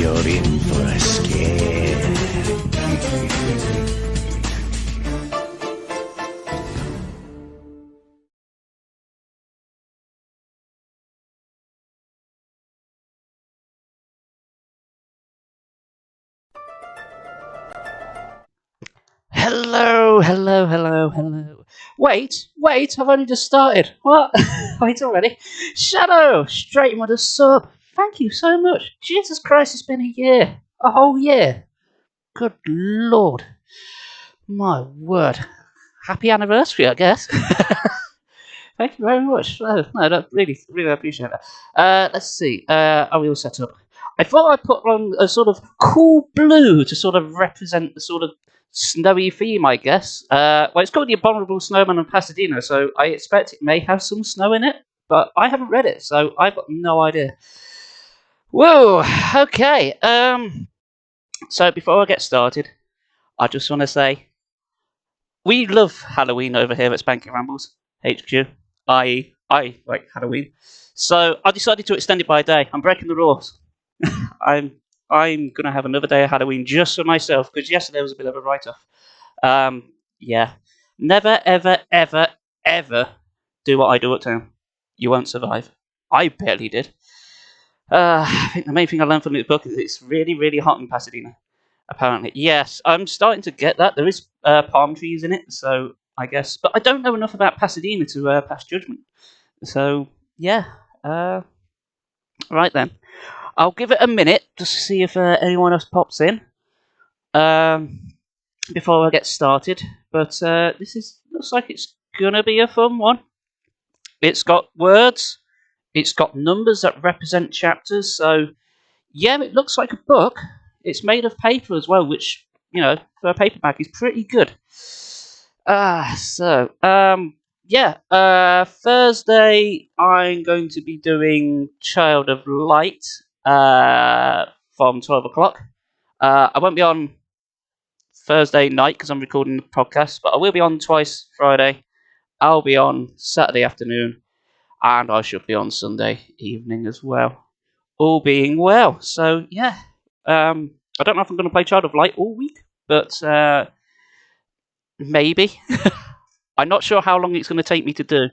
You're in for a scare. Hello, hello, hello, hello. Wait, I've only just started. What? Wait already? Shadow, straight in with a sub. Thank you so much. Jesus Christ, it's been a year. A whole year. Good Lord. My word. Happy anniversary, I guess. Thank you very much. No, really appreciate that. Let's see. Are we all set up? I thought I'd put on a sort of cool blue to sort of represent the sort of snowy theme, I guess. Well, it's called The Abominable Snowman of Pasadena, so I expect it may have some snow in it, but I haven't read it, so I've got no idea. Whoa, okay. So before I get started, I just want to say we love Halloween over here at Spanking Rambles HQ. I like Halloween, so I decided to extend it by a day. I'm breaking the rules. I'm gonna have another day of Halloween just for myself because yesterday was a bit of a write-off. Yeah, never ever do what I do at home. You won't survive. I barely did. I think the main thing I learned from this book is it's really hot in Pasadena. Apparently, yes, I'm starting to get that. There is palm trees in it, so I guess, but I don't know enough about Pasadena to pass judgment. So yeah, right then. I'll give it a minute just to see if anyone else pops in before I get started. But looks like it's gonna be a fun one. It's got words, it's got numbers that represent chapters. So yeah, it looks like a book. It's made of paper as well, which for a paperback is pretty good. Thursday I'm going to be doing Child of Light from 12 o'clock. I won't be on Thursday night because I'm recording the podcast, but I will be on twice Friday. I'll be on Saturday afternoon, and I should be on Sunday evening as well. All being well. So, yeah. I don't know if I'm going to play Child of Light all week, but maybe. I'm not sure how long it's going to take me to do.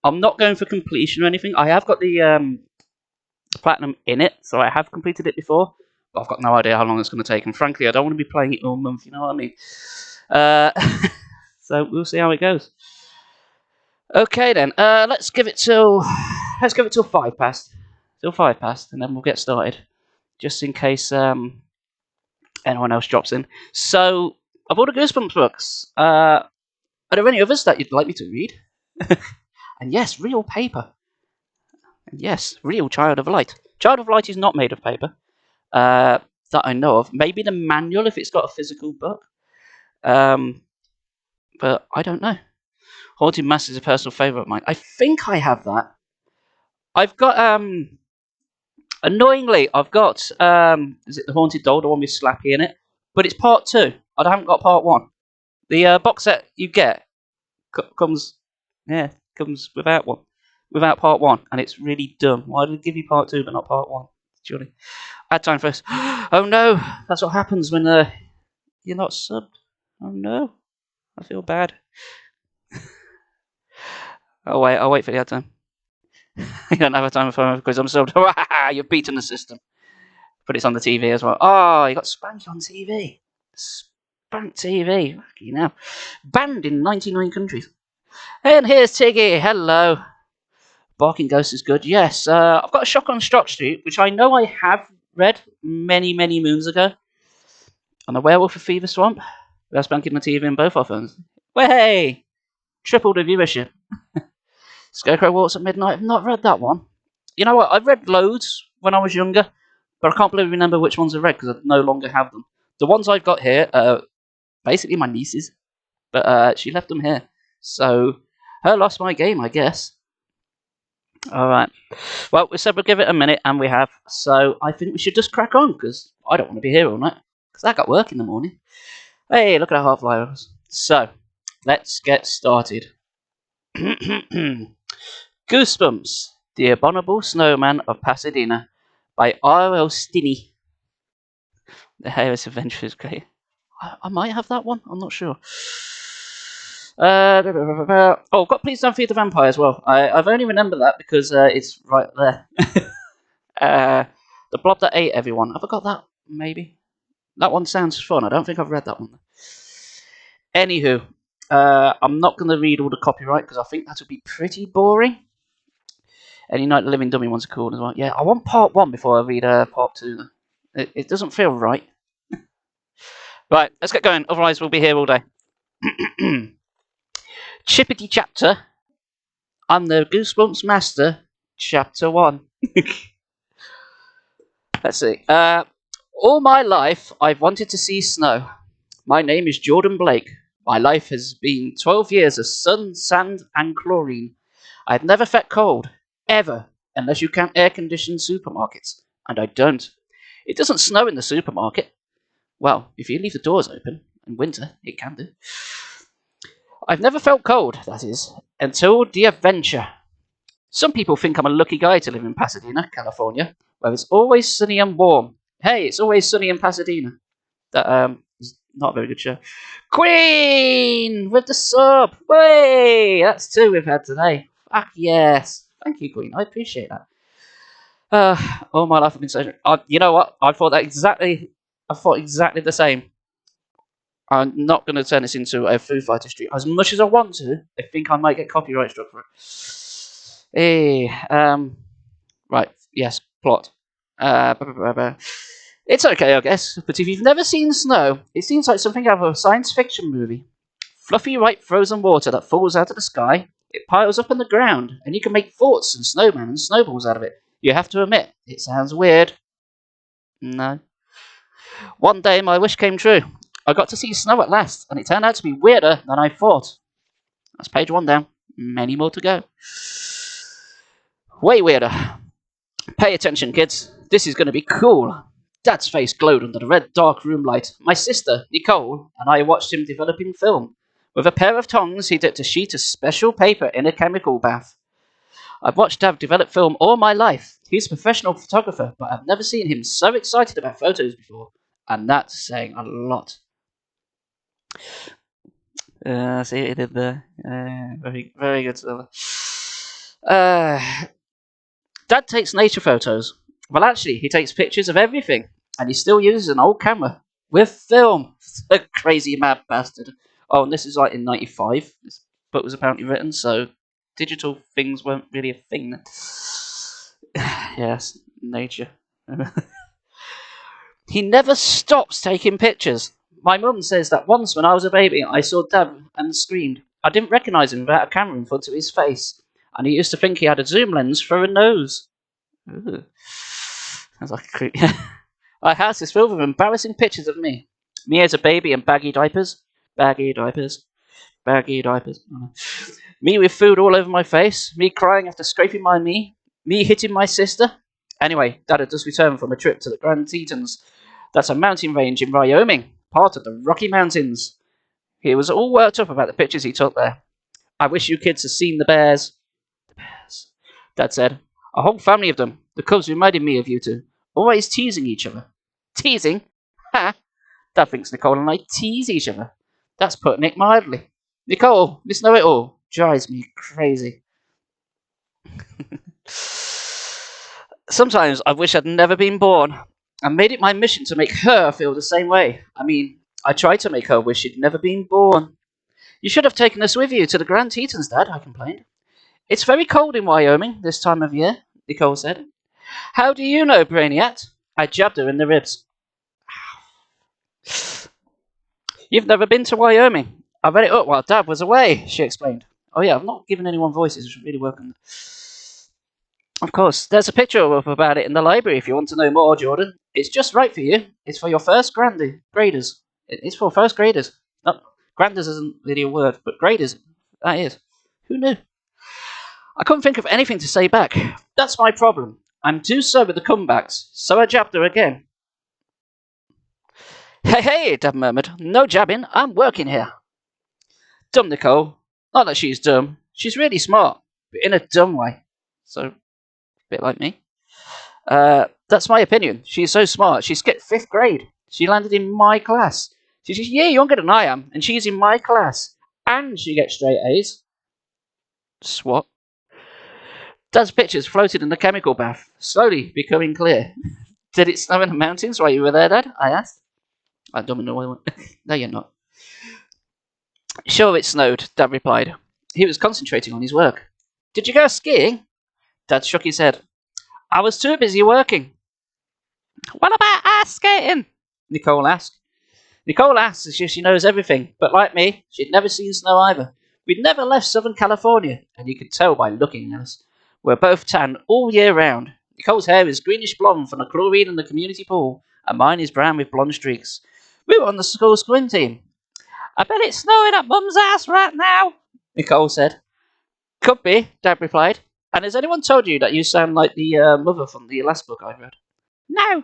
I'm not going for completion or anything. I have got the platinum in it, so I have completed it before, but I've got no idea how long it's going to take. And frankly, I don't want to be playing it all month. You know what I mean? So we'll see how it goes. Okay then. Let's give it till 5 past. Till 5 past, and then we'll get started, just in case anyone else drops in. So, of all the Goosebumps books, are there any others that you'd like me to read? And yes, real paper. And yes, real Child of Light. Child of Light is not made of paper, that I know of. Maybe the manual if it's got a physical book. But I don't know. Haunted Mass is a personal favourite of mine. I think I have that. I've got, annoyingly, I've got, is it the Haunted Doll, the one with Slappy in it? But it's part 2. I haven't got part 1. The box set you get comes without part 1, and it's really dumb. Why did they give you part 2 but not part 1? Surely. I had time first. Oh no, that's what happens when you're not subbed. Oh no, I feel bad. I'll wait for the ad time. You don't have a time for because I'm subbed. You've beaten the system. But it's on the TV as well. Oh, you got Spanked on TV. Spanked TV. Lucky now. Banned in 99 countries. And here's Tiggy. Hello. Barking Ghost is good. Yes, I've got a Shock on Strock Street, which I know I have read many moons ago. And The Werewolf of Fever Swamp. We're spanking the TV in both our phones. Way! Triple the viewership. Scarecrow Walks at Midnight. I've not read that one. You know what? I've read loads when I was younger, but I can't believe remember which ones I read because I no longer have them. The ones I've got here are basically my niece's, but she left them here. So, her lost my game, I guess. Alright. Well, we said we'll give it a minute, and we have. So, I think we should just crack on, because I don't want to be here all night. Because I got work in the morning. Hey, look at our half-livers. So, let's get started. Goosebumps, The Abominable Snowman of Pasadena, by R.L Stines The Hairless Adventure is great. I might have that one. I'm not sure. Got Please Don't Feed the Vampire as well. I've only remembered that because it's right there. The Blob That Ate Everyone. Have I got that? Maybe. That one sounds fun. I don't think I've read that one. Anywho, I'm not going to read all the copyright because I think that would be pretty boring. Any Night the Living Dummy ones are cool as well. Yeah, I want part 1 before I read part 2. It doesn't feel right. Right, let's get going. Otherwise, we'll be here all day. Chippity Chapter. I'm the Goosebumps Master. Chapter 1. Let's see. All my life, I've wanted to see snow. My name is Jordan Blake. My life has been 12 years of sun, sand, and chlorine. I've never felt cold, ever, unless you count air-conditioned supermarkets. And I don't. It doesn't snow in the supermarket. Well, if you leave the doors open, in winter, it can do. I've never felt cold, that is, until the adventure. Some people think I'm a lucky guy to live in Pasadena, California, where it's always sunny and warm. Hey, it's always sunny in Pasadena. That is not a very good show. Queen with the sub. Way, that's 2 we've had today. Fuck yes. Thank you, Queen. I appreciate that. All my life I've been so. You know what? I thought exactly the same. I'm not going to turn this into a Foo Fighter stream. As much as I want to, I think I might get copyright struck for it. Right, yes, plot. It's okay, I guess, but if you've never seen snow, it seems like something out of a science fiction movie. Fluffy white frozen water that falls out of the sky, it piles up on the ground, and you can make forts and snowmen and snowballs out of it. You have to admit, it sounds weird. No. One day my wish came true. I got to see snow at last, and it turned out to be weirder than I thought. That's page 1 down. Many more to go. Way weirder. Pay attention, kids. This is going to be cool. Dad's face glowed under the red dark room light. My sister, Nicole, and I watched him developing film. With a pair of tongs, he dipped a sheet of special paper in a chemical bath. I've watched Dad develop film all my life. He's a professional photographer, but I've never seen him so excited about photos before. And that's saying a lot. See what he did there. Very, very good. Dad takes nature photos. Well, actually, he takes pictures of everything, and he still uses an old camera with film. A crazy mad bastard. Oh, and this is like in '95. This book was apparently written, so digital things weren't really a thing then. Yes, nature. He never stops taking pictures. My mum says that once when I was a baby, I saw Dad and screamed. I didn't recognise him without a camera in front of his face, and he used to think he had a zoom lens for a nose. Ooh. Sounds like a creep. Our house is filled with embarrassing pictures of me. Me as a baby in baggy diapers. Baggy diapers. Baggy diapers. Me with food all over my face. Me crying after scraping my knee. Me hitting my sister. Anyway, Dad had just returned from a trip to the Grand Tetons. That's a mountain range in Wyoming, part of the Rocky Mountains. He was all worked up about the pictures he took there. I wish you kids had seen the bears. The bears, Dad said. A whole family of them. The cubs reminded me of you two. Always teasing each other. Teasing? Ha! Dad thinks Nicole and I tease each other. That's putting it mildly. Nicole, this know-it-all drives me crazy. Sometimes I wish I'd never been born. I made it my mission to make her feel the same way. I mean, I tried to make her wish she'd never been born. You should have taken us with you to the Grand Tetons, Dad, I complained. It's very cold in Wyoming this time of year, Nicole said. How do you know, Brainiac? I jabbed her in the ribs. You've never been to Wyoming. I read it up while Dad was away, she explained. Oh yeah, I've not given anyone voices, which is really welcome. Of course, there's a picture up about it in the library if you want to know more, Jordan. It's just right for you. It's for your first graders. It's for first graders. No, granders isn't really a word, but graders, that is. Who knew? I couldn't think of anything to say back. That's my problem. I'm too slow with the comebacks, so I jabbed her again. Hey, Dad murmured. No jabbing, I'm working here. Dumb Nicole. Not that she's dumb. She's really smart, but in a dumb way. So, a bit like me. That's my opinion. She's so smart, she skipped 5th grade. She landed in my class. She says, yeah, younger than I am, and she's in my class. And she gets straight A's. Swat. Dad's pictures floated in the chemical bath, slowly becoming clear. Did it snow in the mountains while you were there, Dad? I asked. I don't know. No, you're not. Sure, it snowed, Dad replied. He was concentrating on his work. Did you go skiing? Dad shook his head. I was too busy working. What about ice skating? Nicole asked. Nicole asks as if she knows everything, but like me, she'd never seen snow either. We'd never left Southern California, and you could tell by looking at us. We're both tan all year round. Nicole's hair is greenish blonde from the chlorine in the community pool, and mine is brown with blonde streaks. We were on the school swim team. I bet it's snowing at Mum's house right now, Nicole said. Could be, Dad replied. And has anyone told you that you sound like the mother from the last book I read? No.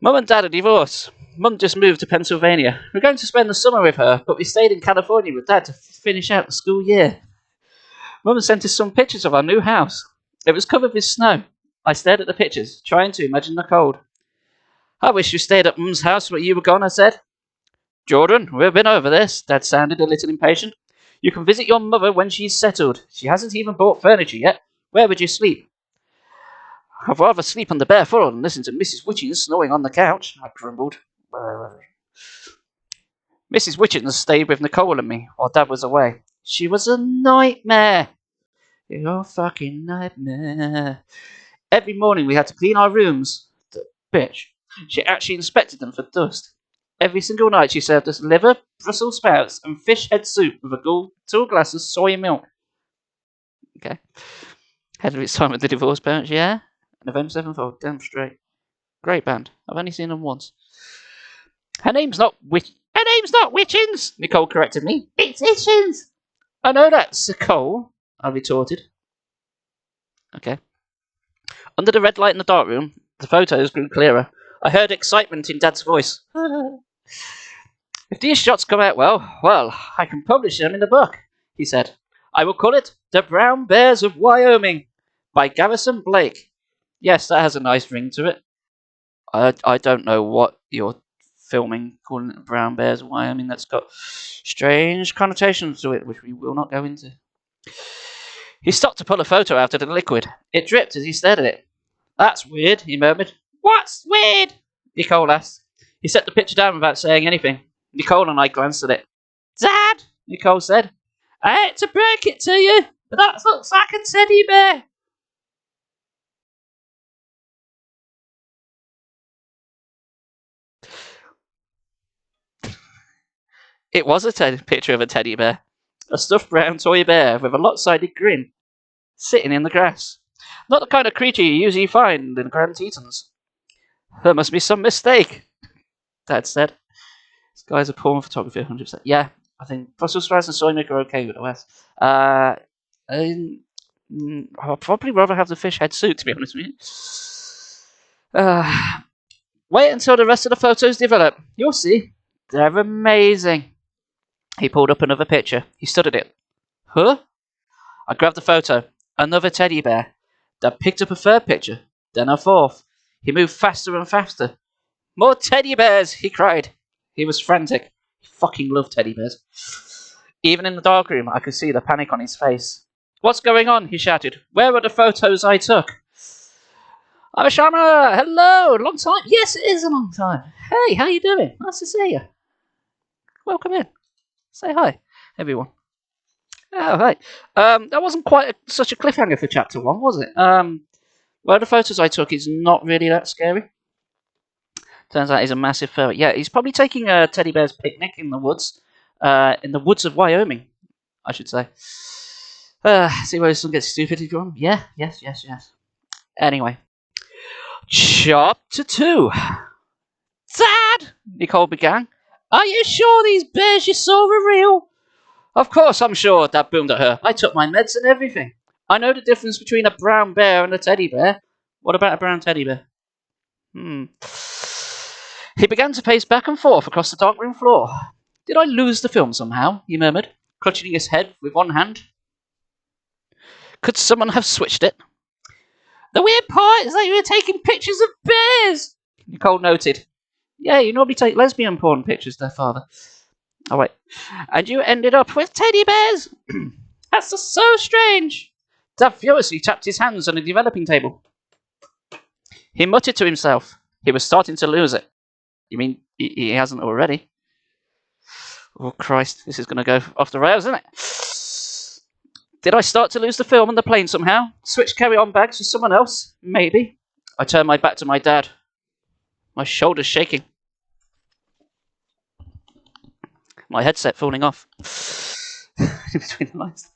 Mum and Dad are divorced. Mum just moved to Pennsylvania. We're going to spend the summer with her, but we stayed in California with Dad to finish out the school year. Mum sent us some pictures of our new house. It was covered with snow. I stared at the pictures, trying to imagine the cold. I wish you stayed at Mum's house when you were gone, I said. Jordan, we've been over this, Dad sounded a little impatient. You can visit your mother when she's settled. She hasn't even bought furniture yet. Where would you sleep? I'd rather sleep on the bare floor than listen to Mrs. Wichens snoring on the couch, I grumbled. Mrs. Wichens stayed with Nicole and me while Dad was away. She was a nightmare. You're a fucking nightmare. Every morning we had to clean our rooms. The bitch. She actually inspected them for dust. Every single night she served us liver, Brussels sprouts, and fish head soup with a tall glass of soy milk. Okay. Ahead of its time with the Divorce Parents, yeah? November 7th, oh, damn straight. Great band. I've only seen them once. Her name's not Wichens, Nicole corrected me. It's Itchins. I know that, Nicole, I retorted. Okay. Under the red light in the dark room, the photos grew clearer. I heard excitement in Dad's voice. If these shots come out well, I can publish them in the book, he said. I will call it The Brown Bears of Wyoming by Garrison Blake. Yes, that has a nice ring to it. I don't know what you're filming, calling it Brown Bears of Wyoming. That's got strange connotations to it, which we will not go into. He stopped to pull a photo out of the liquid. It dripped as he stared at it. That's weird, he murmured. What's weird? Nicole asked. He set the picture down without saying anything. Nicole and I glanced at it. Dad, Nicole said, I hate to break it to you, but that looks like a teddy bear. It was a picture of a teddy bear. A stuffed brown toy bear with a lopsided grin, sitting in the grass. Not the kind of creature you usually find in Grand Tetons. There must be some mistake, Dad said. This guy's a porn photographer, 100%. Yeah, I think Brussels sprouts and soy milk are okay with the West. I'd probably rather have the fish head soup, to be honest with you. Wait until the rest of the photos develop. You'll see. They're amazing. He pulled up another picture. He stood at it. Huh? I grabbed the photo. Another teddy bear. Dad picked up a third picture. Then a fourth. He moved faster and faster. More teddy bears, he cried. He was frantic. He fucking loved teddy bears. Even in the dark room, I could see the panic on his face. What's going on? He shouted. Where are the photos I took? I'm a Sharma. Hello. Long time. Yes, it is a long time. Hey, how you doing? Nice to see you. Welcome in. Say hi, everyone. Oh, right. That wasn't quite such a cliffhanger for chapter 1, was it? Well, the photos I took is not really that scary. Turns out he's a massive ferret. Yeah, he's probably taking a teddy bear's picnic in the woods of Wyoming, I should say. See where this one gets stupid if you want? Yeah, yes. Anyway. Chapter 2. Dad, Nicole began. Are you sure these bears you saw were real? Of course I'm sure, Dad boomed at her. I took my meds and everything. I know the difference between a brown bear and a teddy bear. What about a brown teddy bear? He began to pace back and forth across the dark room floor. Did I lose the film somehow? He murmured, clutching his head with one hand. Could someone have switched it? The weird part is that you were taking pictures of bears, Nicole noted. Yeah, you normally take lesbian porn pictures there, Father. Oh, wait. And you ended up with teddy bears? That's just so strange. Dad furiously tapped his hands on the developing table. He muttered to himself. He was starting to lose it. You mean he hasn't already? Oh, Christ. This is going to go off the rails, isn't it? Did I start to lose the film on the plane somehow? Switch carry-on bags with someone else? Maybe. I turned my back to my dad. My shoulders shaking. My headset falling off. Between the lines.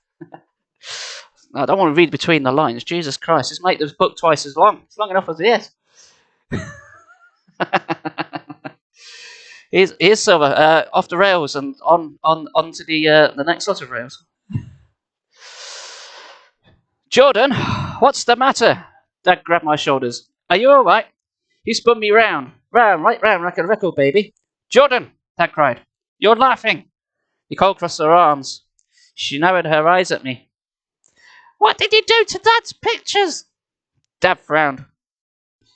I don't want to read between the lines. Jesus Christ. Just make this book twice as long. It's long enough as it is. Here's Silver. Off the rails and on to the next lot of rails. Jordan, what's the matter? Dad grabbed my shoulders. Are you all right? He spun me round, right round like a record baby. Jordan, Dad cried. You're laughing. Nicole crossed her arms. She narrowed her eyes at me. What did you do to Dad's pictures? Dad frowned.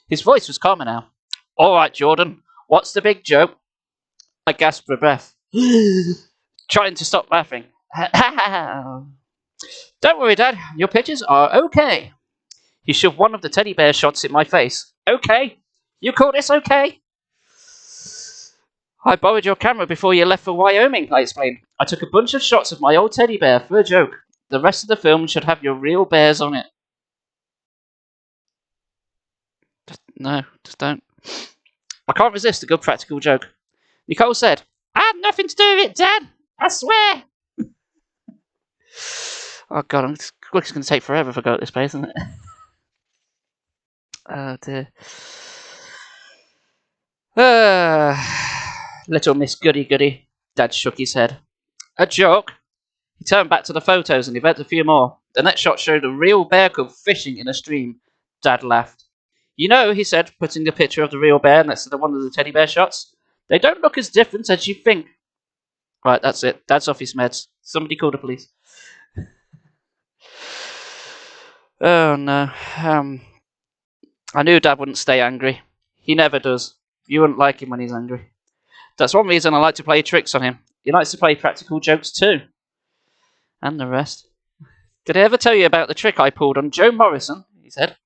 His voice was calmer now. All right, Jordan, what's the big joke? I gasped for breath, trying to stop laughing. Don't worry, Dad. Your pictures are okay. He shoved one of the teddy bear shots in my face. Okay? You call this okay? I borrowed your camera before you left for Wyoming, I explained. I took a bunch of shots of my old teddy bear for a joke. The rest of the film should have your real bears on it. No, just don't. I can't resist a good practical joke. Nicole said, I had nothing to do with it, Dad. I swear. Oh, God, it's going to take forever if I go at this pace, isn't it? Oh, dear. Little Miss Goody-Goody. Dad shook his head. A joke? He turned back to the photos and developed a few more. The next shot showed a real bear cub fishing in a stream. Dad laughed. You know, he said, putting the picture of the real bear next to the one of the teddy bear shots, they don't look as different as you think. Right, that's it. Dad's off his meds. Somebody call the police. Oh, no. I knew Dad wouldn't stay angry. He never does. You wouldn't like him when he's angry. That's one reason I like to play tricks on him. He likes to play practical jokes too. And the rest. Did I ever tell you about the trick I pulled on Joe Morrison? He said.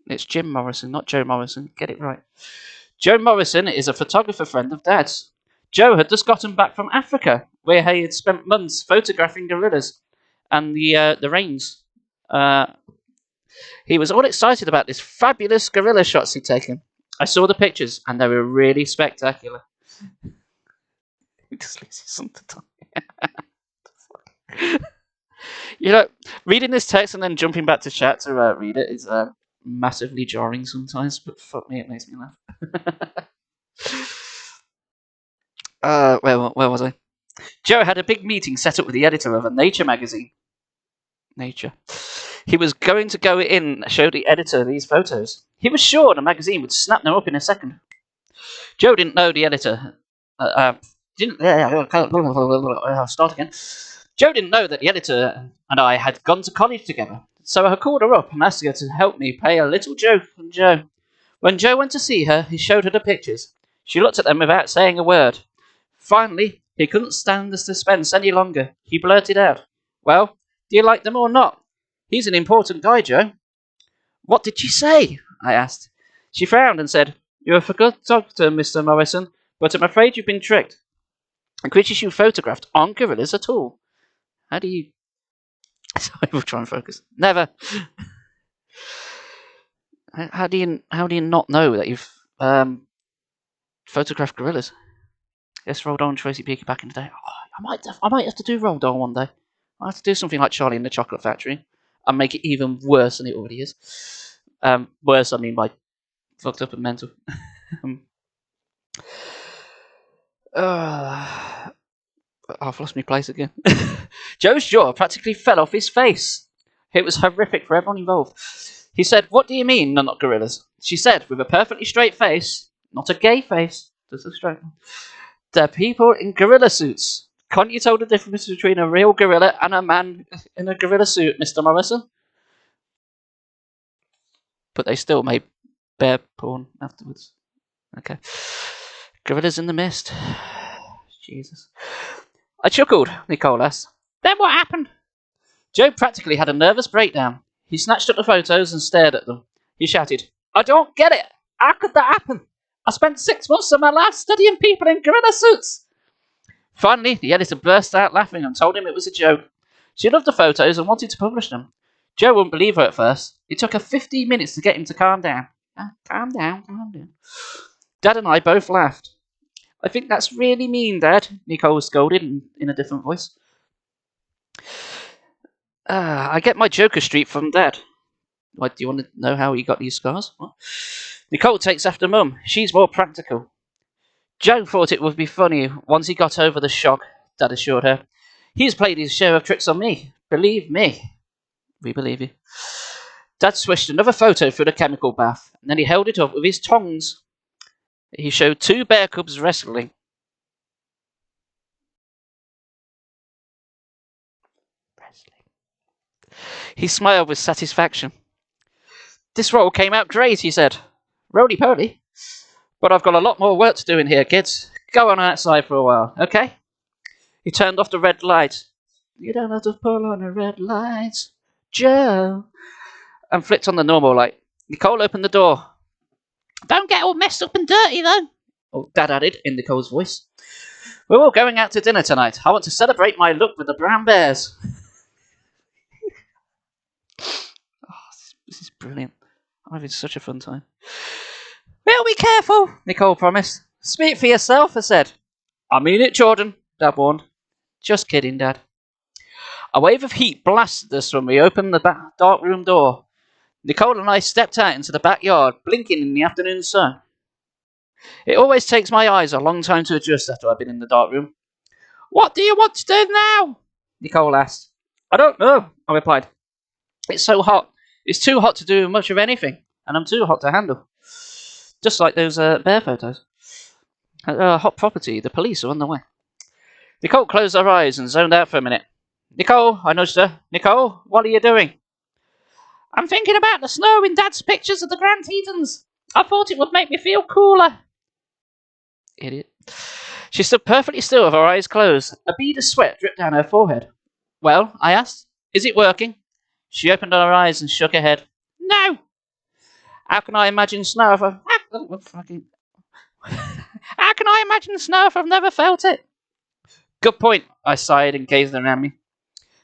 It's Jim Morrison, not Joe Morrison. Get it right. Joe Morrison is a photographer friend of Dad's. Joe had just gotten back from Africa, where he had spent months photographing gorillas and the rains. He was all excited about this fabulous gorilla shots he'd taken. I saw the pictures, and they were really spectacular. He just loses something. You know, reading this text and then jumping back to chat to read it is massively jarring sometimes, but fuck me, it makes me laugh. Where was I? Joe had a big meeting set up with the editor of a Nature magazine. Nature. He was going to go in and show the editor these photos. He was sure the magazine would snap them up in a second. Joe didn't know the editor. I'll start again. Joe didn't know that the editor and I had gone to college together, so I called her up and asked her to help me play a little joke on Joe. When Joe went to see her, he showed her the pictures. She looked at them without saying a word. Finally, he couldn't stand the suspense any longer. He blurted out, Well, do you like them or not? He's an important guy, Joe. What did she say? I asked. She frowned and said, You're a good doctor, Mr. Morrison, but I'm afraid you've been tricked. The creatures you photographed aren't gorillas at all. How do you... Sorry, we'll try and focus. Never. How do you not know that you've photographed gorillas? Yes, Roald Dahl and Tracy Beaker back in the day. Oh, I might have to do Roald Dahl one day. I have to do something like Charlie and the Chocolate Factory and make it even worse than it already is. Worse, I mean by fucked up and mental. I've lost my place again. Joe's jaw practically fell off his face. It was horrific for everyone involved. He said, What do you mean they're not gorillas? She said, with a perfectly straight face, not a gay face, just a straight one. They're people in gorilla suits. Can't you tell the difference between a real gorilla and a man in a gorilla suit, Mr. Morrison? But they still made bear porn afterwards. Okay. Gorillas in the mist. Jesus. I chuckled, Nicole asked. Then what happened? Joe practically had a nervous breakdown. He snatched up the photos and stared at them. He shouted, I don't get it. How could that happen? I spent 6 months of my life studying people in gorilla suits. Finally, the editor burst out laughing and told him it was a joke. She loved the photos and wanted to publish them. Joe wouldn't believe her at first. It took her 15 minutes to get him to calm down. Calm down, calm down. Dad and I both laughed. I think that's really mean, Dad, Nicole scolded in a different voice. I get my Joker streak from Dad. What, do you want to know how he got these scars? What? Nicole takes after Mum. She's more practical. Joe thought it would be funny once he got over the shock, Dad assured her. He's played his share of tricks on me. Believe me. We believe you. Dad swished another photo through the chemical bath, and then he held it up with his tongs. He showed 2 bear cubs wrestling. He smiled with satisfaction. This role came out great, he said. Roly-poly. But I've got a lot more work to do in here, kids. Go on outside for a while, okay? He turned off the red light. You don't have to pull on the red lights, Joe. And flicked on the normal light. Nicole opened the door. Don't get all messed up and dirty, though, Dad added in Nicole's voice. We're all going out to dinner tonight. I want to celebrate my look with the brown bears. This is brilliant. I'm having such a fun time. We'll be careful, Nicole promised. Speak for yourself, I said. I mean it, Jordan, Dad warned. Just kidding, Dad. A wave of heat blasted us when we opened the dark room door. Nicole and I stepped out into the backyard, blinking in the afternoon sun. It always takes my eyes a long time to adjust after I've been in the dark room. What do you want to do now? Nicole asked. I don't know, I replied. It's so hot. It's too hot to do much of anything, and I'm too hot to handle. Just like those bear photos. Hot property. The police are on the way. Nicole closed her eyes and zoned out for a minute. Nicole, I nudged her. Nicole, what are you doing? I'm thinking about the snow in Dad's pictures of the Grand Tetons. I thought it would make me feel cooler. Idiot. She stood perfectly still with her eyes closed. A bead of sweat dripped down her forehead. Well, I asked, is it working? She opened her eyes and shook her head. No. How can I imagine snow if I've... How can I imagine snow if I've never felt it? Good point, I sighed and gazed around me.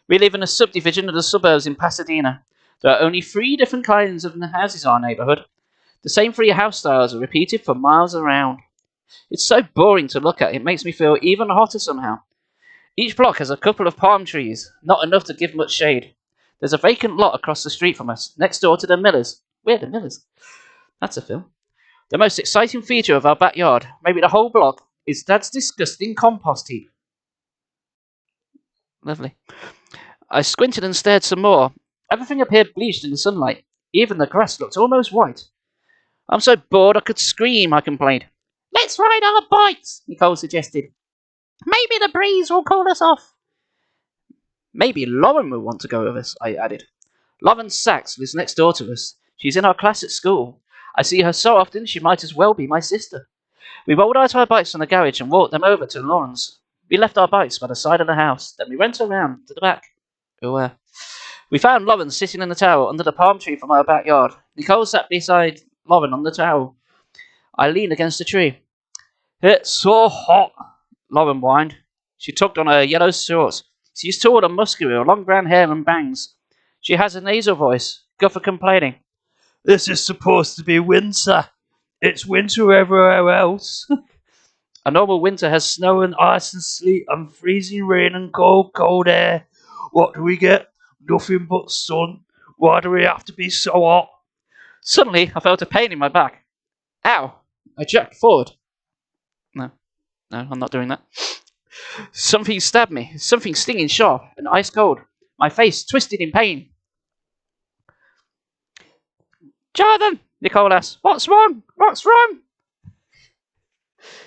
We live in a subdivision of the suburbs in Pasadena. There are only 3 different kinds of houses in our neighbourhood. The same 3 house styles are repeated for miles around. It's so boring to look at, it makes me feel even hotter somehow. Each block has a couple of palm trees, not enough to give much shade. There's a vacant lot across the street from us, next door to the Millers. We're the Millers. That's a film. The most exciting feature of our backyard, maybe the whole block, is Dad's disgusting compost heap. Lovely. I squinted and stared some more. Everything appeared bleached in the sunlight. Even the grass looked almost white. I'm so bored I could scream, I complained. Let's ride our bikes, Nicole suggested. Maybe the breeze will cool us off. Maybe Lauren will want to go with us, I added. Lauren Sachs lives next door to us. She's in our class at school. I see her so often she might as well be my sister. We rolled out our bikes from the garage and walked them over to Lauren's. We left our bikes by the side of the house. Then we went around to the back. We found Lauren sitting in the towel under the palm tree from our backyard. Nicole sat beside Lauren on the towel. I leaned against the tree. It's so hot, Lauren whined. She tugged on her yellow shorts. She's tall and muscular, long brown hair and bangs. She has a nasal voice, good for complaining. This is supposed to be winter. It's winter everywhere else. A normal winter has snow and ice and sleet and freezing rain and cold, cold air. What do we get? Nothing but sun. Why do we have to be so hot? Suddenly, I felt a pain in my back. Ow! I jerked forward. No, I'm not doing that. Something stabbed me, something stinging sharp and ice cold. My face twisted in pain. Jordan, Nicole asked, what's wrong? What's wrong?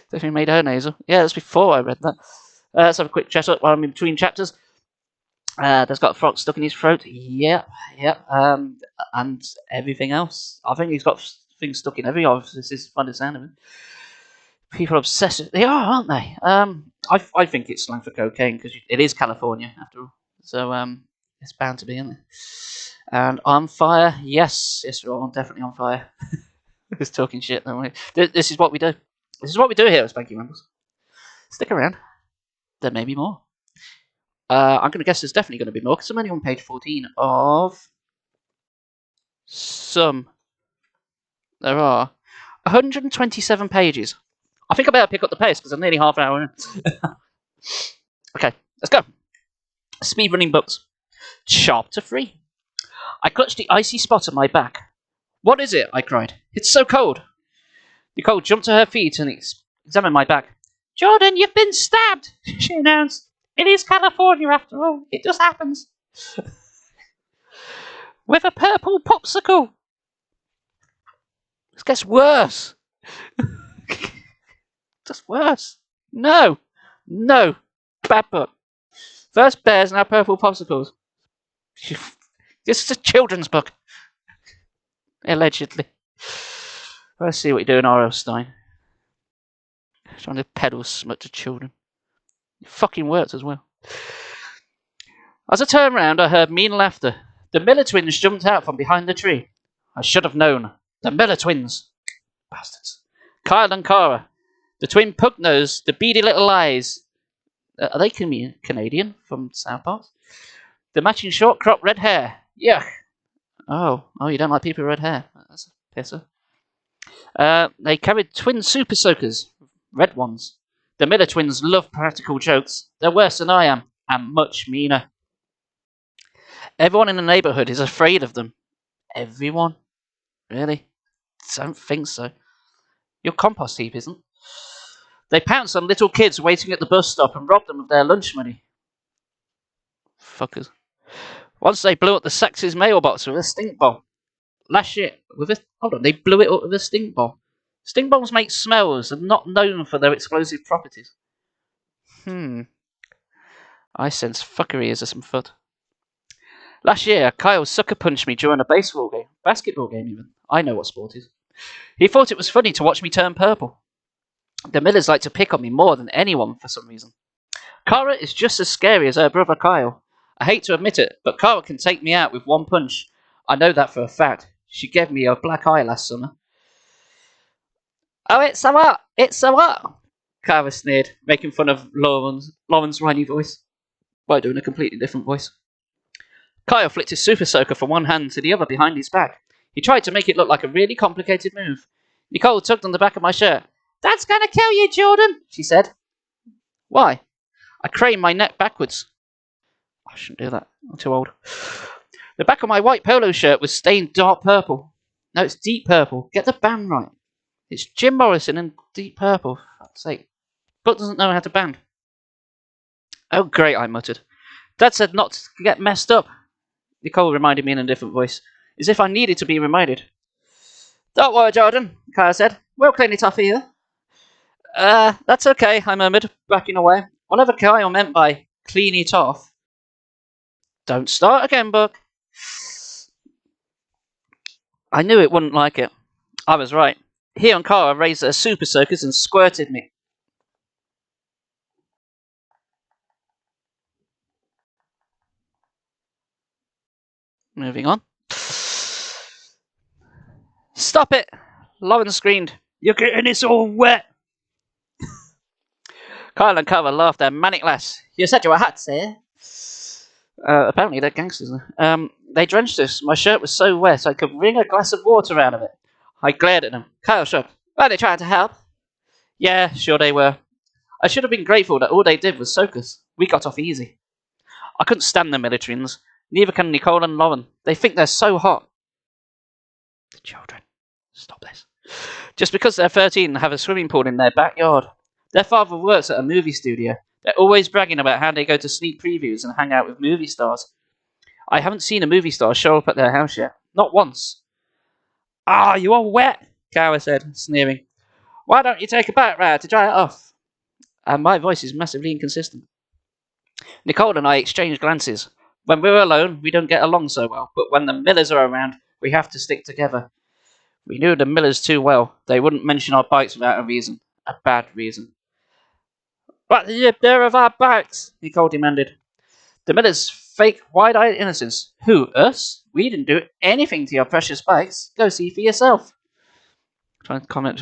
Definitely made her nasal. Yeah, that's before I read that. Let's have a quick chat up while I'm in between chapters. There's got a frog stuck in his throat. Yep. And everything else. I think he's got things stuck in every office is fun to sound of it. People are obsessed. They are, aren't they? I think it's slang for cocaine because it is California after all. So it's bound to be, isn't it? And on fire, yes, we're all definitely on fire. Just talking shit, don't we? This is what we do. This is what we do here at Spanky Rambles. Stick around. There may be more. I'm going to guess there's definitely going to be more because I'm only on page 14 of some. There are 127 pages. I think I better pick up the pace because I'm nearly half an hour in. Okay, let's go. Speedrunning books. Chapter 3. I clutched the icy spot on my back. What is it? I cried. It's so cold. Nicole jumped to her feet and examined my back. Jordan, you've been stabbed, she announced. It is California after all. It just happens. With a purple popsicle. This gets worse. Just worse. No. Bad book. First bears, now purple popsicles. This is a children's book. Allegedly. Let's see what you do in R.L Stine. Trying to peddle smut to children. It fucking works as well. As I turned round, I heard mean laughter. The Miller twins jumped out from behind the tree. I should have known. The Miller twins. Bastards. Kyle and Cara. The twin pug-nose, the beady little eyes. Are they Canadian from South Park? The matching short crop red hair. Yuck. Oh, you don't like people with red hair. That's a pisser. They carried twin super soakers. Red ones. The Miller twins love practical jokes. They're worse than I am, and much meaner. Everyone in the neighbourhood is afraid of them. Everyone? Really? Don't think so. Your compost heap isn't. They pounce on little kids waiting at the bus stop and rob them of their lunch money. Fuckers. Once they blew up the Sax's mailbox with a stink bomb. Last year, they blew it up with a stink bomb. Stink bombs make smells and not known for their explosive properties. I sense fuckery is some foot. Last year, Kyle sucker punched me during a basketball game even. I know what sport is. He thought it was funny to watch me turn purple. The Millers like to pick on me more than anyone for some reason. Cara is just as scary as her brother Kyle. I hate to admit it, but Cara can take me out with one punch. I know that for a fact. She gave me a black eye last summer. Oh, it's a what? It's a what? Cara sneered, making fun of Lauren's whiny voice by doing a completely different voice. Kyle flicked his super soaker from one hand to the other behind his back. He tried to make it look like a really complicated move. Nicole tugged on the back of my shirt. That's gonna kill you, Jordan, she said. Why? I craned my neck backwards. I shouldn't do that. I'm too old. The back of my white polo shirt was stained dark purple. No, it's deep purple. Get the band right. It's Jim Morrison in deep purple. For fuck's sake. Buck doesn't know how to band. Oh, great, I muttered. Dad said not to get messed up. Nicole reminded me in a different voice, as if I needed to be reminded. Don't worry, Jordan, Kyle said. We'll clean it off here. That's okay, I murmured, backing away. Whatever Kyle meant by clean it off. Don't start again, Buck. I knew it wouldn't like it. I was right. He and Cara raised their super soakers and squirted me. Moving on. Stop it! Lauren screamed. You're getting this all wet! Kyle and Cara laughed their manic laughs. You said you were hot, sir. Apparently they're gangsters. They drenched us. My shirt was so wet I could wring a glass of water out of it. I glared at them. Kyle shrugged. Were they trying to help? Yeah, sure they were. I should have been grateful that all they did was soak us. We got off easy. I couldn't stand the militaries. Neither can Nicole and Lauren. They think they're so hot. The children. Stop this. Just because they're 13 and have a swimming pool in their backyard. Their father works at a movie studio. They're always bragging about how they go to sneak previews and hang out with movie stars. I haven't seen a movie star show up at their house yet. Not once. Ah, you are wet, Cara said, sneering. Why don't you take a bike ride to dry it off? And my voice is massively inconsistent. Nicole and I exchanged glances. When we're alone, we don't get along so well, but when the Millers are around, we have to stick together. We knew the Millers too well. They wouldn't mention our bikes without a reason. A bad reason. What did you do with our bikes? Nicole demanded. The Millers' fake, wide-eyed innocence. Who, us? We didn't do anything to your precious bikes. Go see for yourself. Trying to comment.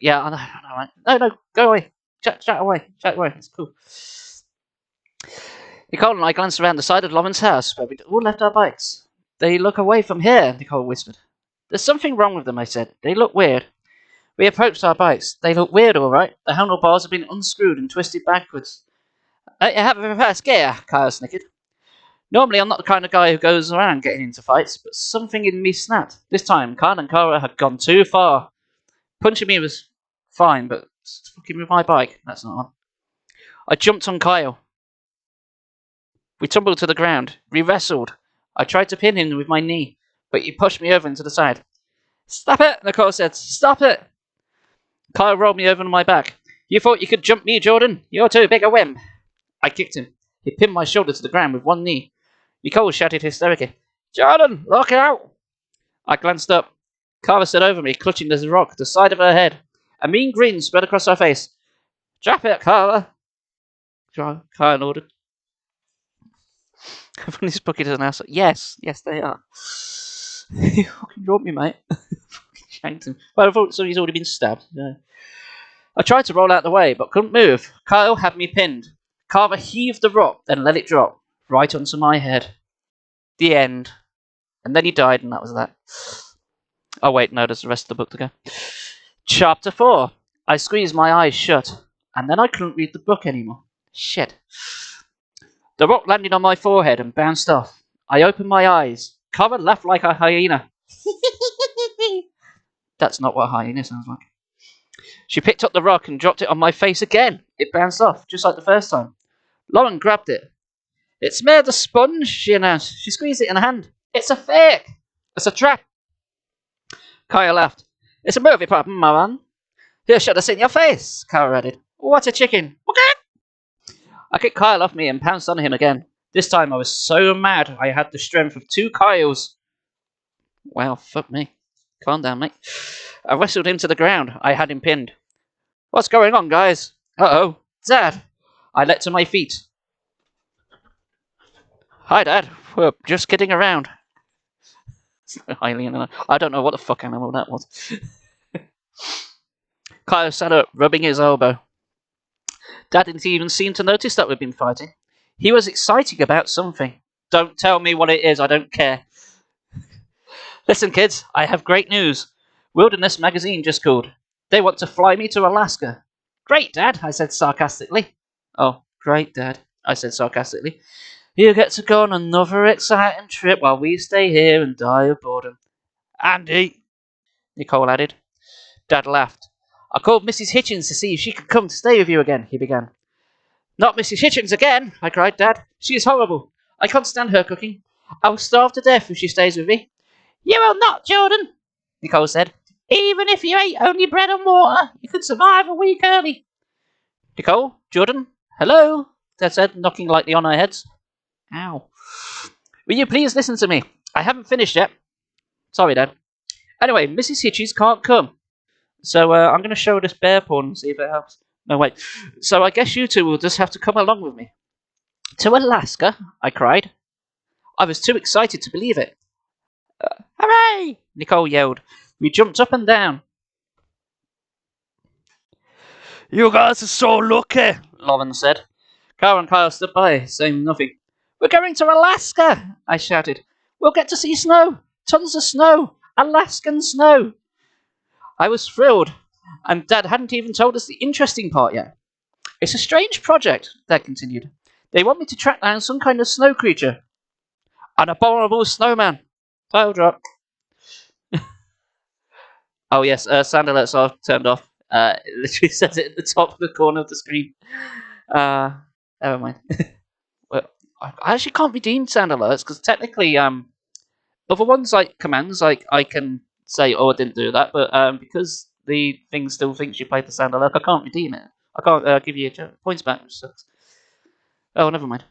Yeah, I know, right? No, go away. Chat away. It's cool. Nicole and I glanced around the side of Lauren's house, where we'd all left our bikes. They look away from here, Nicole whispered. There's something wrong with them, I said. They look weird. We approached our bikes. They look weird, all right. The handlebars have been unscrewed and twisted backwards. You have a reverse gear, Kyle snickered. Normally, I'm not the kind of guy who goes around getting into fights, but something in me snapped. This time, Kyle and Kara had gone too far. Punching me was fine, but fucking with my bike, that's not on. I jumped on Kyle. We tumbled to the ground. We wrestled. I tried to pin him with my knee, but he pushed me over into the side. Stop it, Nicole said. Stop it. Kyle rolled me over on my back. You thought you could jump me, Jordan? You're too big a wimp. I kicked him. He pinned my shoulder to the ground with one knee. Nicole shouted hysterically, Jordan, look out! I glanced up. Kara stood over me, clutching the rock, the side of her head. A mean grin spread across her face. Drop it, Kara. Kara ordered. This bucket is an asshole. Yes, they are. You fucking dropped me, mate. Fucking shanked him. Well, I thought somebody's already been stabbed. Yeah. I tried to roll out the way, but couldn't move. Kyle had me pinned. Carver heaved the rock, then let it drop, right onto my head. The end. And then he died, and that was that. Oh, wait, no, there's the rest of the book to go. Chapter 4. I squeezed my eyes shut, and then I couldn't read the book anymore. Shit. The rock landed on my forehead and bounced off. I opened my eyes. Carver laughed like a hyena. That's not what a hyena sounds like. She picked up the rock and dropped it on my face again. It bounced off, just like the first time. Lauren grabbed it. It's made of sponge, she announced. She squeezed it in her hand. It's a fake. It's a trap. Kyle laughed. It's a movie problem, my man. You should have seen your face, Kyle added. What a chicken. Okay. I kicked Kyle off me and pounced on him again. This time I was so mad I had the strength of 2 Kyles. Wow, fuck me. Calm down, mate. I wrestled him to the ground. I had him pinned. What's going on, guys? Uh-oh. Dad. I leapt to my feet. Hi, Dad. We're just kidding around. I don't know what the fuck animal that was. Kyle sat up, rubbing his elbow. Dad didn't even seem to notice that we'd been fighting. He was excited about something. Don't tell me what it is, I don't care. Listen, kids, I have great news. Wilderness Magazine just called. They want to fly me to Alaska. Great, Dad, I said sarcastically. Oh, great, Dad, I said sarcastically. You get to go on another exciting trip while we stay here and die of boredom. Andy, Nicole added. Dad laughed. I called Mrs. Hitchens to see if she could come to stay with you again, he began. Not Mrs. Hitchens again, I cried, Dad. She is horrible. I can't stand her cooking. I'll starve to death if she stays with me. You will not, Jordan, Nicole said. Even if you ate only bread and water, you could survive a week early. Nicole, Jordan, hello, Dad said, knocking lightly on our heads. Ow. Will you please listen to me? I haven't finished yet. Sorry, Dad. Anyway, Mrs. Hitchens can't come. So I'm going to show this bear porn and see if it helps. No, wait. So I guess you two will just have to come along with me. To Alaska? I cried. I was too excited to believe it. Hooray! Nicole yelled. We jumped up and down. You guys are so lucky, Lauren said. Kara and Kyle stood by, saying nothing. We're going to Alaska, I shouted. We'll get to see snow. Tons of snow. Alaskan snow. I was thrilled, and Dad hadn't even told us the interesting part yet. It's a strange project, Dad continued. They want me to track down some kind of snow creature. An abominable snowman. Title drop. Oh yes, sound alerts are turned off. It literally says it at the top of the corner of the screen. Never mind. Well, I actually can't redeem sound alerts because technically, other ones like commands, like I can say, "Oh, I didn't do that," but because the thing still thinks you played the sound alert, I can't redeem it. I can't give you points back, which sucks. Oh, never mind.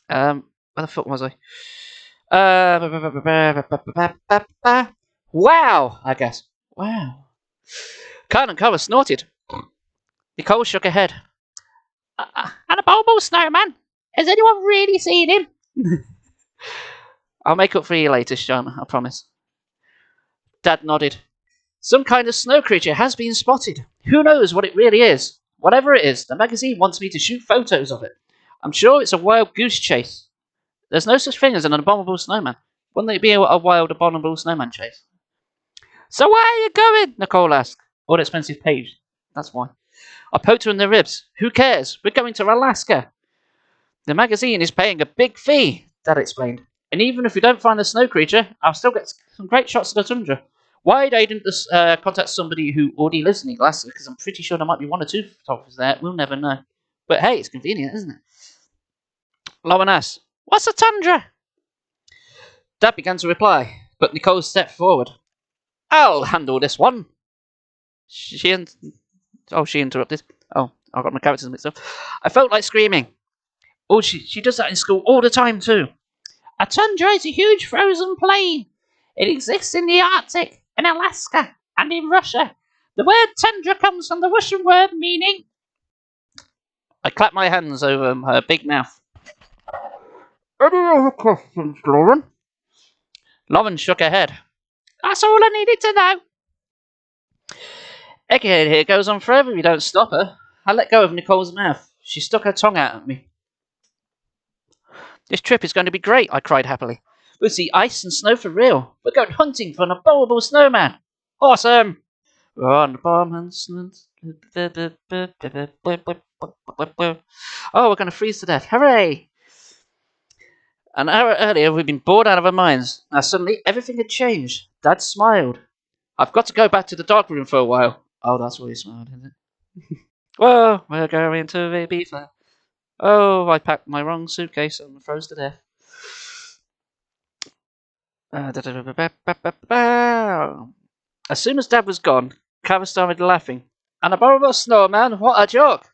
Where the fuck was I? Wow, I guess. Wow. Carl and Carver snorted. Nicole shook her head. An abominable snowman? Has anyone really seen him? I'll make up for you later, Sean, I promise. Dad nodded. Some kind of snow creature has been spotted. Who knows what it really is? Whatever it is, the magazine wants me to shoot photos of it. I'm sure it's a wild goose chase. There's no such thing as an abominable snowman. Wouldn't it be a wild abominable snowman chase? So where are you going? Nicole asked. All expensive page. That's why. I poked her in the ribs. Who cares? We're going to Alaska. The magazine is paying a big fee, Dad explained. And even if we don't find the snow creature, I'll still get some great shots of the tundra. Why they didn't contact somebody who already lives in Alaska? Because I'm pretty sure there might be one or two photographers there. We'll never know. But hey, it's convenient, isn't it? Lauren asked, "What's a tundra?" Dad began to reply, but Nicole stepped forward. "I'll handle this one." She interrupted. Oh, I got my characters mixed up. I felt like screaming. Oh, she does that in school all the time too. A tundra is a huge frozen plain. It exists in the Arctic, in Alaska, and in Russia. The word tundra comes from the Russian word meaning... I clapped my hands over her big mouth. Any other questions, Lauren? Lauren shook her head. That's all I needed to know. Egghead here goes on forever if you don't stop her. I let go of Nicole's mouth. She stuck her tongue out at me. This trip is going to be great, I cried happily. We'll see ice and snow for real. We're going hunting for an abominable snowman. Awesome! We're on the bomb and oh, we're going to freeze to death. Hooray! An hour earlier, we'd been bored out of our minds. Now suddenly, everything had changed. Dad smiled. I've got to go back to the dark room for a while. Oh, that's why he smiled, isn't it? Whoa, we're going to a beef fair. Oh, I packed my wrong suitcase and froze to death. As soon as Dad was gone, Kara started laughing. An abominable snowman? What a joke!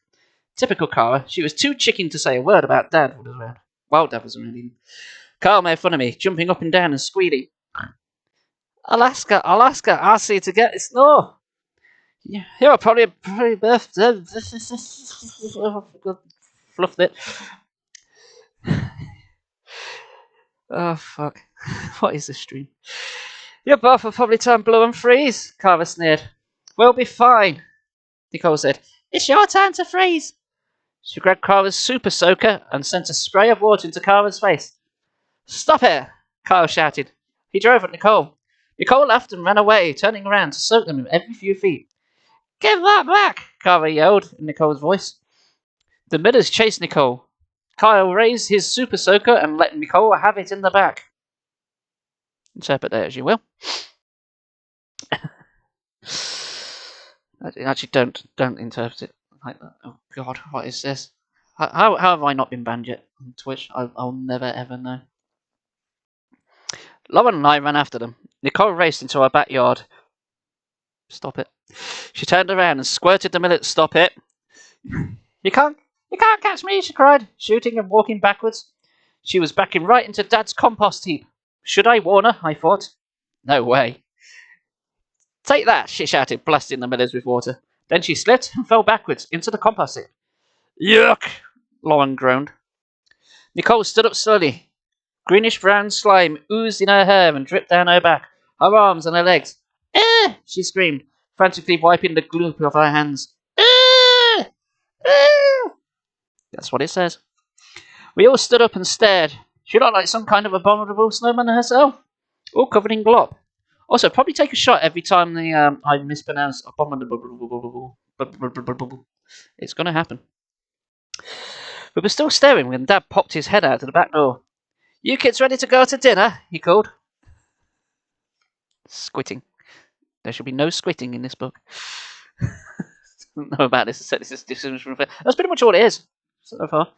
Typical Kara. She was too chicken to say a word about Dad was around. While Dad was around. Kara made fun of me, jumping up and down and squealing. Alaska, Alaska, I'll see you to get the snow. You're probably birthday. Fluffed it. Oh, fuck. What is this stream? Your both will probably turn blue and freeze, Carver sneered. We'll be fine, Nicole said. It's your time to freeze. She grabbed Carver's super soaker and sent a spray of water into Carver's face. Stop it, Carver shouted. He drove at Nicole. Nicole laughed and ran away, turning around to soak them every few feet. Give that back, Carver yelled in Nicole's voice. The Millers chased Nicole. Kyle raised his super soaker and let Nicole have it in the back. Interpret that as you will. Actually, don't interpret it like that. Oh God, what is this? How have I not been banned yet on Twitch? I'll never ever know. Lauren and I ran after them. Nicole raced into our backyard. Stop it. She turned around and squirted the millet. Stop it. You can't catch me, she cried, shooting and walking backwards. She was backing right into Dad's compost heap. Should I warn her? I thought. No way. Take that, she shouted, blasting the millers with water. Then she slipped and fell backwards into the compost heap. Yuck, Lauren groaned. Nicole stood up slowly. Greenish-brown slime oozed in her hair and dripped down her back, her arms and her legs. She screamed, frantically wiping the gloop off her hands. That's what it says. We all stood up and stared. She looked like some kind of abominable snowman herself, all covered in glop. Also, probably take a shot every time I mispronounce abominable. It's going to happen. We were still staring when Dad popped his head out of the back door. You kids ready to go to dinner? He called. Squitting. There should be no squitting in this book. I don't know about this. That's pretty much all it is so far.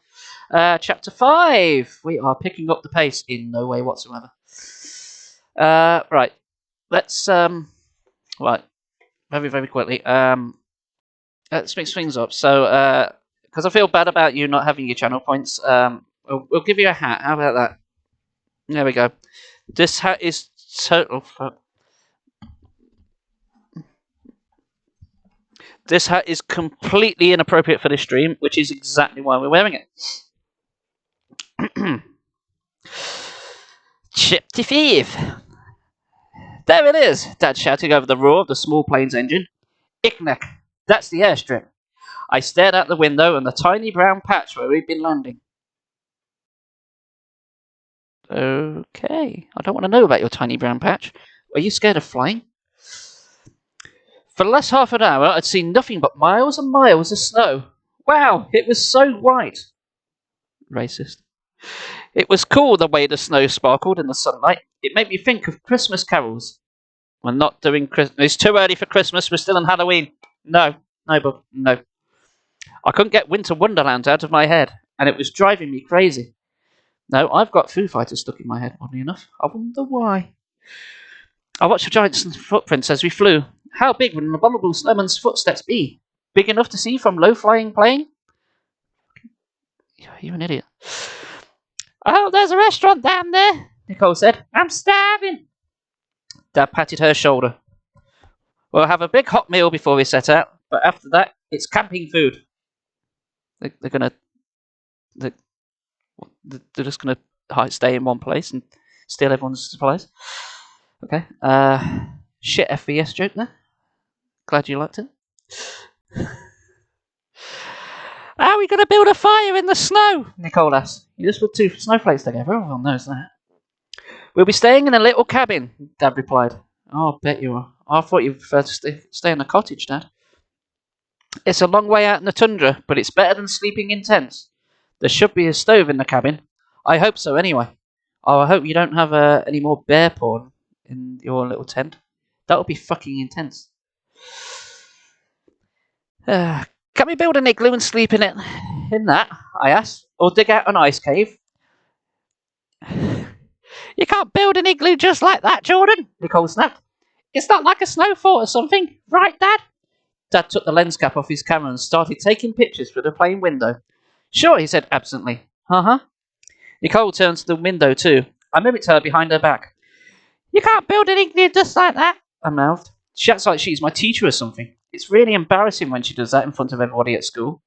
Chapter 5. We are picking up the pace in no way whatsoever. Right. Let's right. Very, very quickly. Let's mix things up. So, because I feel bad about you not having your channel points, we'll give you a hat. How about that? There we go. This hat is total. This hat is completely inappropriate for this stream, which is exactly why we're wearing it. Chapter 5. There it is, Dad shouting over the roar of the small plane's engine. Icknick, that's the airstrip. I stared out the window and the tiny brown patch where we'd been landing. Okay, I don't want to know about your tiny brown patch. Are you scared of flying? For the last half an hour, I'd seen nothing but miles and miles of snow. Wow, it was so white. Racist. It was cool the way the snow sparkled in the sunlight. It made me think of Christmas carols. We're not doing Christmas. It's too early for Christmas. We're still on Halloween. No, Bob, no. I couldn't get Winter Wonderland out of my head, and it was driving me crazy. No, I've got Foo Fighters stuck in my head, oddly enough. I wonder why. I watched the giant's footprints as we flew. How big would an abominable snowman's footsteps be? Big enough to see from low-flying plane? You're an idiot. Oh, there's a restaurant down there, Nicole said. I'm starving. Dad patted her shoulder. We'll have a big hot meal before we set out, but after that, it's camping food. They're just gonna stay in one place and steal everyone's supplies. Okay. Shit FVS joke there. Glad you liked it. How are we going to build a fire in the snow? Nicole asked. You just put two snowflakes together. Everyone knows that. We'll be staying in a little cabin, Dad replied. Oh, I bet you are. I thought you preferred to stay in a cottage, Dad. It's a long way out in the tundra, but it's better than sleeping in tents. There should be a stove in the cabin. I hope so, anyway. Oh, I hope you don't have any more bear porn in your little tent. That would be fucking intense. Can we build an igloo and sleep in it? In that, I asked. Or dig out an ice cave? You can't build an igloo just like that, Jordan, Nicole snapped. It's not like a snow fort or something, right, Dad? Dad took the lens cap off his camera and started taking pictures through the plane window. Sure, he said absently. Uh-huh. Nicole turned to the window too. I mimicked her behind her back. You can't build an igloo just like that, I mouthed. She acts like she's my teacher or something. It's really embarrassing when she does that in front of everybody at school.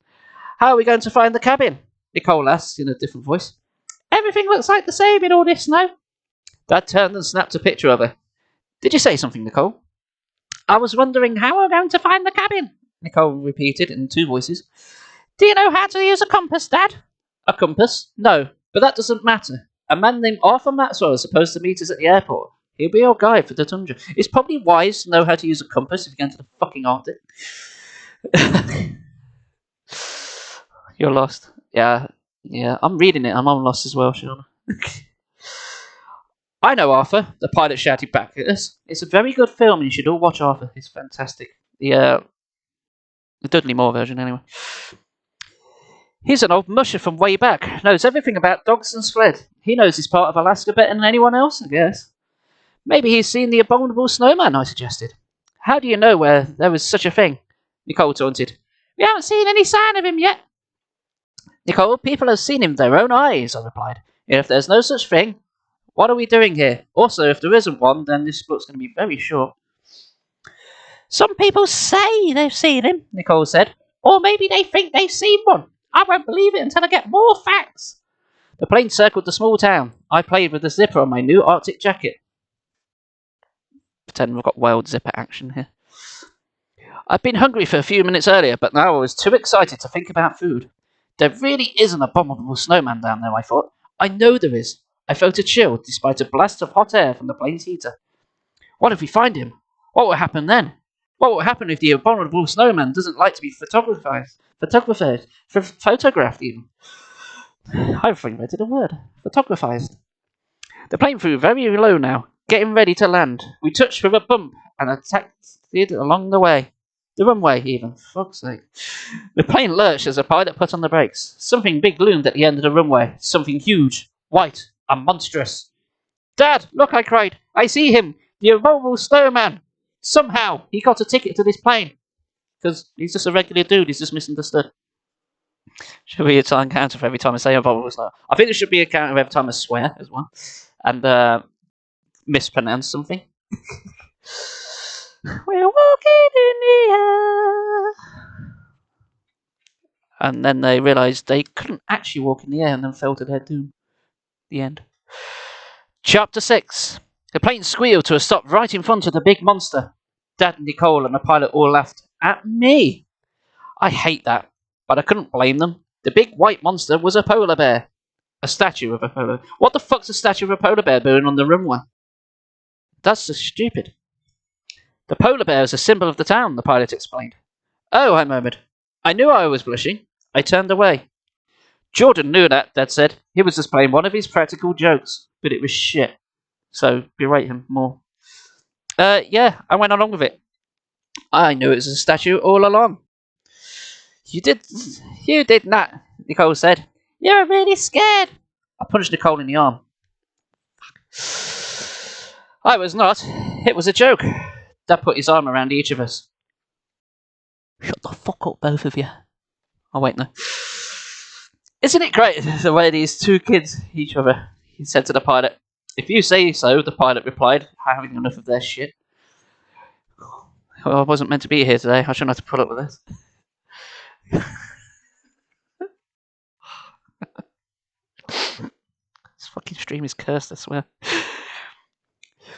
How are we going to find the cabin? Nicole asked in a different voice. Everything looks like the same in all this snow. Dad turned and snapped a picture of her. Did you say something, Nicole? I was wondering how we're going to find the cabin, Nicole repeated in two voices. Do you know how to use a compass, Dad? A compass? No, but that doesn't matter. A man named Arthur Maxwell is supposed to meet us at the airport. He'll be your guide for the tundra. It's probably wise to know how to use a compass if you're going to the fucking Arctic. You're lost. Yeah, I'm reading it. I'm lost as well, Sean. I know Arthur, the pilot shouted back at us. It's a very good film and you should all watch Arthur. It's fantastic. The Dudley Moore version, anyway. He's an old musher from way back. Knows everything about dogs and sled. He knows this part of Alaska better than anyone else, I guess. Maybe he's seen the Abominable Snowman, I suggested. How do you know where there was such a thing? Nicole taunted. We haven't seen any sign of him yet. Nicole, people have seen him with their own eyes, I replied. If there's no such thing, what are we doing here? Also, if there isn't one, then this book's going to be very short. Some people say they've seen him, Nicole said. Or maybe they think they've seen one. I won't believe it until I get more facts. The plane circled the small town. I played with the zipper on my new Arctic jacket. Pretend we've got wild zipper action here. I'd been hungry for a few minutes earlier, but now I was too excited to think about food. There really is an abominable snowman down there, I thought. I know there is. I felt a chill, despite a blast of hot air from the plane's heater. What if we find him? What will happen then? What will happen if the abominable snowman doesn't like to be photographed even? I've invented a word. Photographized. The plane flew very low now, getting ready to land. We touched with a bump and attacked along the way. The runway, even. Fuck's sake. The plane lurched as the pilot put on the brakes. Something big loomed at the end of the runway. Something huge, white, and monstrous. Dad, look, I cried. I see him. The abominable snowman. Somehow, he got a ticket to this plane. Because he's just a regular dude. He's just misunderstood. Should be a time counter for every time I say abominable snowman. I think there should be a counter every time I swear as well. And mispronounce something. We're walking in the air. And then they realised they couldn't actually walk in the air and then fell to their doom. The end. Chapter 6. The plane squealed to a stop right in front of the big monster. Dad, Nicole, and the pilot all laughed at me. I hate that, but I couldn't blame them. The big white monster was a polar bear. A statue of a polar bear. What the fuck's a statue of a polar bear doing on the runway? That's just stupid. The polar bear is a symbol of the town, the pilot explained. Oh, I murmured. I knew I was blushing. I turned away. Jordan knew that, Dad said. He was just playing one of his practical jokes, but it was shit. So berate him more. Yeah, I went along with it. I knew it was a statue all along. You did not, Nicole said. You're really scared. I punched Nicole in the arm. I was not. It was a joke. Dad put his arm around each of us. Shut the fuck up, both of you. Oh, wait, no. Isn't it great the way these two kids each other? He said to the pilot. If you say so, the pilot replied, having enough of their shit. Well, I wasn't meant to be here today. I shouldn't have to put up with this. This fucking stream is cursed, I swear.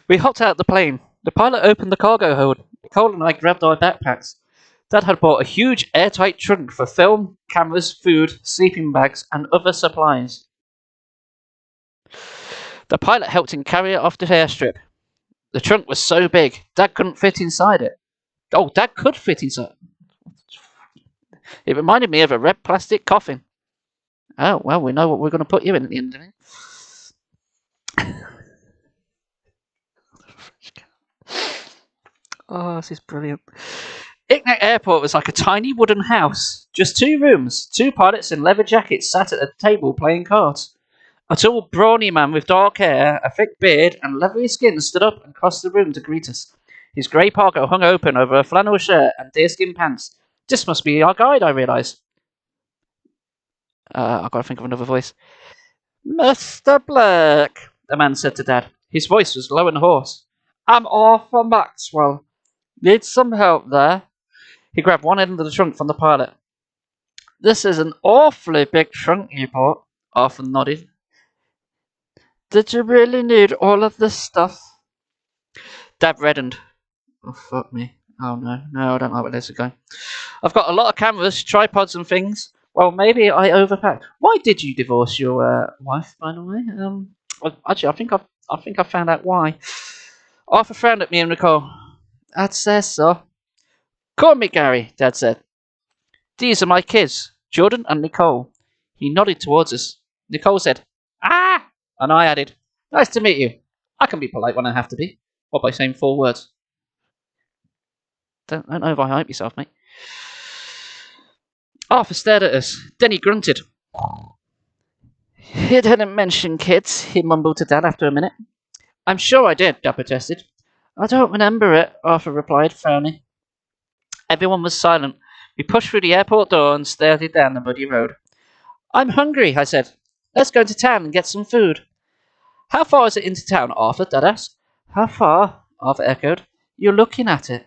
We hopped out the plane. The pilot opened the cargo hold. Nicole and I grabbed our backpacks. Dad had bought a huge airtight trunk for film, cameras, food, sleeping bags, and other supplies. The pilot helped him carry it off the airstrip. The trunk was so big, Dad couldn't fit inside it. Oh, Dad could fit inside. It reminded me of a red plastic coffin. Oh, well, we know what we're going to put you in at the end of it. Oh, this is brilliant. Iknak Airport was like a tiny wooden house. Just 2 rooms. 2 pilots in leather jackets sat at a table playing cards. A tall, brawny man with dark hair, a thick beard, and leathery skin stood up and crossed the room to greet us. His grey parka hung open over a flannel shirt and deerskin pants. This must be our guide, I realised. I've got to think of another voice. Mr. Blake, the man said to Dad. His voice was low and hoarse. I'm Arthur Maxwell. Need some help there? He grabbed one end of the trunk from the pilot. This is an awfully big trunk you bought, Arthur nodded. Did you really need all of this stuff? Dad reddened. Oh, fuck me. Oh, no, I don't like where this is going. I've got a lot of cameras, tripods and things. Well, maybe I overpacked. Why did you divorce your wife, by the way? Well, actually, I think I found out why. Arthur frowned at me and Nicole. I'd say so. Call me Gary, Dad said. These are my kids, Jordan and Nicole. He nodded towards us. Nicole said, Ah! And I added, Nice to meet you. I can be polite when I have to be. Or by saying 4 words. Don't overhype yourself, mate. Arthur stared at us. Then he grunted. You didn't mention kids, he mumbled to Dad after a minute. I'm sure I did, Dad protested. I don't remember it, Arthur replied, frowning. Everyone was silent. We pushed through the airport door and started down the muddy road. I'm hungry, I said. Let's go into town and get some food. How far is it into town, Arthur? Dad asked. How far? Arthur echoed. You're looking at it.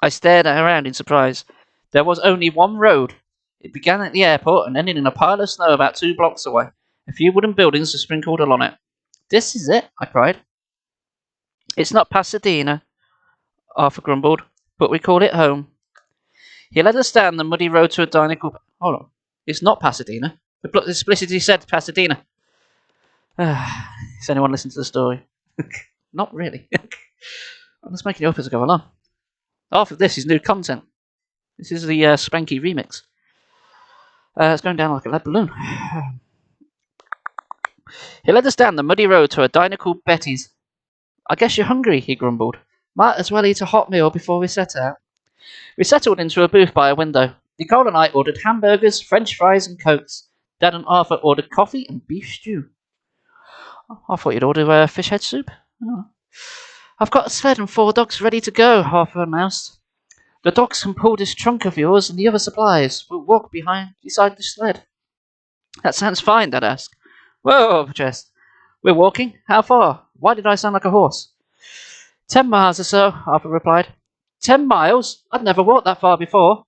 I stared around in surprise. There was only one road. It began at the airport and ended in a pile of snow about 2 blocks away. A few wooden buildings were sprinkled along it. This is it, I cried. It's not Pasadena, Arthur grumbled, but we call it home. He led us down the muddy road to a diner called... Hold on. It's not Pasadena. The book explicitly said Pasadena. Has anyone listened to the story? Not really. I'm just making it up as I go along. After this is new content. This is the Spanky remix. It's going down like a lead balloon. He led us down the muddy road to a diner called Betty's. I guess you're hungry, he grumbled. Might as well eat a hot meal before we set out. We settled into a booth by a window. Nicole and I ordered hamburgers, French fries and cokes. Dad and Arthur ordered coffee and beef stew. I thought you'd order fish head soup. Oh. I've got a sled and 4 dogs ready to go, Arthur announced. The dogs can pull this trunk of yours and the other supplies. We'll walk beside the sled. That sounds fine, Dad asked. Whoa, Jess. We're walking? How far? Why did I sound like a horse? 10 miles or so, Arthur replied. 10 miles? I'd never walked that far before.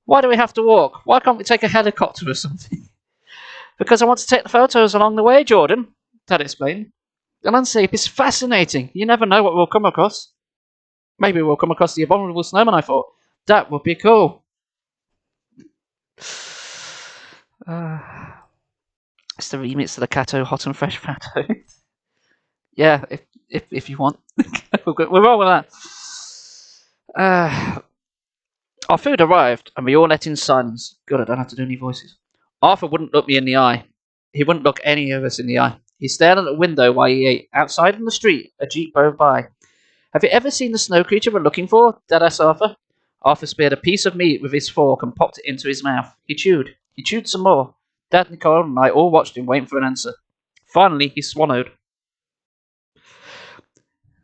Why do we have to walk? Why can't we take a helicopter or something? Because I want to take the photos along the way, Jordan, Dad explained. The landscape is fascinating. You never know what we'll come across. Maybe we'll come across the Abominable Snowman, I thought. That would be cool. It's the remix of the Cato Hot and Fresh Pato. Yeah, if you want. We're wrong with that. Our food arrived, and we all ate in silence. Good, I don't have to do any voices. Arthur wouldn't look me in the eye. He wouldn't look any of us in the eye. He stared at the window while he ate. Outside in the street, a jeep drove by. Have you ever seen the snow creature we're looking for? Dad asked Arthur. Arthur speared a piece of meat with his fork and popped it into his mouth. He chewed. He chewed some more. Dad, Nicole, and I all watched him, waiting for an answer. Finally, he swallowed.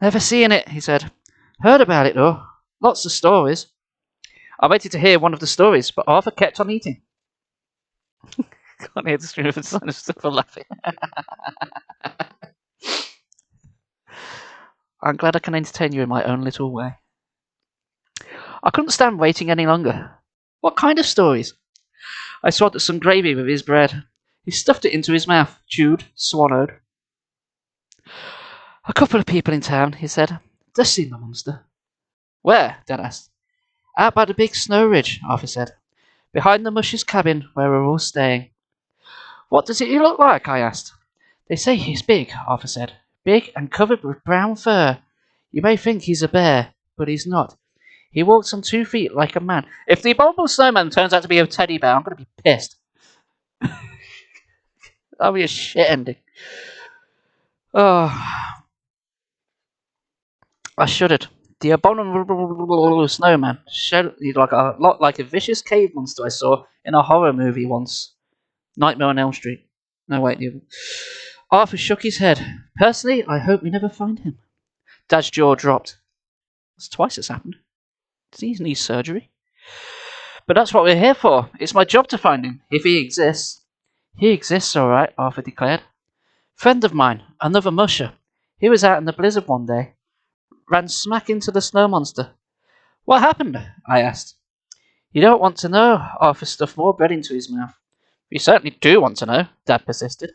Never seen it, he said. Heard about it, though. Lots of stories. I waited to hear one of the stories, but Arthur kept on eating. Can't hear the stream of the sign of stuff for laughing. I'm glad I can entertain you in my own little way. I couldn't stand waiting any longer. What kind of stories? I swallowed some gravy with his bread. He stuffed it into his mouth, chewed, swallowed. A couple of people in town, he said. Just seen the monster. Where? Dad asked. Out by the big snow ridge, Arthur said. Behind the Mush's cabin, where we're all staying. What does he look like? I asked. They say he's big, Arthur said. Big and covered with brown fur. You may think he's a bear, but he's not. He walks on 2 feet like a man. If the Abominable Snowman turns out to be a teddy bear, I'm going to be pissed. That'll be a shit ending. Oh. I shuddered. The Abominable Snowman showed like a lot like a vicious cave monster I saw in a horror movie once. Nightmare on Elm Street. No, wait. Arthur shook his head. Personally, I hope we never find him. Dad's jaw dropped. That's twice it's happened. Does he need surgery? But that's what we're here for. It's my job to find him, if he exists. He exists, all right, Arthur declared. Friend of mine, another musher. He was out in the blizzard one day. Ran smack into the snow monster. What happened? I asked. You don't want to know. Arthur stuffed more bread into his mouth. You certainly do want to know, Dad persisted.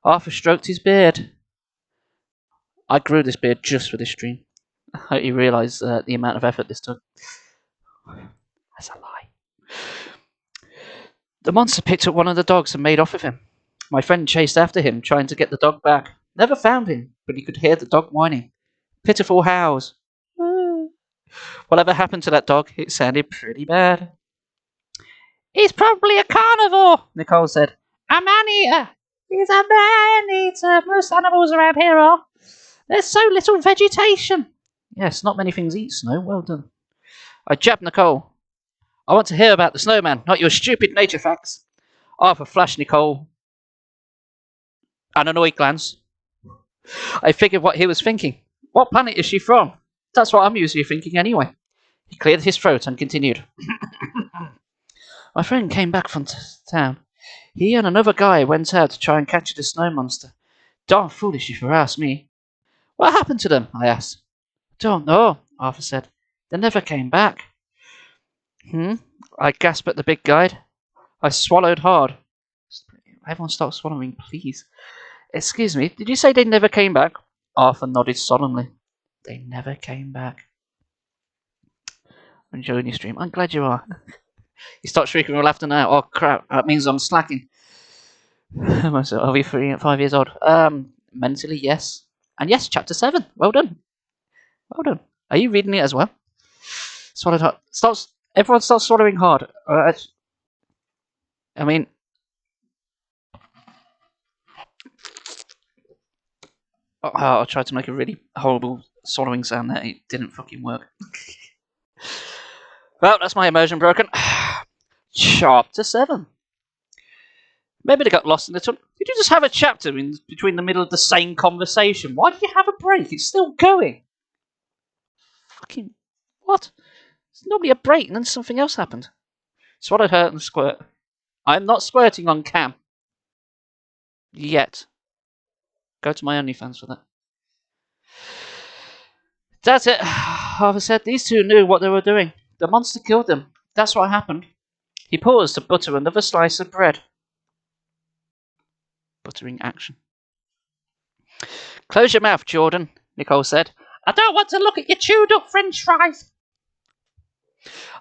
Arthur stroked his beard. I grew this beard just for this stream. I hope you realise the amount of effort this took. That's a lie. The monster picked up one of the dogs and made off with him. My friend chased after him, trying to get the dog back. Never found him, but he could hear the dog whining. Pitiful howls. Whatever happened to that dog? It sounded pretty bad. He's probably a carnivore, Nicole said. A man-eater. He's a man-eater. Most animals around here are. There's so little vegetation. Yes, not many things eat snow. Well done. I jabbed Nicole. I want to hear about the snowman, not your stupid nature facts. Arthur flashed Nicole an annoyed glance. I figured what he was thinking. What planet is she from? That's what I'm usually thinking anyway. He cleared his throat and continued. My friend came back from town. He and another guy went out to try and catch the snow monster. Darn foolish if you ask me. What happened to them? I asked. Don't know, Arthur said. They never came back. I gasped at the big guide. I swallowed hard. Everyone stop swallowing, please. Excuse me, did you say they never came back? Arthur nodded solemnly. They never came back. I'm enjoying your stream. I'm glad you are. You start shrieking with laughter now. Oh crap, that means I'm slacking. Are we 5 years old? Mentally, yes. And yes, chapter 7. Well done. Well done. Are you reading it as well? Swallowed hard. Everyone starts swallowing hard. I mean... I tried to make a really horrible swallowing sound there. It didn't fucking work. Well, that's my immersion broken. Chapter 7. Maybe they got lost in the tunnel. Did you just have a chapter in between the middle of the same conversation? Why did you have a break? It's still going. Fucking... What? There's normally a break and then something else happened. Swallowed hurt and squirt. I'm not squirting on cam. Yet. Go to my OnlyFans for that. That's it, Arthur said. These two knew what they were doing. The monster killed them. That's what happened. He paused to butter another slice of bread. Buttering action. Close your mouth, Jordan, Nicole said. I don't want to look at your chewed-up French fries.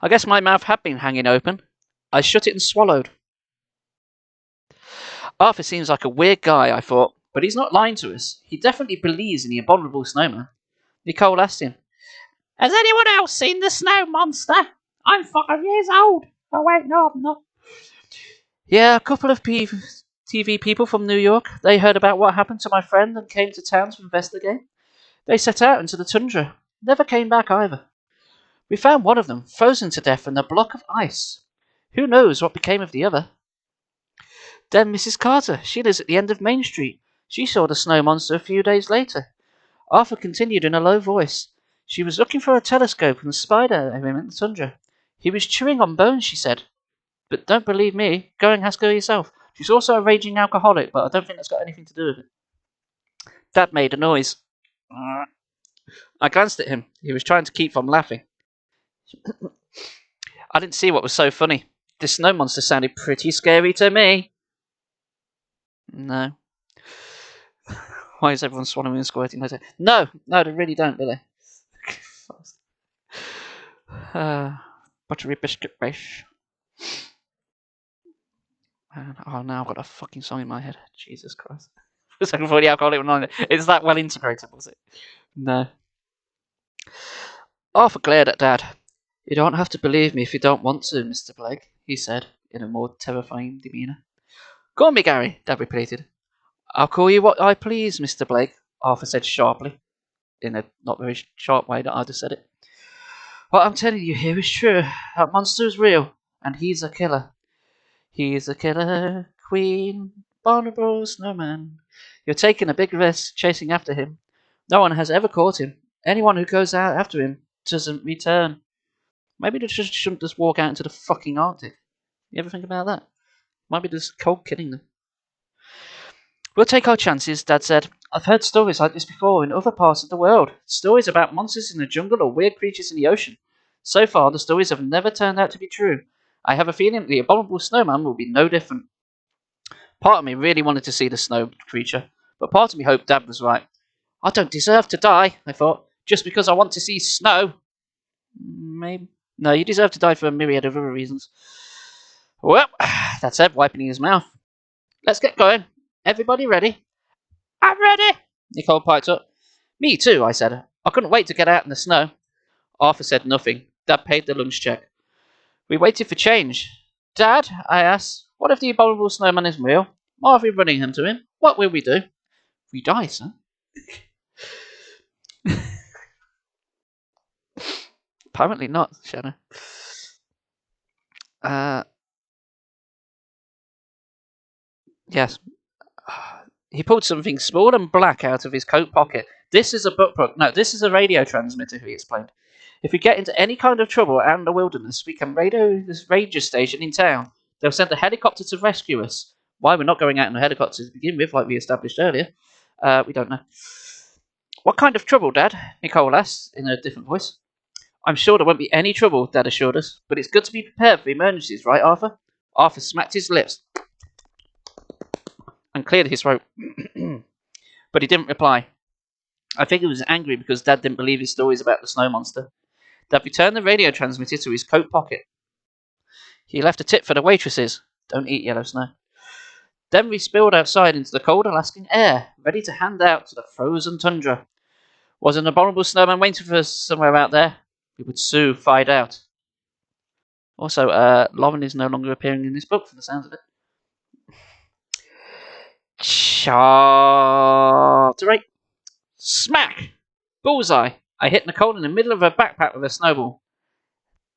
I guess my mouth had been hanging open. I shut it and swallowed. Arthur seems like a weird guy, I thought, but he's not lying to us. He definitely believes in the Abominable Snowman. Nicole asked him, Has anyone else seen the snow monster? I'm 5 years old. Oh, wait, no, I'm not. Yeah, a couple of TV people from New York. They heard about what happened to my friend and came to town to investigate. They set out into the tundra. Never came back either. We found one of them, frozen to death in a block of ice. Who knows what became of the other? Then Mrs. Carter. She lives at the end of Main Street. She saw the snow monster a few days later. Arthur continued in a low voice. She was looking for a telescope and spied at him in the tundra. He was chewing on bones, she said. But don't believe me. Go and ask her yourself. She's also a raging alcoholic, but I don't think that's got anything to do with it. Dad made a noise. I glanced at him. He was trying to keep from laughing. I didn't see what was so funny. This snow monster sounded pretty scary to me. No. Why is everyone swallowing and squirting? No, they really don't, do they? Buttery biscuit base. Oh, now I've got a fucking song in my head. Jesus Christ. For a second before the alcoholic went on. It's that well integrated, was it? No. Arthur glared at Dad. You don't have to believe me if you don't want to, Mr. Blake, he said, in a more terrifying demeanour. Call me Gary, Dad repeated. I'll call you what I please, Mr. Blake, Arthur said sharply, in a not very sharp way that I just said it. What I'm telling you here is true. That monster is real, and he's a killer. He's a killer, Queen, Abominable Snowman. You're taking a big risk chasing after him. No one has ever caught him. Anyone who goes out after him doesn't return. Maybe they shouldn't just walk out into the fucking Arctic. You ever think about that? Might be just cold killing them. We'll take our chances, Dad said. I've heard stories like this before in other parts of the world. Stories about monsters in the jungle or weird creatures in the ocean. So far, the stories have never turned out to be true. I have a feeling the Abominable Snowman will be no different. Part of me really wanted to see the snow creature, but part of me hoped Dad was right. I don't deserve to die, I thought, just because I want to see snow. Maybe. No, you deserve to die for a myriad of other reasons. Well, Dad said, wiping his mouth. Let's get going. Everybody ready? I'm ready, Nicole piped up. Me too, I said. I couldn't wait to get out in the snow. Arthur said nothing. Dad paid the lunch check. We waited for change. Dad, I asked, what if the Abominable Snowman is real? Why are we running him to him? What will we do? We die, son. Apparently not, Shanna. Yes. He pulled something small and black out of his coat pocket. This is a book. No, this is a radio transmitter, he explained. If we get into any kind of trouble out in the wilderness, we can radio this ranger station in town. They'll send a helicopter to rescue us. Why we're not going out in a helicopter to begin with, like we established earlier, we don't know. What kind of trouble, Dad? Nicole asked in a different voice. I'm sure there won't be any trouble, Dad assured us, but it's good to be prepared for emergencies, right, Arthur? Arthur smacked his lips and cleared his throat. But he didn't reply. I think he was angry because Dad didn't believe his stories about the snow monster. Dad returned the radio transmitter to his coat pocket. He left a tip for the waitresses. Don't eat yellow snow. Then we spilled outside into the cold Alaskan air, ready to hand out to the frozen tundra. Was an Abominable Snowman waiting for us somewhere out there? We would soon find out. Also, Lauren is no longer appearing in this book, for the sounds of it. Chartery. Smack! Bullseye! I hit Nicole in the middle of her backpack with a snowball.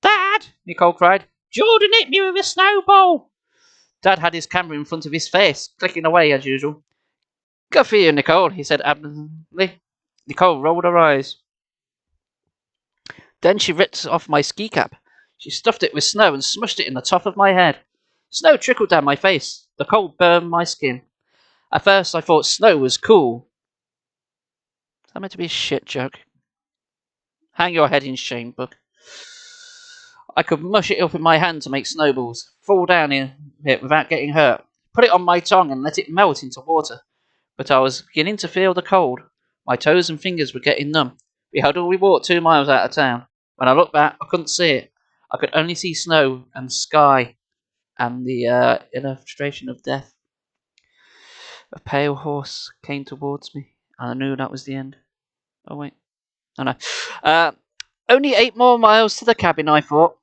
Dad! Nicole cried. Jordan hit me with a snowball! Dad had his camera in front of his face, clicking away as usual. Good for you, Nicole, he said absently. Nicole rolled her eyes. Then she ripped off my ski cap. She stuffed it with snow and smushed it in the top of my head. Snow trickled down my face. The cold burned my skin. At first I thought snow was cool. Is that meant to be a shit joke? Hang your head in shame, book. I could mush it up in my hand to make snowballs, fall down in it without getting hurt, put it on my tongue and let it melt into water. But I was beginning to feel the cold. My toes and fingers were getting numb. We had already walked 2 miles out of town. When I looked back, I couldn't see it. I could only see snow and sky and the illustration of death. A pale horse came towards me, and I knew that was the end. Oh, wait. Oh, no. Only 8 more miles to the cabin, I thought.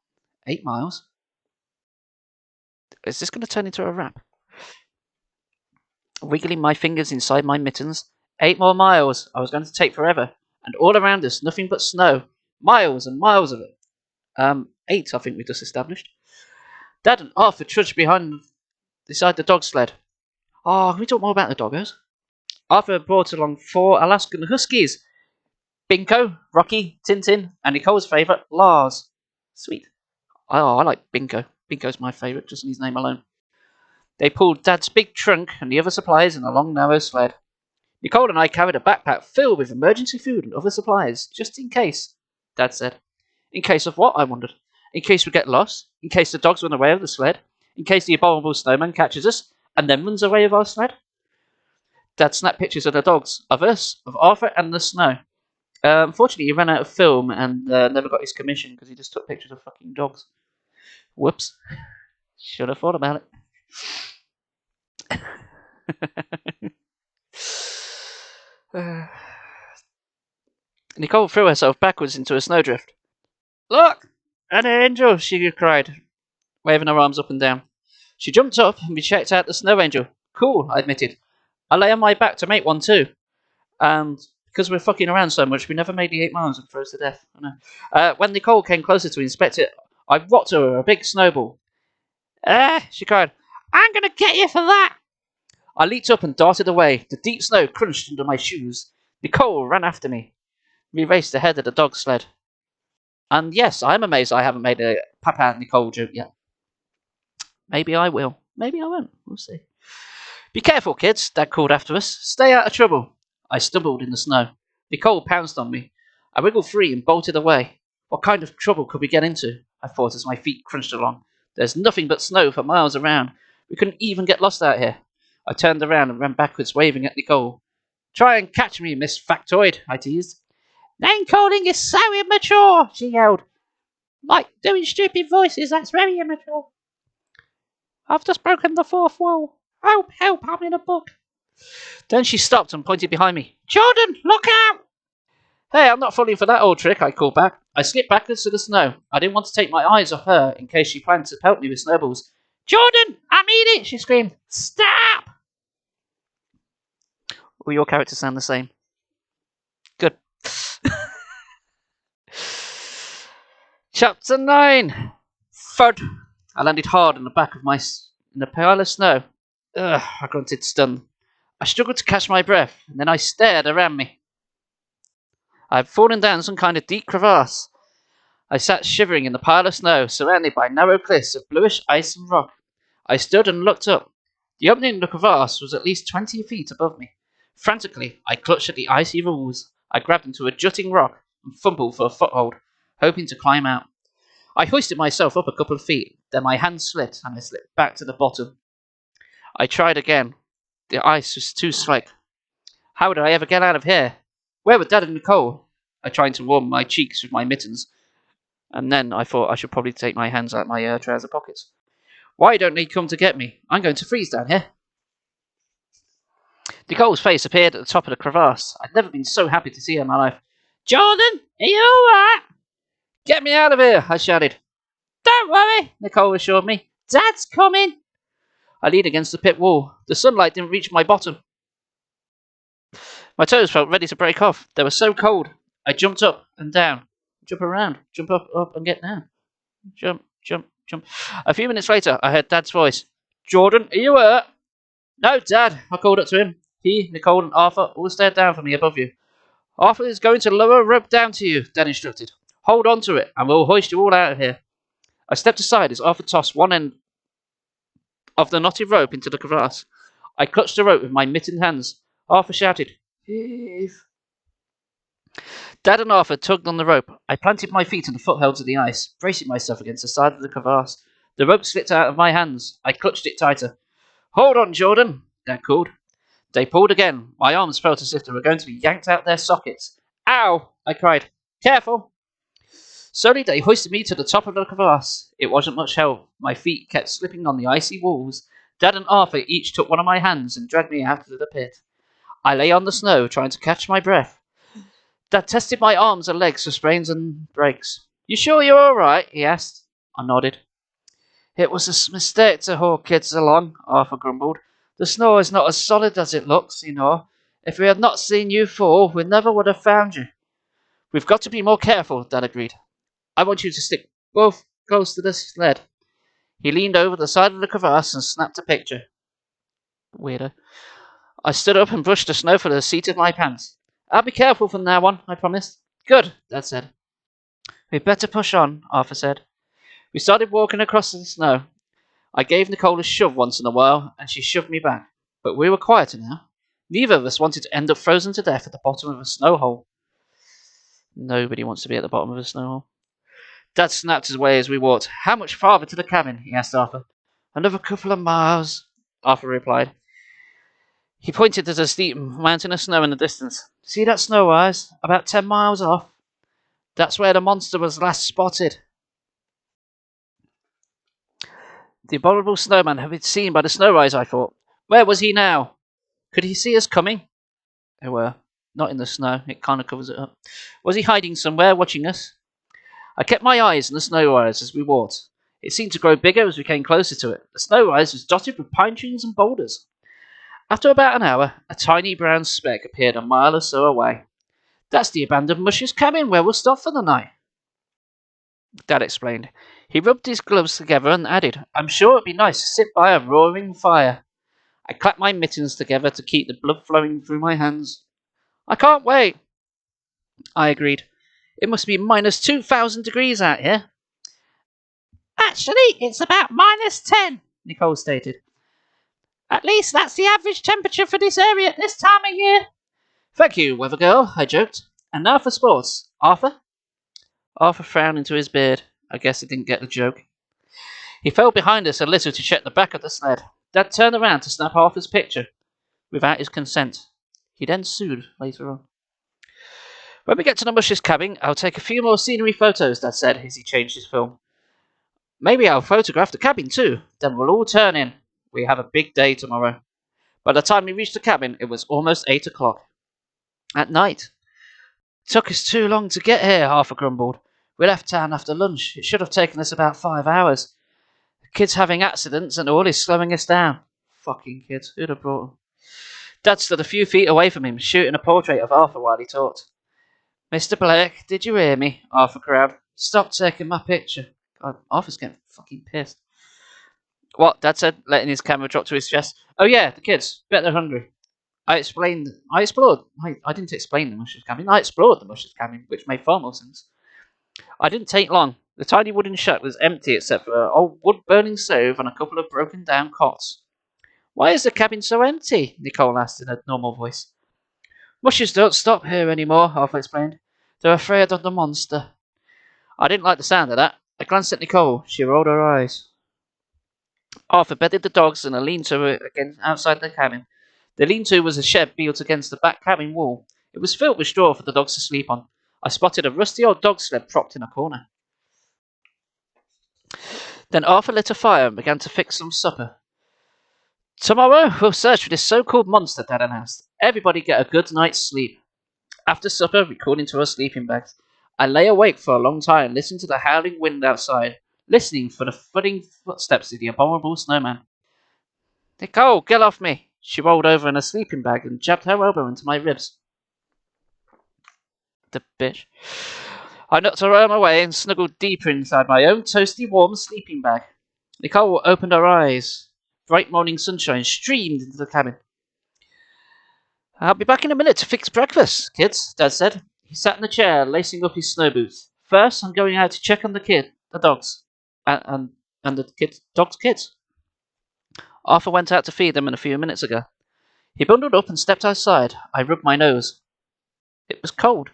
8 miles? Is this going to turn into a rap? Wiggling my fingers inside my mittens. 8 more miles. I was going to take forever. And all around us, nothing but snow. Miles and miles of it. 8, I think we just established. Dad and Arthur trudged beside the dog sled. Oh, can we talk more about the doggos? Arthur brought along 4 Alaskan Huskies. Binko, Rocky, Tintin, and Nicole's favourite, Lars. Sweet. Oh, I like Binko. Binko's my favourite, just in his name alone. They pulled Dad's big trunk and the other supplies in a long, narrow sled. Nicole and I carried a backpack filled with emergency food and other supplies, just in case, Dad said. In case of what, I wondered. In case we get lost? In case the dogs run away with the sled? In case the Abominable Snowman catches us and then runs away with our sled? Dad snapped pictures of the dogs, of us, of Arthur and the snow. Unfortunately, he ran out of film and never got his commission because he just took pictures of fucking dogs. Whoops. Should have thought about it. Nicole threw herself backwards into a snowdrift. Look! An angel! She cried, waving her arms up and down. She jumped up and we checked out the snow angel. Cool, I admitted. I lay on my back to make one too. And because we're fucking around so much, we never made the 8 miles and froze to death. I know. When Nicole came closer to inspect it, I rocked her a big snowball. She cried. I'm going to get you for that. I leaped up and darted away. The deep snow crunched under my shoes. Nicole ran after me. We raced ahead of the dog sled. And yes, I'm amazed I haven't made a Papa and Nicole joke yet. Maybe I will. Maybe I won't. We'll see. Be careful, kids, Dad called after us. Stay out of trouble. I stumbled in the snow. Nicole pounced on me. I wriggled free and bolted away. What kind of trouble could we get into? I thought as my feet crunched along. There's nothing but snow for miles around. We couldn't even get lost out here. I turned around and ran backwards, waving at Nicole. Try and catch me, Miss Factoid, I teased. Name calling is so immature, she yelled. Like doing stupid voices, that's very immature. I've just broken the 4th wall. Help, help, I'm in a book. Then she stopped and pointed behind me. Jordan, look out! Hey, I'm not falling for that old trick, I called back. I slipped backwards to the snow. I didn't want to take my eyes off her in case she planned to pelt me with snowballs. Jordan, I mean it, she screamed. Stop! All your characters sound the same. Good. Chapter 9. Thud. I landed hard on the back of in a pile of snow. Ugh, I grunted, stunned. I struggled to catch my breath, and then I stared around me. I had fallen down some kind of deep crevasse. I sat shivering in the pile of snow, surrounded by narrow cliffs of bluish ice and rock. I stood and looked up. The opening in the crevasse was at least 20 feet above me. Frantically, I clutched at the icy walls. I grabbed into a jutting rock and fumbled for a foothold, hoping to climb out. I hoisted myself up a couple of feet, then my hand slipped and I slipped back to the bottom. I tried again. The ice was too slick. How would I ever get out of here? Where were Dad and Nicole? I tried to warm my cheeks with my mittens, and then I thought I should probably take my hands out my trouser pockets. Why don't they come to get me? I'm going to freeze down here. Nicole's face appeared at the top of the crevasse. I'd never been so happy to see her in my life. Jordan, are you alright? Get me out of here, I shouted. Don't worry, Nicole assured me. Dad's coming. I leaned against the pit wall. The sunlight didn't reach my bottom. My toes felt ready to break off. They were so cold. I jumped up and down. Jump around. Jump up and get down. Jump, jump, jump. A few minutes later, I heard Dad's voice. Jordan, are you hurt? No, Dad, I called up to him. He, Nicole, and Arthur all stared down from me above you. Arthur is going to lower a rope down to you, Dad instructed. Hold on to it, and we'll hoist you all out of here. I stepped aside as Arthur tossed one end of the knotted rope into the crevasse. I clutched the rope with my mittened hands. Arthur shouted, Heave. Dad and Arthur tugged on the rope. I planted my feet on the footholds of the ice, bracing myself against the side of the crevasse. The rope slipped out of my hands. I clutched it tighter. Hold on, Jordan, Dad called. They pulled again. My arms felt as if they were going to be yanked out their sockets. Ow! I cried. Careful! Slowly they hoisted me to the top of the crevasse. It wasn't much help. My feet kept slipping on the icy walls. Dad and Arthur each took one of my hands and dragged me out of the pit. I lay on the snow, trying to catch my breath. Dad tested my arms and legs for sprains and breaks. You sure you're all right? He asked. I nodded. It was a mistake to haul kids along, Arthur grumbled. The snow is not as solid as it looks, you know. If we had not seen you fall, we never would have found you. We've got to be more careful, Dad agreed. I want you to stick both close to the sled. He leaned over the side of the crevasse and snapped a picture. Weirdo. I stood up and brushed the snow from the seat of my pants. I'll be careful from now on, I promised. Good, Dad said. We'd better push on, Arthur said. We started walking across the snow. I gave Nicole a shove once in a while, and she shoved me back. But we were quieter now. Neither of us wanted to end up frozen to death at the bottom of a snow hole. Nobody wants to be at the bottom of a snow hole. Dad snapped his way as we walked. How much farther to the cabin? He asked Arthur. Another couple of miles, Arthur replied. He pointed to the steep mountain of snow in the distance. See that snow rise? About 10 miles off. That's where the monster was last spotted. The Abominable Snowman had been seen by the snow rise, I thought. Where was he now? Could he see us coming? They were. Not in the snow. It kind of covers it up. Was he hiding somewhere, watching us? I kept my eyes on the snow rise as we walked. It seemed to grow bigger as we came closer to it. The snow rise was dotted with pine trees and boulders. After about an hour, a tiny brown speck appeared a mile or so away. That's the abandoned Mush's cabin where we'll stop for the night, Dad explained. He rubbed his gloves together and added, I'm sure it'd be nice to sit by a roaring fire. I clapped my mittens together to keep the blood flowing through my hands. I can't wait, I agreed. It must be minus 2,000 degrees out here. Actually, it's about minus 10, Nicole stated. At least that's the average temperature for this area at this time of year. Thank you, weather girl, I joked. And now for sports. Arthur? Arthur frowned into his beard. I guess he didn't get the joke. He fell behind us a little to check the back of the sled. Dad turned around to snap Arthur's picture, without his consent. He then sued later on. When we get to the Mush's cabin, I'll take a few more scenery photos, Dad said as he changed his film. Maybe I'll photograph the cabin too. Then we'll all turn in. We have a big day tomorrow. By the time we reached the cabin, it was almost 8 o'clock. At night. It took us too long to get here, Arthur grumbled. We left town after lunch. It should have taken us about 5 hours. The kids having accidents and all is slowing us down. Fucking kids. Who'd have brought them? Dad stood a few feet away from him, shooting a portrait of Arthur while he talked. Mr. Blake, did you hear me? Arthur growled. Stop taking my picture. God, Arthur's getting fucking pissed. What? Dad said, letting his camera drop to his chest. Oh yeah, the kids. Bet they're hungry. I didn't explain the Mush's cabin. I explored the Mush's cabin, which made far more sense. I didn't take long. The tiny wooden shack was empty except for an old wood-burning stove and a couple of broken-down cots. Why is the cabin so empty? Nicole asked in a normal voice. Mushes don't stop here anymore, Arthur explained. They're afraid of the monster. I didn't like the sound of that. I glanced at Nicole. She rolled her eyes. Arthur bedded the dogs in a lean-to again outside the cabin. The lean-to was a shed built against the back cabin wall. It was filled with straw for the dogs to sleep on. I spotted a rusty old dog sled propped in a corner. Then Arthur lit a fire and began to fix some supper. Tomorrow we'll search for this so-called monster, Dad announced. Everybody get a good night's sleep. After supper, we crawled into our sleeping bags. I lay awake for a long time, listening to the howling wind outside, listening for the thudding footsteps of the abominable snowman. Nicole, get off me! She rolled over in a sleeping bag and jabbed her elbow into my ribs. The bitch. I knocked her arm away and snuggled deeper inside my own toasty, warm sleeping bag. Nicole opened her eyes. Bright morning sunshine streamed into the cabin. I'll be back in a minute to fix breakfast, kids, Dad said. He sat in a chair, lacing up his snow boots. First, I'm going out to check on the dogs, and the dogs' kids. Arthur went out to feed them a few minutes ago. He bundled up and stepped outside. I rubbed my nose. It was cold.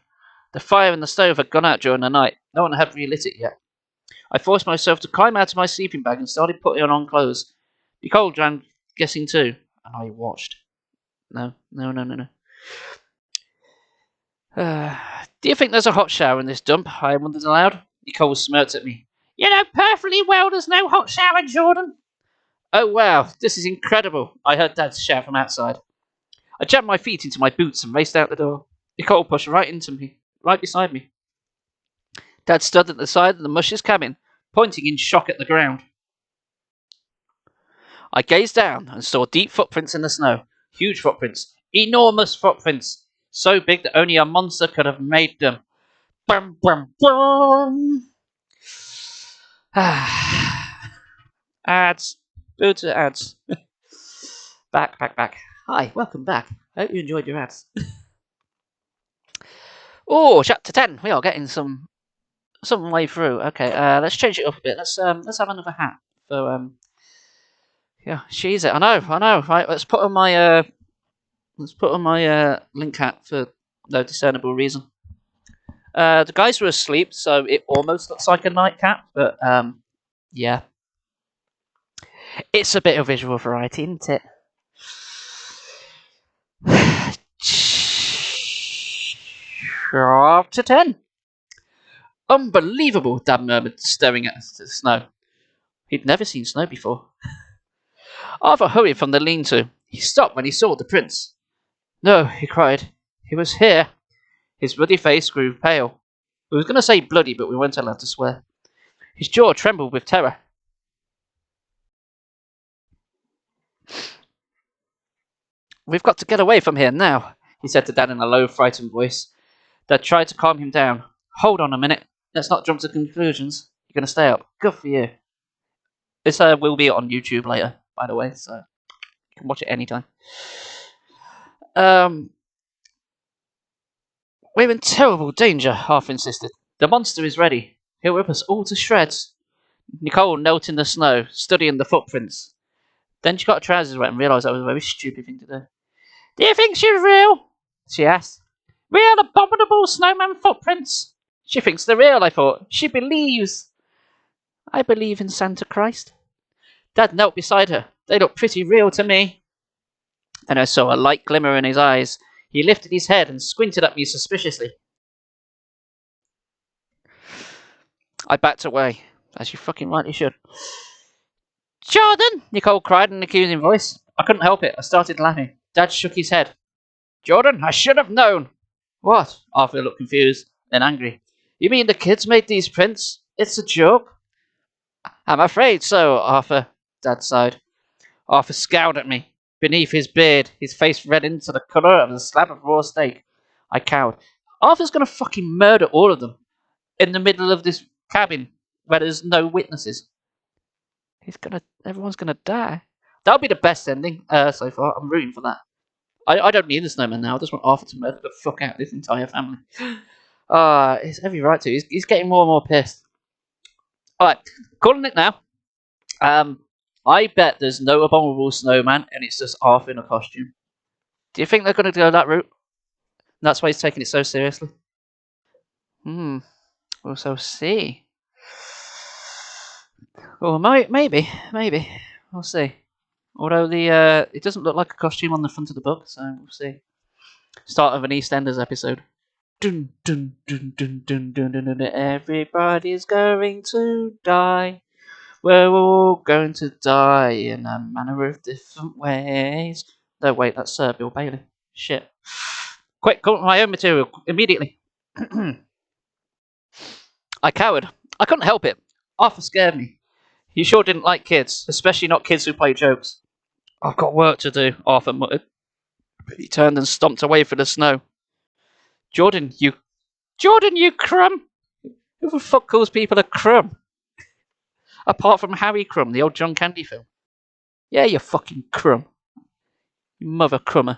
The fire in the stove had gone out during the night. No one had relit it yet. I forced myself to climb out of my sleeping bag and started putting on clothes. Nicole ran guessing too, and I watched. No. Do you think there's a hot shower in this dump? I wondered aloud. Nicole smirked at me. You know perfectly well there's no hot shower, Jordan. Oh wow, this is incredible, I heard Dad shout from outside. I jammed my feet into my boots and raced out the door. Nicole pushed right into me, right beside me. Dad stood at the side of the mush's cabin, pointing in shock at the ground. I gazed down and saw deep footprints in the snow. Huge footprints. Enormous footprints. So big that only a monster could have made them. Bum, bum, bum. Ads. Go to ads. Back. Hi, welcome back. I hope you enjoyed your ads. Oh, chapter 10. We are getting some way through. Okay, let's change it up a bit. Let's have another hat for yeah, she's it. I know. Right, let's put on my link hat for no discernible reason. The guys were asleep, so it almost looks like a nightcap, but yeah. It's a bit of visual variety, isn't it? Chapter 10. Unbelievable, Dad murmured, staring at the snow. He'd never seen snow before. Arthur hurried from the lean-to. He stopped when he saw the prince. No, he cried. He was here. His ruddy face grew pale. We was going to say bloody, but we weren't allowed to swear. His jaw trembled with terror. We've got to get away from here now, he said to Dad in a low, frightened voice. Dad tried to calm him down. Hold on a minute. Let's not jump to conclusions. You're going to stay up. Good for you. This will be on YouTube later, by the way, so you can watch it anytime. We're in terrible danger, Arthur insisted. The monster is ready. He'll rip us all to shreds. Nicole knelt in the snow, studying the footprints. Then she got her trousers wet and realised that was a very stupid thing to do. Do you think she's real? She asked. Real Abominable Snowman footprints? She thinks they're real, I thought. She believes. I believe in Santa Christ. Dad knelt beside her. They look pretty real to me. Then I saw a light glimmer in his eyes. He lifted his head and squinted at me suspiciously. I backed away, as you fucking rightly should. Jordan! Nicole cried in an accusing voice. I couldn't help it. I started laughing. Dad shook his head. Jordan, I should have known. What? Arthur looked confused, then angry. You mean the kids made these prints? It's a joke? I'm afraid so, Arthur, Dad sighed. Arthur scowled at me. Beneath his beard, his face reddened to the colour of a slab of raw steak. I cowered. Arthur's going to fucking murder all of them in the middle of this cabin where there's no witnesses. Everyone's gonna die. That'll be the best ending so far. I'm rooting for that. I don't need the snowman now. I just want Arthur to murder the fuck out of this entire family. It's every right to. He's getting more and more pissed. Alright, calling it now. I bet there's no Abominable Snowman and it's just Arthur in a costume. Do you think they're going to go that route? And that's why he's taking it so seriously? We'll so see. Well, maybe. We'll see. Although it doesn't look like a costume on the front of the book, so we'll see. Start of an EastEnders episode. Dun, dun, dun, dun, dun, dun, dun, dun, dun. Everybody's going to die. We're all going to die in a manner of different ways. No, wait, that's Bill Bailey. Shit. Quick, call my own material immediately. I cowered. I couldn't help it. Arthur scared me. He sure didn't like kids, especially not kids who play jokes. I've got work to do, Arthur muttered. He turned and stomped away through the snow. Jordan, you crumb! Who the fuck calls people a crumb? Apart from Harry Crumb, the old John Candy film. Yeah, you fucking crumb. You mother crummer.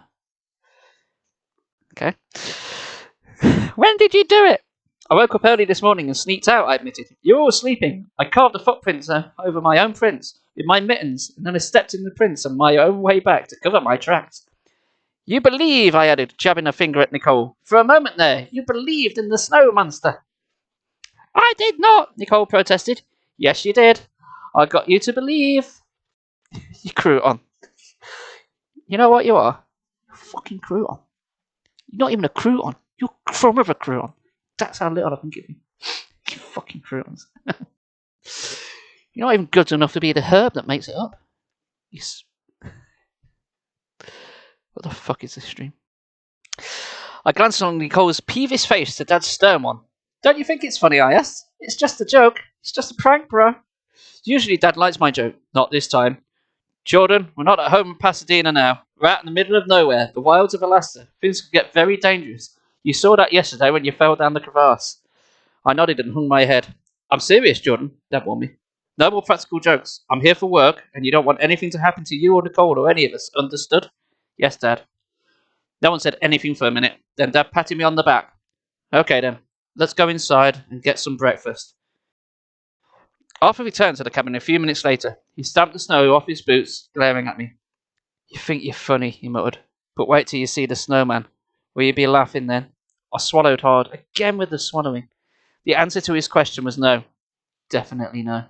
Okay. When did you do it? I woke up early this morning and sneaked out, I admitted. You were all sleeping. I carved the footprints over my own prints with my mittens, and then I stepped in the prints on my own way back to cover my tracks. You believe, I added, jabbing a finger at Nicole. For a moment there, you believed in the snow monster. I did not, Nicole protested. Yes, you did. I got you to believe. You crouton. You know what you are? You're a fucking crouton. You're not even a crouton. You're from of a crouton. That's how little I can give you. You fucking croutons. You're not even good enough to be the herb that makes it up. What the fuck is this stream? I glanced on Nicole's peevish face to Dad's stern one. Don't you think it's funny, I asked? It's just a joke. It's just a prank, bro. Usually Dad likes my joke. Not this time. Jordan, we're not at home in Pasadena now. We're out in the middle of nowhere, the wilds of Alaska. Things could get very dangerous. You saw that yesterday when you fell down the crevasse. I nodded and hung my head. I'm serious, Jordan, Dad warned me. No more practical jokes. I'm here for work, and you don't want anything to happen to you or Nicole or any of us. Understood? Yes, Dad. No one said anything for a minute. Then Dad patted me on the back. Okay, then. Let's go inside and get some breakfast. Arthur returned to the cabin a few minutes later. He stamped the snow off his boots, glaring at me. You think you're funny, he muttered. But wait till you see the snowman. Will you be laughing then? I swallowed hard, again with the swallowing. The answer to his question was no. Definitely no.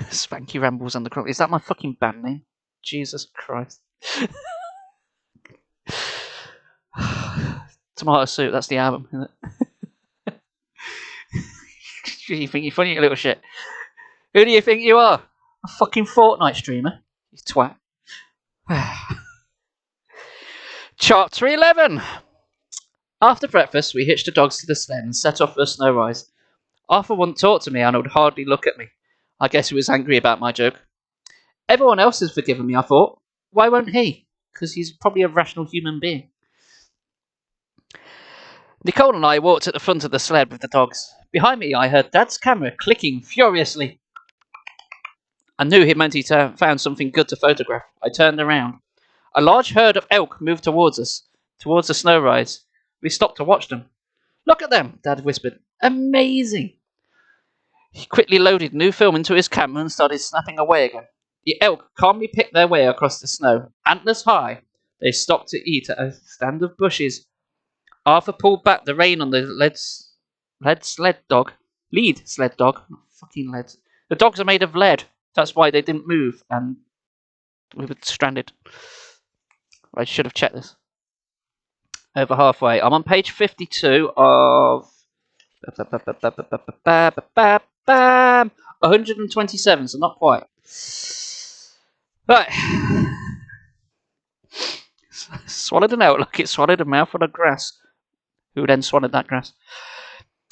Spanky Rambles on the Crook. Is that my fucking band name? Jesus Christ. Tomato Soup, that's the album, isn't it? You think you're funny, you little shit? Who do you think you are? A fucking Fortnite streamer? You twat. Chapter 11. After breakfast, we hitched the dogs to the sled and set off for a snow rise. Arthur wouldn't talk to me and would hardly look at me. I guess he was angry about my joke. Everyone else has forgiven me, I thought. Why won't he? Because he's probably a rational human being. Nicole and I walked at the front of the sled with the dogs. Behind me, I heard Dad's camera clicking furiously. I knew he meant he found something good to photograph. I turned around. A large herd of elk moved towards us, towards the snow rise. We stopped to watch them. Look at them, Dad whispered. Amazing. He quickly loaded new film into his camera and started snapping away again. The elk calmly picked their way across the snow. Antlers high, they stopped to eat at a stand of bushes. Arthur pulled back the rein on the lead sled dog. Lead sled dog. Not fucking lead. The dogs are made of lead. That's why they didn't move, and we were stranded. I should have checked this. Over halfway. I'm on page 52 of 127, so not quite. Right. Swallowed an elk like it swallowed a mouthful of grass. Who then swallowed that grass?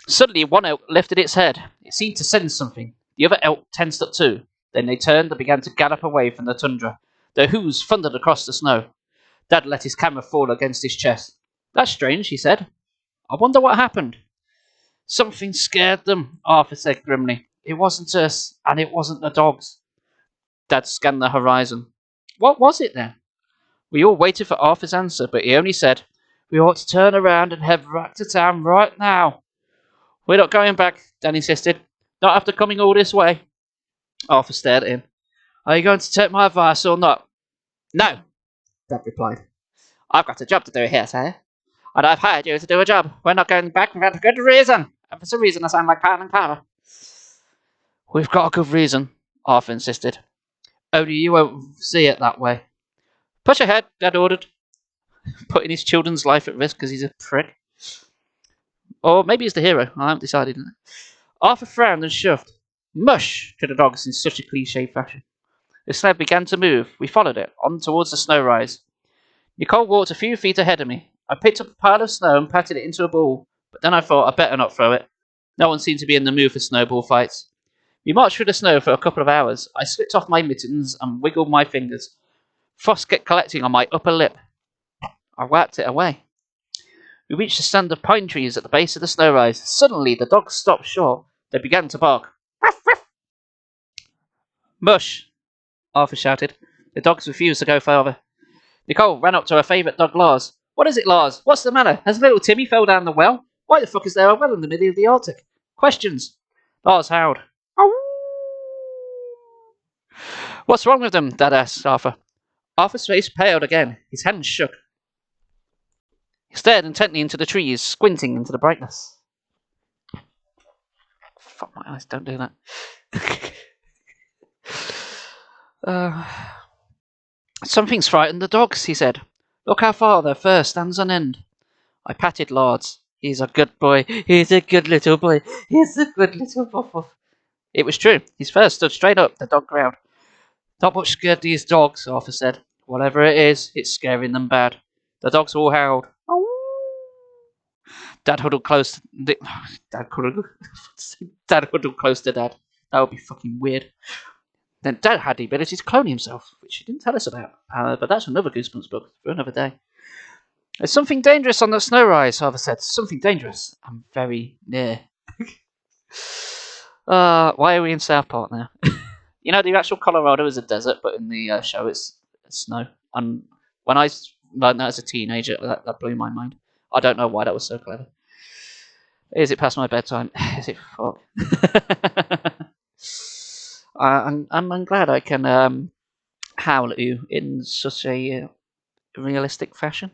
Suddenly, one elk lifted its head. It seemed to sense something. The other elk tensed up too. Then they turned and began to gallop away from the tundra. Their hooves thundered across the snow. Dad let his camera fall against his chest. That's strange, he said. I wonder what happened. Something scared them, Arthur said grimly. It wasn't us, and it wasn't the dogs. Dad scanned the horizon. What was it then? We all waited for Arthur's answer, but he only said, We ought to turn around and head back to town right now. We're not going back, Dan insisted. Not after coming all this way. Arthur stared at him. Are you going to take my advice or not? No, Dad replied. I've got a job to do here, sir. And I've hired you to do a job. We're not going back without a good reason. And for some reason I sound like Kyle and Carver. We've got a good reason, Arthur insisted. Only you won't see it that way. Push ahead, Dad ordered. Putting his children's life at risk because he's a prick. Or maybe he's the hero. I haven't decided. Arthur frowned and shoved. Mush! To the dogs in such a cliche fashion. The sled began to move. We followed it, on towards the snow rise. Nicole walked a few feet ahead of me. I picked up a pile of snow and patted it into a ball, but then I thought I'd better not throw it. No one seemed to be in the mood for snowball fights. We marched through the snow for a couple of hours. I slipped off my mittens and wiggled my fingers. Frost kept collecting on my upper lip. I wiped it away. We reached a stand of pine trees at the base of the snow rise. Suddenly, the dogs stopped short. They began to bark. Ruff, ruff. Mush! Arthur shouted. The dogs refused to go further. Nicole ran up to her favourite dog, Lars. What is it, Lars? What's the matter? Has little Timmy fell down the well? Why the fuck is there a well in the middle of the Arctic? Questions. Lars howled. What's wrong with them? Dad asked Arthur. Arthur's face paled again. His hands shook. He stared intently into the trees, squinting into the brightness. Fuck my eyes, don't do that. Something's frightened the dogs, he said. Look how far their fur stands on end. I patted Lards. He's a good boy. He's a good little boy. He's a good little boy. It was true. His fur stood straight up, the dog growled. Not much scared these dogs, Arthur said. Whatever it is, it's scaring them bad. The dogs all howled. Dad huddled close. Dad huddled close to Dad. That would be fucking weird. Then Dad had the ability to clone himself, which he didn't tell us about. But that's another Goosebumps book for another day. There's something dangerous on that snow rise, Arthur said. Something dangerous. I'm very near. Why are we in South Park now? You know, the actual Colorado is a desert, but in the show it's snow. And when I learned that as a teenager, that blew my mind. I don't know why that was so clever. Is it past my bedtime? Is it? Fuck. I'm glad I can howl at you in such a realistic fashion,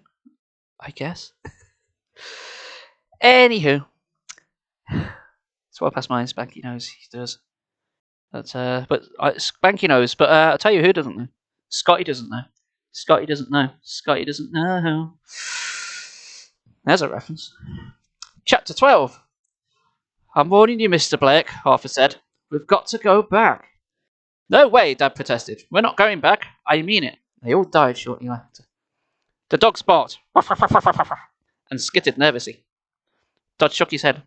I guess. Anywho, it's well past my Spanky knows he does. But Spanky knows. But I'll tell you who doesn't know. Scotty doesn't know. Scotty doesn't know. Scotty doesn't know. There's a reference. Chapter 12. I'm warning you, Mr. Blake, Arthur said. We've got to go back. No way, Dad protested. We're not going back. I mean it. They all died shortly after. The dogs barked and skittered nervously. Dad shook his head.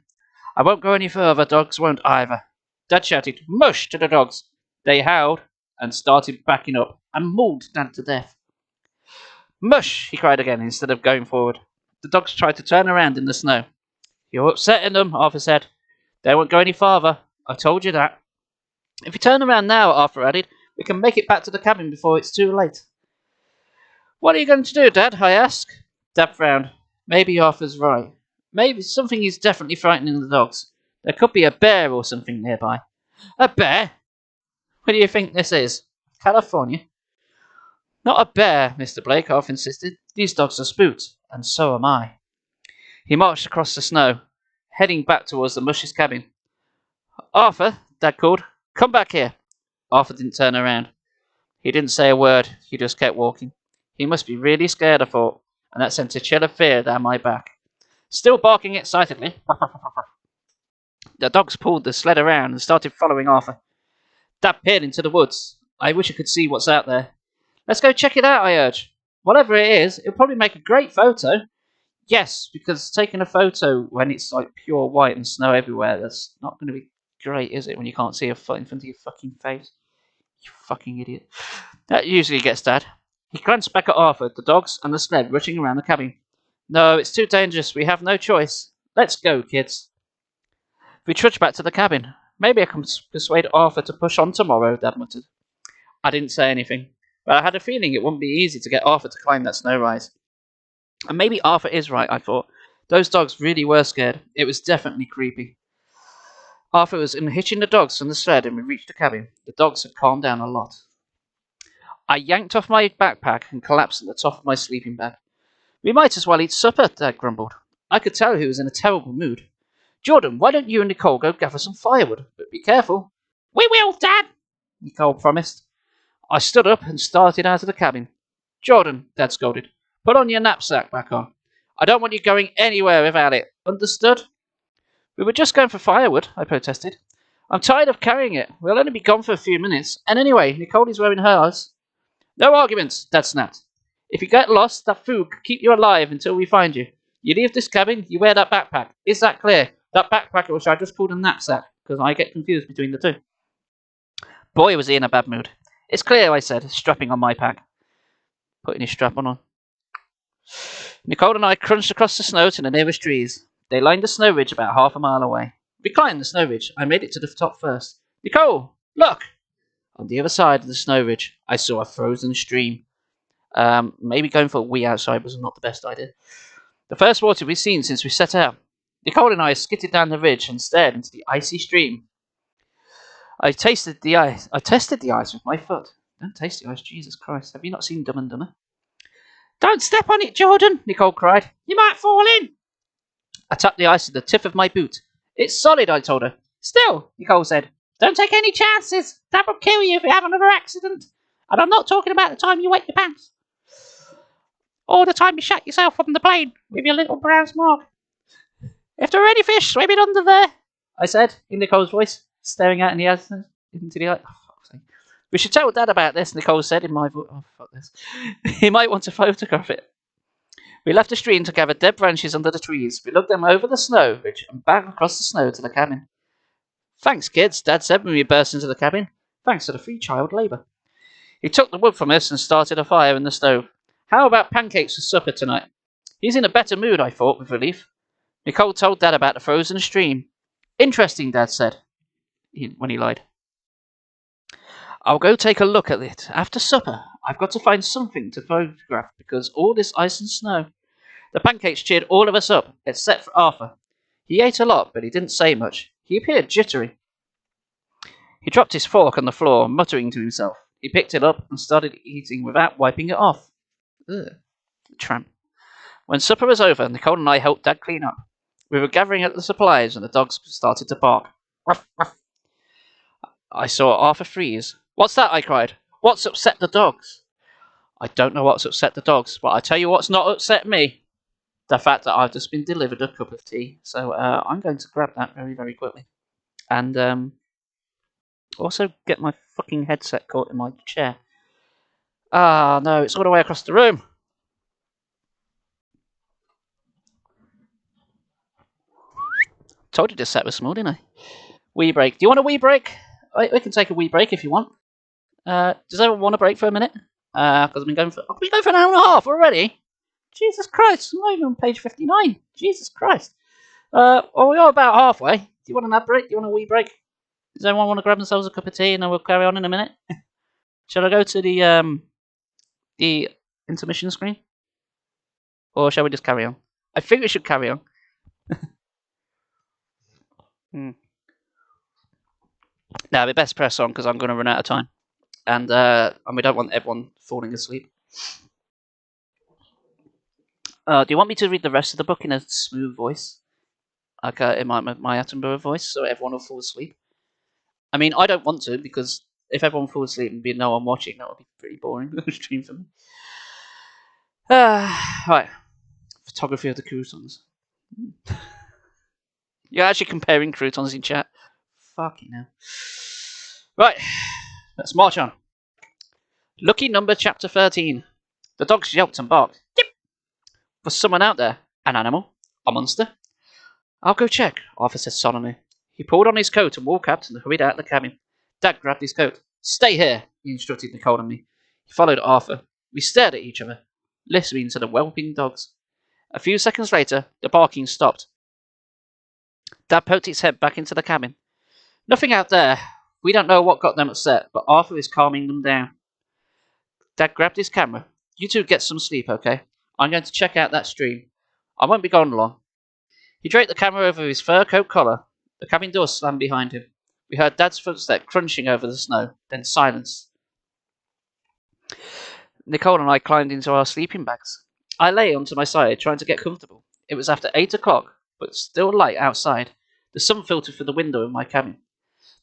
I won't go any further. Dogs won't either. Dad shouted, mush, to the dogs. They howled and started backing up and mauled Dad to death. Mush, he cried again instead of going forward. The dogs tried to turn around in the snow. You're upsetting them, Arthur said. They won't go any farther. I told you that. If you turn around now, Arthur added, we can make it back to the cabin before it's too late. What are you going to do, Dad? I asked. Dad frowned. Maybe Arthur's right. Maybe something is definitely frightening the dogs. There could be a bear or something nearby. A bear? Where do you think this is? California? Not a bear, Mr. Blake, Arthur insisted. These dogs are spooked, and so am I. He marched across the snow, heading back towards the Mush's cabin. Arthur, Dad called, come back here. Arthur didn't turn around. He didn't say a word. He just kept walking. He must be really scared, I thought, and that sent a chill of fear down my back. Still barking excitedly, the dogs pulled the sled around and started following Arthur. Dad peered into the woods. I wish I could see what's out there. Let's go check it out, I urged. Whatever it is, it'll probably make a great photo. Yes, because taking a photo when it's like pure white and snow everywhere, that's not going to be great, is it, when you can't see a foot in front of your fucking face? You fucking idiot. That usually gets Dad. He glanced back at Arthur, the dogs, and the sled rushing around the cabin. No, it's too dangerous. We have no choice. Let's go, kids. We trudged back to the cabin. Maybe I can persuade Arthur to push on tomorrow, Dad muttered. I didn't say anything, but I had a feeling it wouldn't be easy to get Arthur to climb that snow rise. And maybe Arthur is right, I thought. Those dogs really were scared. It was definitely creepy. Arthur was unhitching the dogs from the sled and we reached the cabin. The dogs had calmed down a lot. I yanked off my backpack and collapsed at the top of my sleeping bag. We might as well eat supper, Dad grumbled. I could tell he was in a terrible mood. Jordan, why don't you and Nicole go gather some firewood? But be careful. We will, Dad, Nicole promised. I stood up and started out of the cabin. Jordan, Dad scolded, put on your knapsack back on. I don't want you going anywhere without it. Understood? We were just going for firewood, I protested. I'm tired of carrying it. We'll only be gone for a few minutes. And anyway, Nicole is wearing hers. No arguments, Dad snapped. If you get lost, that food could keep you alive until we find you. You leave this cabin, you wear that backpack. Is that clear? That backpack, which I just called a knapsack, because I get confused between the two. Boy, was he in a bad mood. It's clear, I said, strapping on my pack. Putting his strap on. Nicole and I crunched across the snow to the nearest trees. They lined the snow ridge about half a mile away. We climbed the snow ridge. I made it to the top first. Nicole, look! On the other side of the snow ridge, I saw a frozen stream. Maybe going for a wee outside was not the best idea. The first water we'd seen since we set out. Nicole and I skittered down the ridge and stared into the icy stream. I tested the ice with my foot. Don't taste the ice, Jesus Christ. Have you not seen Dumb and Dumber? Don't step on it, Jordan, Nicole cried. You might fall in. I tapped the ice with the tip of my boot. It's solid, I told her. Still, Nicole said, don't take any chances. That will kill you if you have another accident. And I'm not talking about the time you wet your pants. Or the time you shut yourself from the plane with your little brown smock. If there are any fish swimming under there, I said, in Nicole's voice, staring out into the eye. Oh, fuck's sake. We should tell Dad about this, Nicole said in my voice. Oh, fuck this. He might want to photograph it. We left the stream to gather dead branches under the trees. We lugged them over the snow ridge and back across the snow to the cabin. Thanks, kids, Dad said when we burst into the cabin. Thanks to the free child labour. He took the wood from us and started a fire in the stove. How about pancakes for supper tonight? He's in a better mood, I thought, with relief. Nicole told Dad about the frozen stream. Interesting, Dad said, when he lied. I'll go take a look at it. After supper, I've got to find something to photograph because all this ice and snow. The pancakes cheered all of us up, except for Arthur. He ate a lot, but he didn't say much. He appeared jittery. He dropped his fork on the floor, muttering to himself. He picked it up and started eating without wiping it off. Ugh, tramp. When supper was over, Nicole and I helped Dad clean up. We were gathering at the supplies and the dogs started to bark. Ruff, ruff. I saw Arthur freeze. What's that? I cried. What's upset the dogs? I don't know what's upset the dogs, but I tell you what's not upset me. The fact that I've just been delivered a cup of tea. So I'm going to grab that very, very quickly. And also get my fucking headset caught in my chair. Ah, no, it's all the way across the room. Told you this set was small, didn't I? Wee break. Do you want a wee break? We can take a wee break if you want. Does everyone want a break for a minute? Because I've been going for an hour and a half already. Jesus Christ, I'm not even on page 59. Jesus Christ. Well, we are about halfway. Do you want an ad break? Do you want a wee break? Does anyone want to grab themselves a cup of tea and then we'll carry on in a minute? Shall I go to the intermission screen? Or shall we just carry on? I think we should carry on. Now, we best press on because I'm going to run out of time. And we don't want everyone falling asleep. Do you want me to read the rest of the book in a smooth voice? Like in my Attenborough voice, so everyone will fall asleep? I mean, I don't want to, because if everyone falls asleep and be no one watching, that would be pretty boring stream for me. Right. Photography of the croutons. You're actually comparing croutons in chat? Fucking hell. Right. Let's march on. Lucky number chapter 13. The dogs yelped and barked. Yip! Was someone out there? An animal? A monster? I'll go check, Arthur said solemnly. He pulled on his coat and wool capped and hurried out of the cabin. Dad grabbed his coat. Stay here, he instructed Nicole and me. He followed Arthur. We stared at each other, listening to the whelping dogs. A few seconds later, the barking stopped. Dad poked his head back into the cabin. Nothing out there. We don't know what got them upset, but Arthur is calming them down. Dad grabbed his camera. You two get some sleep, okay? I'm going to check out that stream. I won't be gone long. He draped the camera over his fur coat collar. The cabin door slammed behind him. We heard Dad's footstep crunching over the snow, then silence. Nicole and I climbed into our sleeping bags. I lay onto my side, trying to get comfortable. It was after 8 o'clock, but still light outside. The sun filtered through the window in my cabin.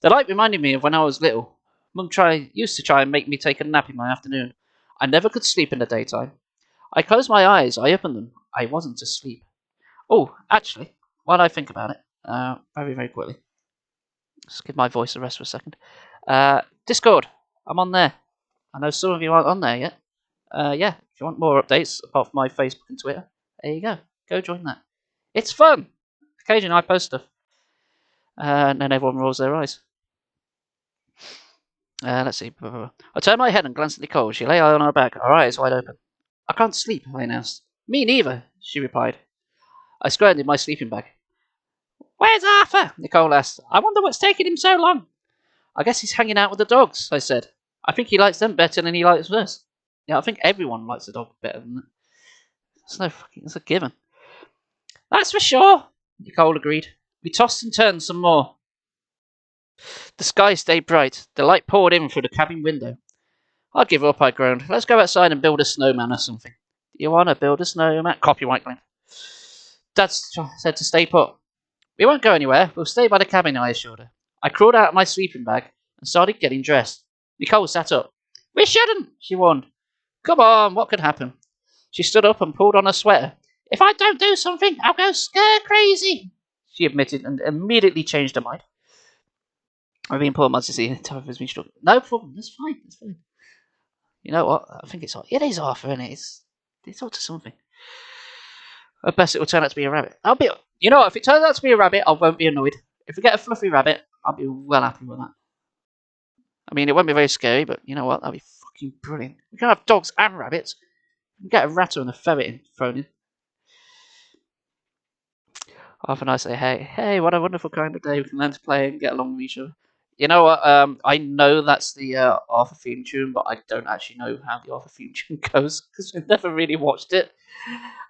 The light reminded me of when I was little. Mum used to try and make me take a nap in my afternoon. I never could sleep in the daytime. I closed my eyes, I opened them. I wasn't asleep. Oh, actually, while I think about it, very, very quickly. Just give my voice a rest for a second. Discord, I'm on there. I know some of you aren't on there yet. Yeah, if you want more updates, apart from my Facebook and Twitter, there you go. Go join that. It's fun. Occasionally I post stuff. And then everyone rolls their eyes. Let's see. I turned my head and glanced at Nicole. She lay on her back, her eyes wide open. I can't sleep, I announced. Me neither, she replied. I squirmed in my sleeping bag. Where's Arthur? Nicole asked. I wonder what's taking him so long. I guess he's hanging out with the dogs, I said. I think he likes them better than he likes us. Yeah, I think everyone likes the dog better than that. It's a given. That's for sure, Nicole agreed. We tossed and turned some more. The sky stayed bright. The light poured in through the cabin window. I'll give up, I groaned. Let's go outside and build a snowman or something. Do you want to build a snowman? Copyright claim. Dad said to stay put. We won't go anywhere. We'll stay by the cabin, I assured her. I crawled out of my sleeping bag and started getting dressed. Nicole sat up. We shouldn't, she warned. Come on, what could happen? She stood up and pulled on her sweater. If I don't do something, I'll go scare crazy, she admitted and immediately changed her mind. I mean, poor Muzzy, tough has been struck. No problem, that's fine, that's fine. You know what? I think it is Arthur, isn't it? It's up to something. At best, it will turn out to be a rabbit. You know what? If it turns out to be a rabbit, I won't be annoyed. If we get a fluffy rabbit, I'll be well happy with that. I mean, it won't be very scary, but you know what? That'll be fucking brilliant. We can have dogs and rabbits. We can get a ratter and a ferret thrown in. Often I say, hey, what a wonderful kind of day. We can learn to play and get along with each other. You know what? I know that's the Arthur theme tune, but I don't actually know how the Arthur theme tune goes because I've never really watched it.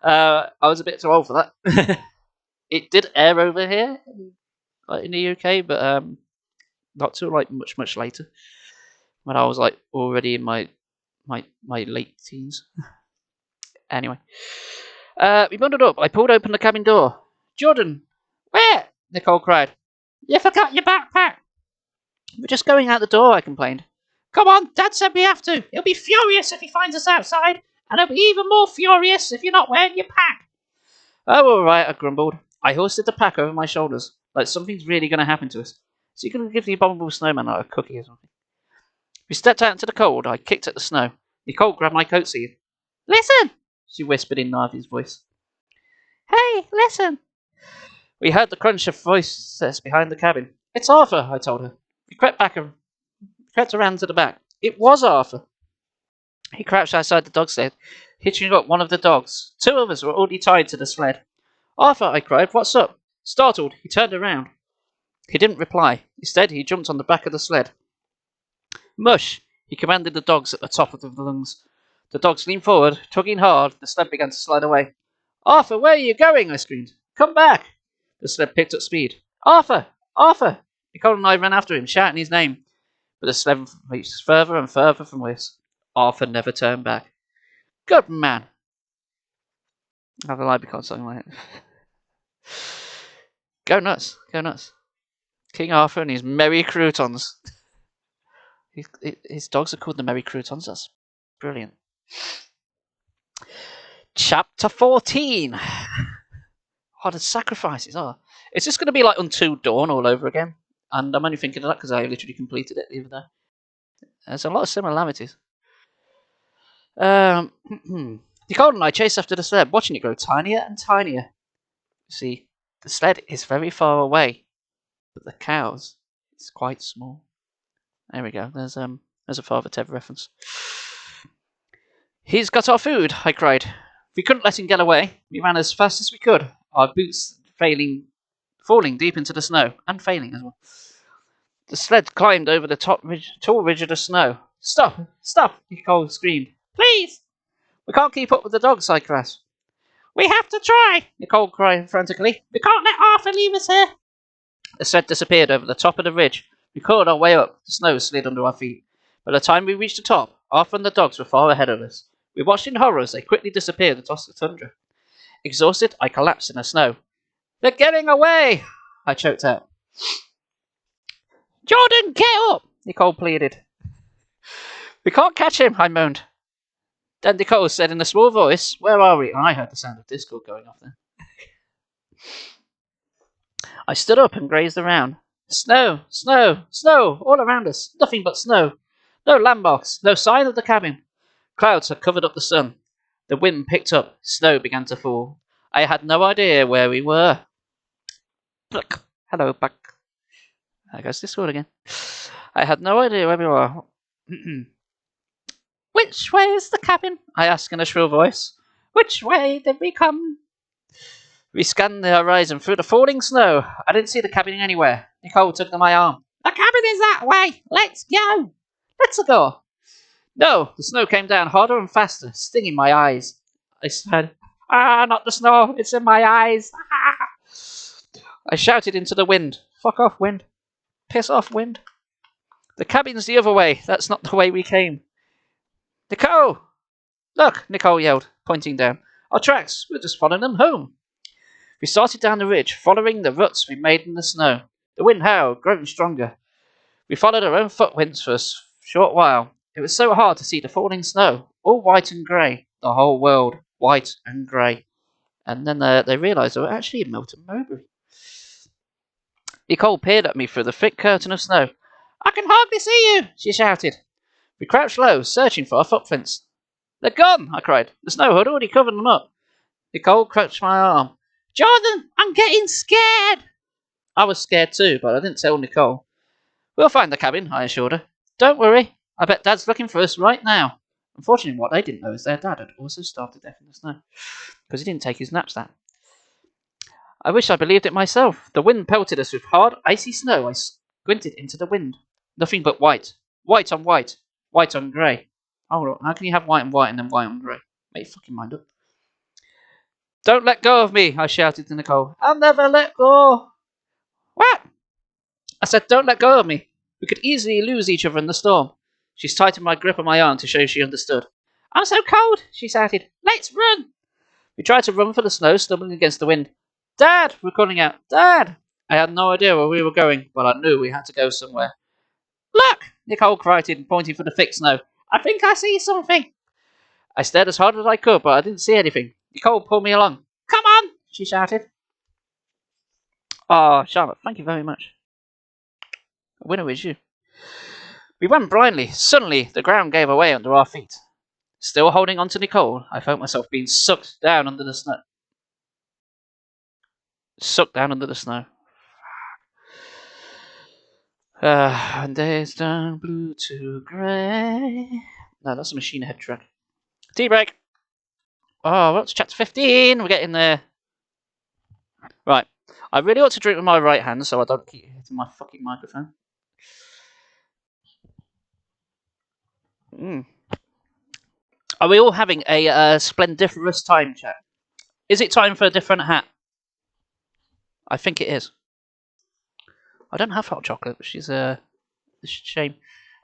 I was a bit too old for that. It did air over here, in the UK, but not till much later, when I was already in my late teens. Anyway, we bundled up. I pulled open the cabin door. Jordan, where? Nicole cried. You forgot your backpack. We're just going out the door, I complained. Come on, Dad said we have to. He'll be furious if he finds us outside, and he'll be even more furious if you're not wearing your pack. Oh, all right, I grumbled. I hoisted the pack over my shoulders, like something's really going to happen to us. So you're going to give the Abominable Snowman a cookie or something? We stepped out into the cold. I kicked at the snow. Nicole grabbed my coat sleeve. Listen, she whispered in Narvi's voice. Hey, listen. We heard the crunch of voices behind the cabin. It's Arthur, I told her. We crept around to the back. It was Arthur. He crouched outside the dog sled, hitching up one of the dogs. Two of us were already tied to the sled. Arthur, I cried, what's up? Startled, he turned around. He didn't reply. Instead, he jumped on the back of the sled. Mush, he commanded the dogs at the top of the lungs. The dogs leaned forward, tugging hard. The sled began to slide away. Arthur, where are you going? I screamed. Come back. The sled picked up speed. Arthur! Arthur! Nicole and I ran after him, shouting his name. But the sled reached further and further from us. Arthur never turned back. Good man. I have a lie because something like it. Go nuts. Go nuts. King Arthur and his merry croutons. His dogs are called the merry croutons. That's brilliant. Chapter 14. Oh, the sacrifices. Oh, it's just going to be like Until Dawn all over again. And I'm only thinking of that because I literally completed it the other day. There's a lot of similarities. Nicole and I chased after the sled, watching it grow tinier and tinier. See, the sled is very far away, but the cows is quite small. There we go. There's a Father Ted reference. He's got our food, I cried. We couldn't let him get away. We ran as fast as we could, our boots falling deep into the snow, and failing as well. The sled climbed over the tall ridge of the snow. Stop! Stop! Nicole screamed. Please! We can't keep up with the dogs, I gasped. We have to try! Nicole cried frantically. We can't let Arthur leave us here! The sled disappeared over the top of the ridge. We clawed our way up. The snow slid under our feet. By the time we reached the top, Arthur and the dogs were far ahead of us. We watched in horror as they quickly disappeared across the tundra. Exhausted, I collapsed in the snow. They're getting away! I choked out. Jordan, get up! Nicole pleaded. We can't catch him, I moaned. Then Nicole said in a small voice, where are we? And I heard the sound of discord going off there. I stood up and grazed around. Snow, snow, snow, all around us. Nothing but snow. No landmarks, no sign of the cabin. Clouds had covered up the sun. The wind picked up. Snow began to fall. I had no idea where we were. Look, hello, back. There goes Discord again. I had no idea where we were. Which way is the cabin? I asked in a shrill voice. Which way did we come? We scanned the horizon through the falling snow. I didn't see the cabin anywhere. Nicole took my arm. The cabin is that way. Let's go. Let's go. No, the snow came down harder and faster, stinging my eyes. I said, not the snow. It's in my eyes. I shouted into the wind. Fuck off, wind. Piss off, wind. The cabin's the other way. That's not the way we came. Nicole! Look, Nicole yelled, pointing down. Our tracks. We're just following them home. We started down the ridge, following the ruts we made in the snow. The wind howled, growing stronger. We followed our own footprints for a short while. It was so hard to see the falling snow, all white and grey. The whole world, white and grey. And then they realised they were actually in Milton Mowbray. Nicole peered at me through the thick curtain of snow. I can hardly see you, she shouted. We crouched low, searching for our footprints. They're gone, I cried. The snow had already covered them up. Nicole clutched my arm. Jordan, I'm getting scared. I was scared too, but I didn't tell Nicole. We'll find the cabin, I assured her. Don't worry. I bet Dad's looking for us right now. Unfortunately, what they didn't know is their dad had also starved to death in the snow, because he didn't take his knapsack. I wish I believed it myself. The wind pelted us with hard, icy snow. I squinted into the wind. Nothing but white. White on white. White on grey. Oh, how can you have white and white and then white on grey? Make your fucking mind up. Don't let go of me, I shouted to Nicole. I'll never let go. What? I said, don't let go of me. We could easily lose each other in the storm. She tightened my grip on my arm to show she understood. I'm so cold, she shouted. Let's run. We tried to run for the snow, stumbling against the wind. Dad, we're calling out. Dad. I had no idea where we were going, but I knew we had to go somewhere. Look, Nicole cried, pointing for the thick snow. I think I see something. I stared as hard as I could, but I didn't see anything. Nicole pulled me along. Come on, she shouted. Oh, Charlotte, thank you very much. The winner is you. We ran blindly. Suddenly, the ground gave away under our feet. Still holding on to Nicole, I felt myself being sucked down under the snow. Sucked down under the snow. And days turn blue to grey. No, that's a Machine Head track. Tea break. Oh, what's chapter 15? We're getting there. Right. I really ought to drink with my right hand so I don't keep hitting my fucking microphone. Are we all having a splendiferous time, chat? Is it time for a different hat? I think it is. I don't have hot chocolate, which is a shame.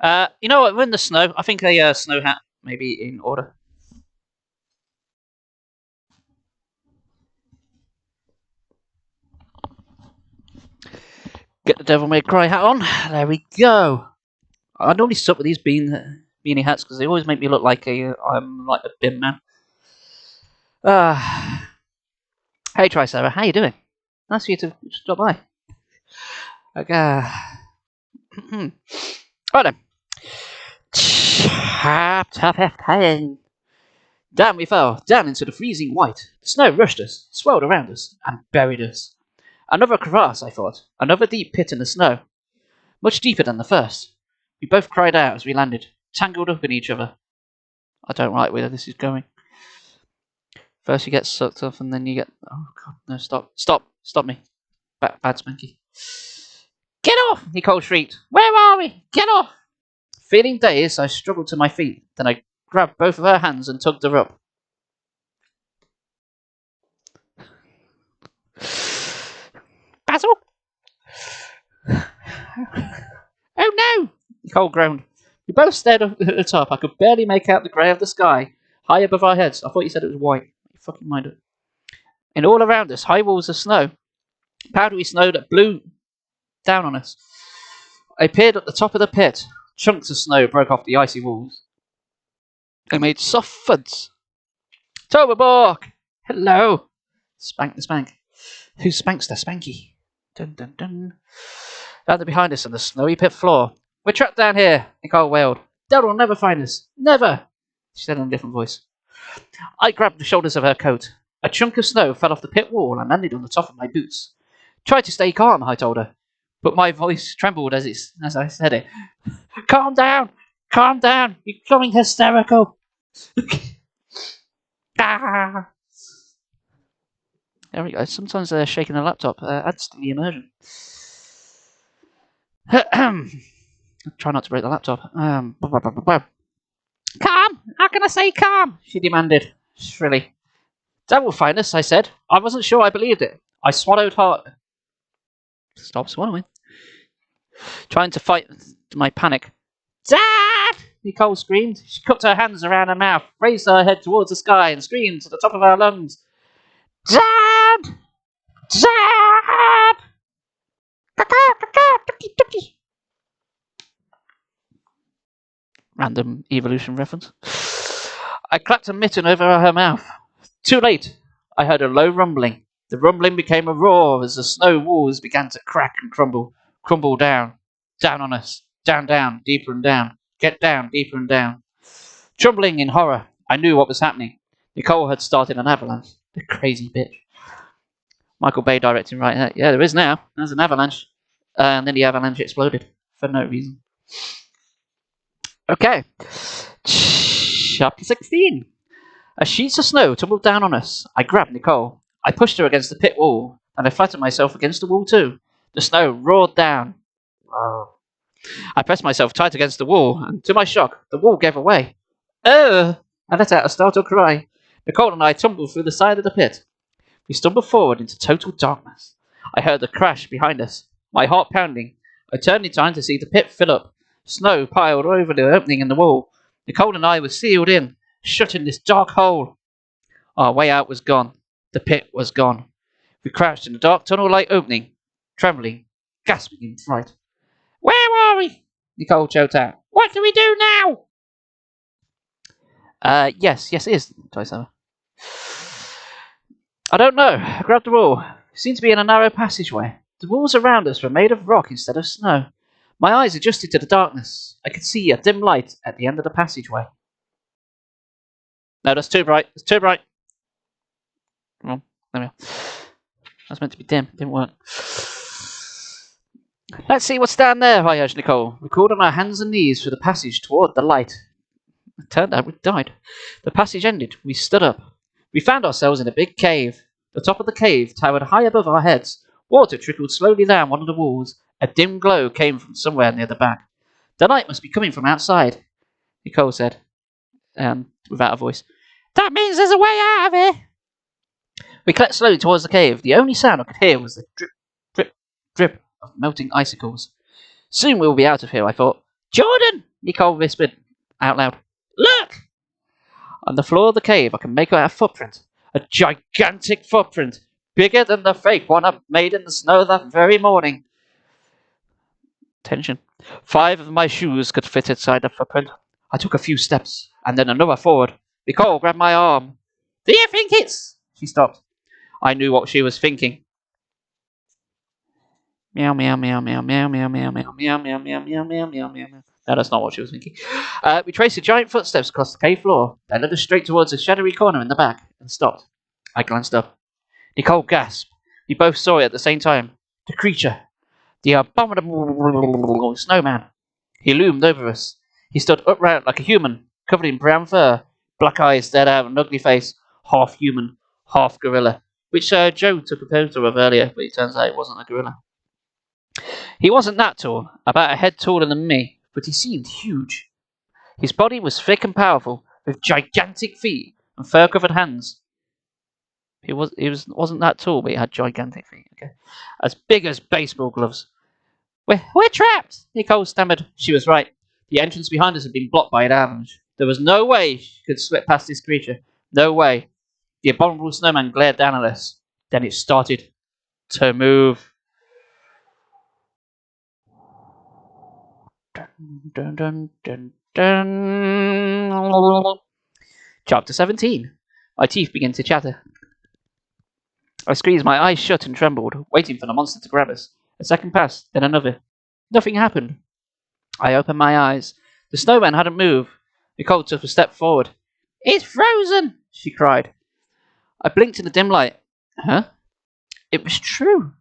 You know what? We're in the snow. I think a snow hat may be in order. Get the Devil May Cry hat on. There we go. I normally suck with these beanie hats because they always make me look like I'm like a bin man. Hey, Sarah, how you doing? Nice for you to stop by. Okay. Right then. Chapter 15. Down we fell, down into the freezing white. The snow rushed us, swirled around us, and buried us. Another crevasse, I thought. Another deep pit in the snow. Much deeper than the first. We both cried out as we landed, tangled up in each other. I don't like where this is going. First you get sucked off and then you get... Oh, God, no, stop. Stop me. Bad Spanky. Get off! Nicole shrieked. Where are we? Get off! Feeling dazed, I struggled to my feet. Then I grabbed both of her hands and tugged her up. Basil? Oh no! Nicole groaned. We both stared up at the top. I could barely make out the grey of the sky, high above our heads. I thought you said it was white. You fucking mind it. And all around us, high walls of snow. Powdery snow that blew down on us. I peered at the top of the pit. Chunks of snow broke off the icy walls. They made soft thuds. Toberborg! Hello! Spank the spank. Who spanks the spanky? Dun dun dun. Landed behind us on the snowy pit floor. We're trapped down here, Nicole wailed. Dad will never find us. Never! She said in a different voice. I grabbed the shoulders of her coat. A chunk of snow fell off the pit wall and landed on the top of my boots. Try to stay calm, I told her. But my voice trembled as I said it. Calm down! Calm down! You're going hysterical! Ah. There we go. Sometimes shaking the laptop adds to the immersion. Try not to break the laptop. Calm! How can I say calm? She demanded, shrilly. Dad will find us, I said. I wasn't sure I believed it. I swallowed hard. Stop swallowing. Trying to fight my panic. Dad! Nicole screamed. She cupped her hands around her mouth, raised her head towards the sky, and screamed to the top of her lungs, Dad! Dad! Tucky. Random evolution reference. I clapped a mitten over her mouth. Too late. I heard a low rumbling. The rumbling became a roar as the snow walls began to crack and crumble down on us, down, deeper and down, get down, deeper and down. Trembling in horror, I knew what was happening. Nicole had started an avalanche. The crazy bitch. Michael Bay directing right there. Yeah, there is now. There's an avalanche. And then the avalanche exploded for no reason. Okay. Chapter 16. As sheets of snow tumbled down on us, I grabbed Nicole. I pushed her against the pit wall, and I flattened myself against the wall too. The snow roared down. I pressed myself tight against the wall, and to my shock, the wall gave away. I let out a startled cry. Nicole and I tumbled through the side of the pit. We stumbled forward into total darkness. I heard the crash behind us, my heart pounding. I turned in time to see the pit fill up. Snow piled over the opening in the wall. Nicole and I were sealed in, shut in this dark hole. Our way out was gone. The pit was gone. We crouched in a dark tunnel-like opening, trembling, gasping in fright. Where are we? Nicole choked out. What do we do now? Yes, it is, Toy I don't know. I grabbed the wall. It seemed to be in a narrow passageway. The walls around us were made of rock instead of snow. My eyes adjusted to the darkness. I could see a dim light at the end of the passageway. No, that's too bright. It's too bright. Come on, there we are. That's meant to be dim. Didn't work. Let's see what's down there, I urged Nicole. We crawled on our hands and knees through the passage toward the light. It turned out we'd died. The passage ended. We stood up. We found ourselves in a big cave. The top of the cave towered high above our heads. Water trickled slowly down one of the walls. A dim glow came from somewhere near the back. The light must be coming from outside, Nicole said, without a voice. That means there's a way out of here. We crept slowly towards the cave. The only sound I could hear was the drip, drip, drip of melting icicles. Soon we'll be out of here, I thought. Jordan, Nicole whispered out loud. Look! On the floor of the cave, I can make out a footprint. A gigantic footprint, bigger than the fake one I made in the snow that very morning. Tension. 5 of my shoes could fit inside the footprint. I took a few steps, and then another forward. Nicole grabbed my arm. Do you think it's... She stopped. I knew what she was thinking. Meow, meow, meow, meow, meow, meow, meow, meow, meow, meow, meow, meow, meow, meow, meow. No, that's not what she was thinking. We traced the giant footsteps across the cave floor. They led us straight towards a shadowy corner in the back, and stopped. I glanced up. Nicole gasped. We both saw it at the same time. The creature. The Abominable Snowman. He loomed over us. He stood upright like a human, covered in brown fur. Black eyes stared out of an ugly face, half human, half gorilla, which Joe took a photo of earlier, but it turns out it wasn't a gorilla. He wasn't that tall, about a head taller than me, but he seemed huge. His body was thick and powerful, with gigantic feet and fur-covered hands. He wasn't that tall, but he had gigantic feet. Okay, as big as baseball gloves. We're trapped, Nicole stammered. She was right. The entrance behind us had been blocked by an avalanche. There was no way she could slip past this creature. No way. The Abominable Snowman glared down at us. Then it started to move. Dun, dun, dun, dun. Chapter 17. My teeth began to chatter. I squeezed my eyes shut and trembled, waiting for the monster to grab us. A second passed, then another. Nothing happened. I opened my eyes. The snowman hadn't moved. Nicole took a step forward. It's frozen, she cried. I blinked in the dim light. Huh? It was true.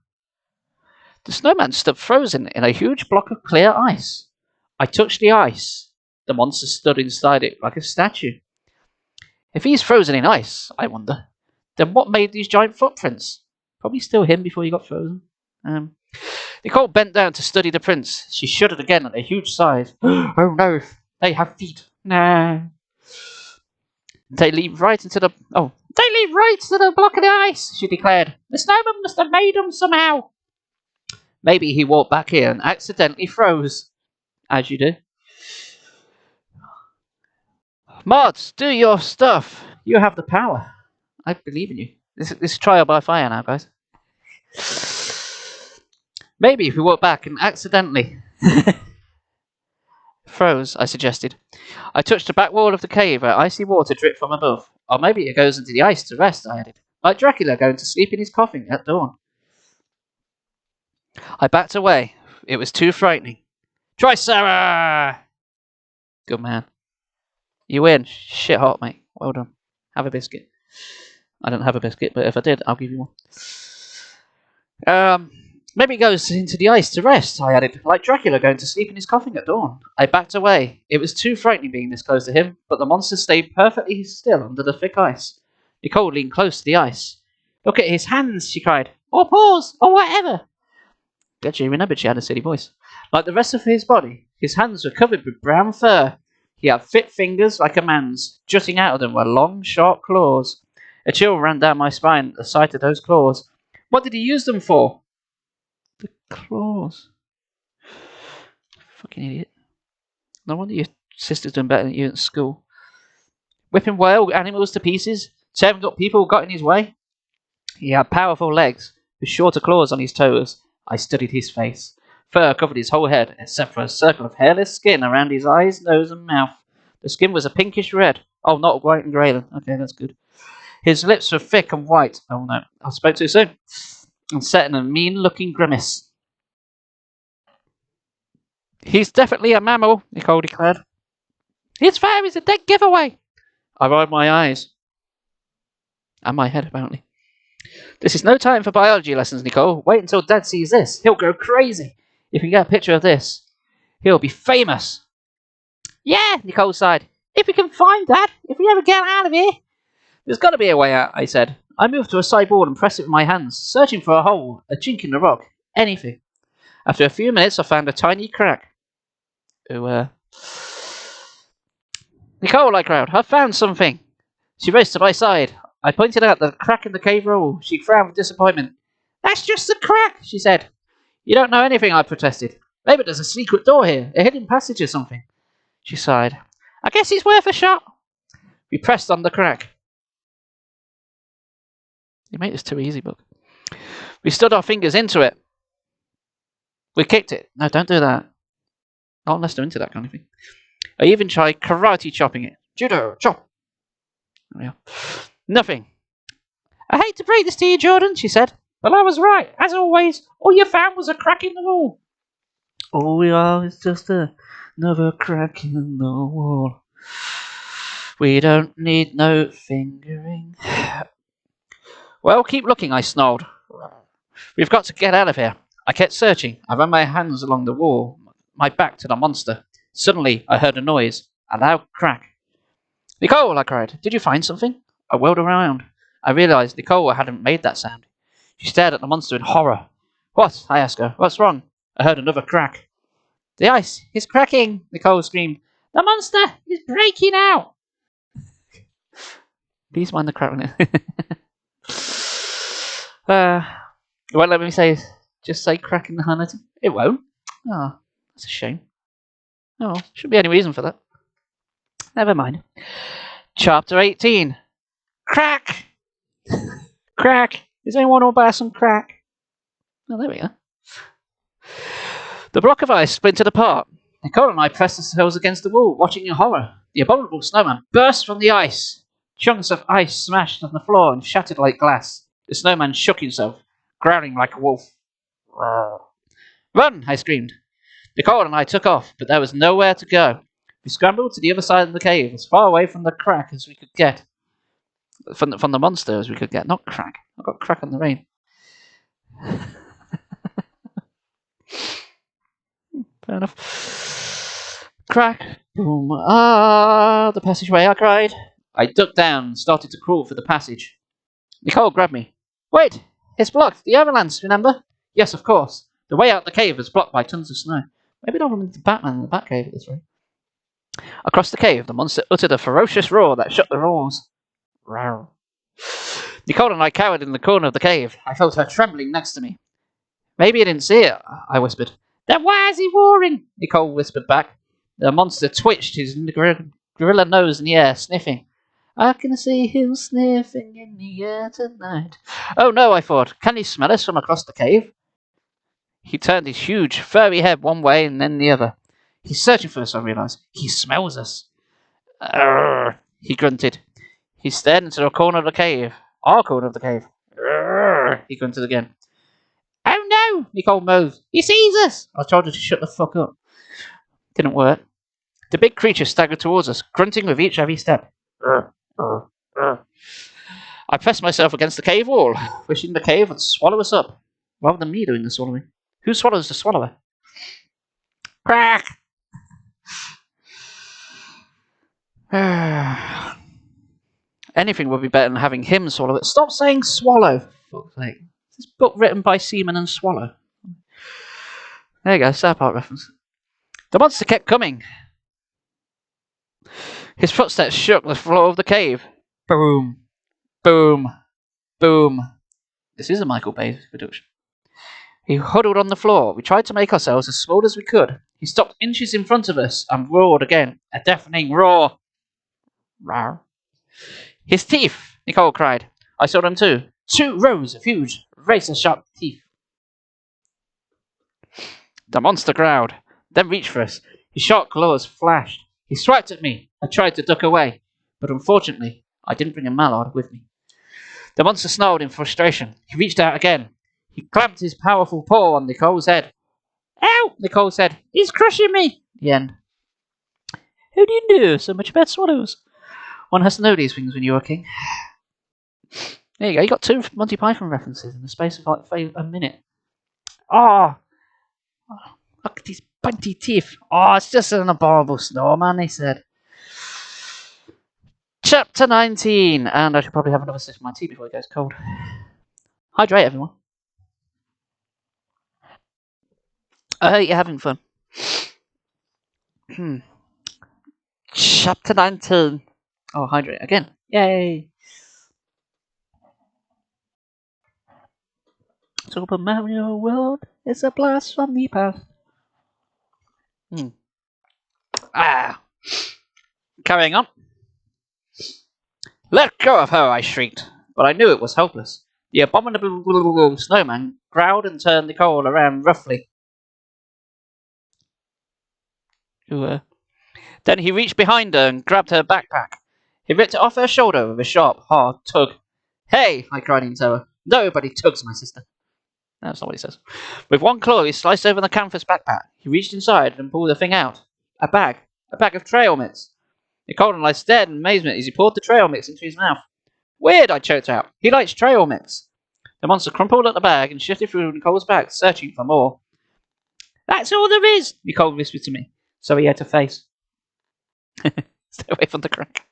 The snowman stood frozen in a huge block of clear ice. I touched the ice. The monster stood inside it like a statue. If he's frozen in ice, I wonder, then what made these giant footprints? Probably still him before he got frozen. Nicole bent down to study the prints. She shuddered again at a huge size. Oh no, they have feet. Nah. They lead right into the block of the ice, she declared. The snowman must have made them somehow. Maybe he walked back here and accidentally froze. As you do. Mods, do your stuff. You have the power. I believe in you. This is trial by fire now, guys. Maybe if we walk back and accidentally froze, I suggested. I touched the back wall of the cave where icy water dripped from above. Or maybe it goes into the ice to rest, I added. Like Dracula going to sleep in his coffin at dawn. I backed away. It was too frightening. Try Sarah! Good man. You win. Shit hot, mate. Well done. Have a biscuit. I don't have a biscuit, but if I did, I'll give you one. Maybe it goes into the ice to rest, I added, like Dracula going to sleep in his coffin at dawn. I backed away. It was too frightening being this close to him, but the monster stayed perfectly still under the thick ice. Nicole leaned close to the ice. Look at his hands, she cried. Or paws, or whatever. Bet she remembered she had a silly voice. Like the rest of his body, his hands were covered with brown fur. He had thick fingers like a man's. Jutting out of them were long, sharp claws. A chill ran down my spine at the sight of those claws. What did he use them for? The claws. Fucking idiot. No wonder your sister's doing better than you at school. Whipping wild animals to pieces, tearing up people who got in his way. He had powerful legs, with shorter claws on his toes. I studied his face. Fur covered his whole head, except for a circle of hairless skin around his eyes, nose, and mouth. The skin was a pinkish red. Oh, not white and grey then. Okay, that's good. His lips were thick and white. Oh no, I spoke too soon. And set in a mean-looking grimace. He's definitely a mammal, Nicole declared. His fur is a dead giveaway. I rolled my eyes. And my head, apparently. This is no time for biology lessons, Nicole. Wait until Dad sees this. He'll go crazy. If we get a picture of this, he'll be famous. Yeah, Nicole sighed. If we can find Dad, if we ever get out of here. There's got to be a way out, I said. I moved to a sideboard and pressed it with my hands, searching for a hole, a chink in the rock, anything. After a few minutes, I found a tiny crack. Nicole, I cried, I've found something. She raced to my side. I pointed out the crack in the cave wall. She frowned with disappointment. That's just a crack, she said. You don't know anything, I protested. Maybe there's a secret door here, a hidden passage or something. She sighed. I guess it's worth a shot. We pressed on the crack. You made this too easy, book. We stood our fingers into it. We kicked it. No, don't do that. Not unless they're into that kind of thing. I even tried karate chopping it. Judo, chop. There we are. Nothing. I hate to break this to you, Jordan, she said, but I was right. As always, all you found was a crack in the wall. All we are is just another crack in the wall. We don't need no fingering. Well, keep looking, I snarled. We've got to get out of here. I kept searching. I ran my hands along the wall, my back to the monster. Suddenly, I heard a noise, a loud crack. Nicole, I cried, did you find something? I whirled around. I realized Nicole hadn't made that sound. She stared at the monster in horror. What? I asked her. What's wrong? I heard another crack. The ice is cracking, Nicole screamed. The monster is breaking out. Please mind the crack. Well, let me say, just say cracking the highlighter. It won't. Oh, that's a shame. Oh, shouldn't be any reason for that. Never mind. Chapter 18. Crack! Crack! Does anyone want to buy some crack? Oh, there we go. The block of ice splintered apart. Nicole and I pressed ourselves against the wall, watching in horror. The abominable snowman burst from the ice. Chunks of ice smashed on the floor and shattered like glass. The snowman shook himself, growling like a wolf. Run! I screamed. Nicole and I took off, but there was nowhere to go. We scrambled to the other side of the cave, as far away from the crack as we could get. From the monster as we could get. Not crack. I got crack on the rain. Fair enough. Crack. Boom. Ah, the passageway, I cried. I ducked down and started to crawl for the passage. Nicole grabbed me. Wait, it's blocked. The avalanche, remember? Yes, of course. The way out the cave is blocked by tons of snow. Maybe they'll run into Batman in the Batcave at this rate. Across the cave, the monster uttered a ferocious roar that shook the walls. Rawr. Nicole and I cowered in the corner of the cave. I felt her trembling next to me. Maybe you didn't see it, I whispered. Then why is he roaring? Nicole whispered back. The monster twitched his gorilla nose in the air, sniffing. I can see him sniffing in the air tonight. Oh no, I thought. Can he smell us from across the cave? He turned his huge, furry head one way and then the other. He's searching for us, I realised. He smells us. Arrgh, he grunted. He stared into the corner of the cave. Our corner of the cave. Arrgh, he grunted again. Oh no, Nicole moaned. He sees us! I told her to shut the fuck up. Didn't work. The big creature staggered towards us, grunting with each heavy step. Arrgh, arrgh, arrgh. I pressed myself against the cave wall, wishing the cave would swallow us up, rather than me doing the swallowing. Who swallows the swallower? Crack! Anything would be better than having him swallow it. Stop saying swallow, for fuck's sake. This book written by Seaman and Swallow. There you go, South Park reference. The monster kept coming. His footsteps shook the floor of the cave. Boom. Boom. Boom. This is a Michael Bay production. He huddled on the floor. We tried to make ourselves as small as we could. He stopped inches in front of us and roared again. A deafening roar. Rawr. His teeth, Nicole cried. I saw them too. 2 rows of huge, razor-sharp teeth. The monster growled, then reached for us. His sharp claws flashed. He swiped at me. I tried to duck away, but unfortunately, I didn't bring a mallard with me. The monster snarled in frustration. He reached out again. He clamped his powerful paw on Nicole's head. Ow! Nicole said. He's crushing me! The end. Who do you know so much about swallows? One has to know these things when you're a king. There you go. You got 2 Monty Python references in the space of like a minute. Oh, look at these pointy teeth. Oh, it's just an abominable snowman, he said. Chapter 19. And I should probably have another sip of my tea before it goes cold. Hydrate, everyone. I hope you're having fun. Chapter 19. Oh, hydrate again. Yay. Super Mario World is a blast from the past. Carrying on. Let go of her, I shrieked, but I knew it was hopeless. The Abominable Snowman growled and turned Nicole around roughly. Then he reached behind her and grabbed her backpack. He ripped it off her shoulder with a sharp, hard tug. Hey, I cried in terror. Nobody tugs my sister. That's not what he says. With one claw, he sliced open the canvas backpack. He reached inside and pulled the thing out. A bag of trail mix. Nicole and I stared in amazement as he poured the trail mix into his mouth. Weird, I choked out. He likes trail mix. The monster crumpled up the bag and shifted through Nicole's back, searching for more. That's all there is, Nicole whispered to me. So he had to face. Stay away from the crack.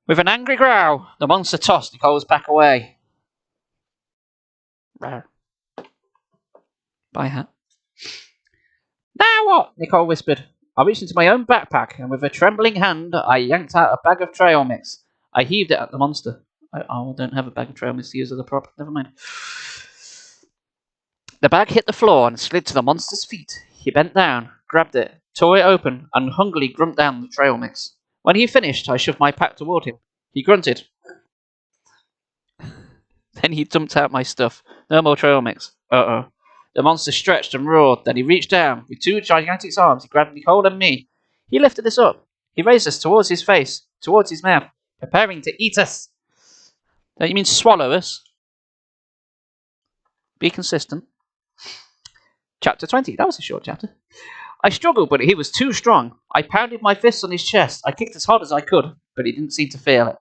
With an angry growl, the monster tossed Nicole's back away. Bye, hat. Now what? Nicole whispered. I reached into my own backpack, and with a trembling hand, I yanked out a bag of trail mix. I heaved it at the monster. I don't have a bag of trail mix to use as a prop. Never mind. The bag hit the floor and slid to the monster's feet. He bent down, grabbed it, tore it open, and hungrily grumped down the trail mix. When he finished, I shoved my pack toward him. He grunted. Then he dumped out my stuff. No more trail mix. Uh-oh. The monster stretched and roared. Then he reached down. With 2 gigantic arms, he grabbed Nicole and me. He lifted us up. He raised us towards his face, towards his mouth, preparing to eat us. Don't you mean swallow us? Be consistent. Chapter 20. That was a short chapter. I struggled, but he was too strong. I pounded my fists on his chest. I kicked as hard as I could, but he didn't seem to feel it.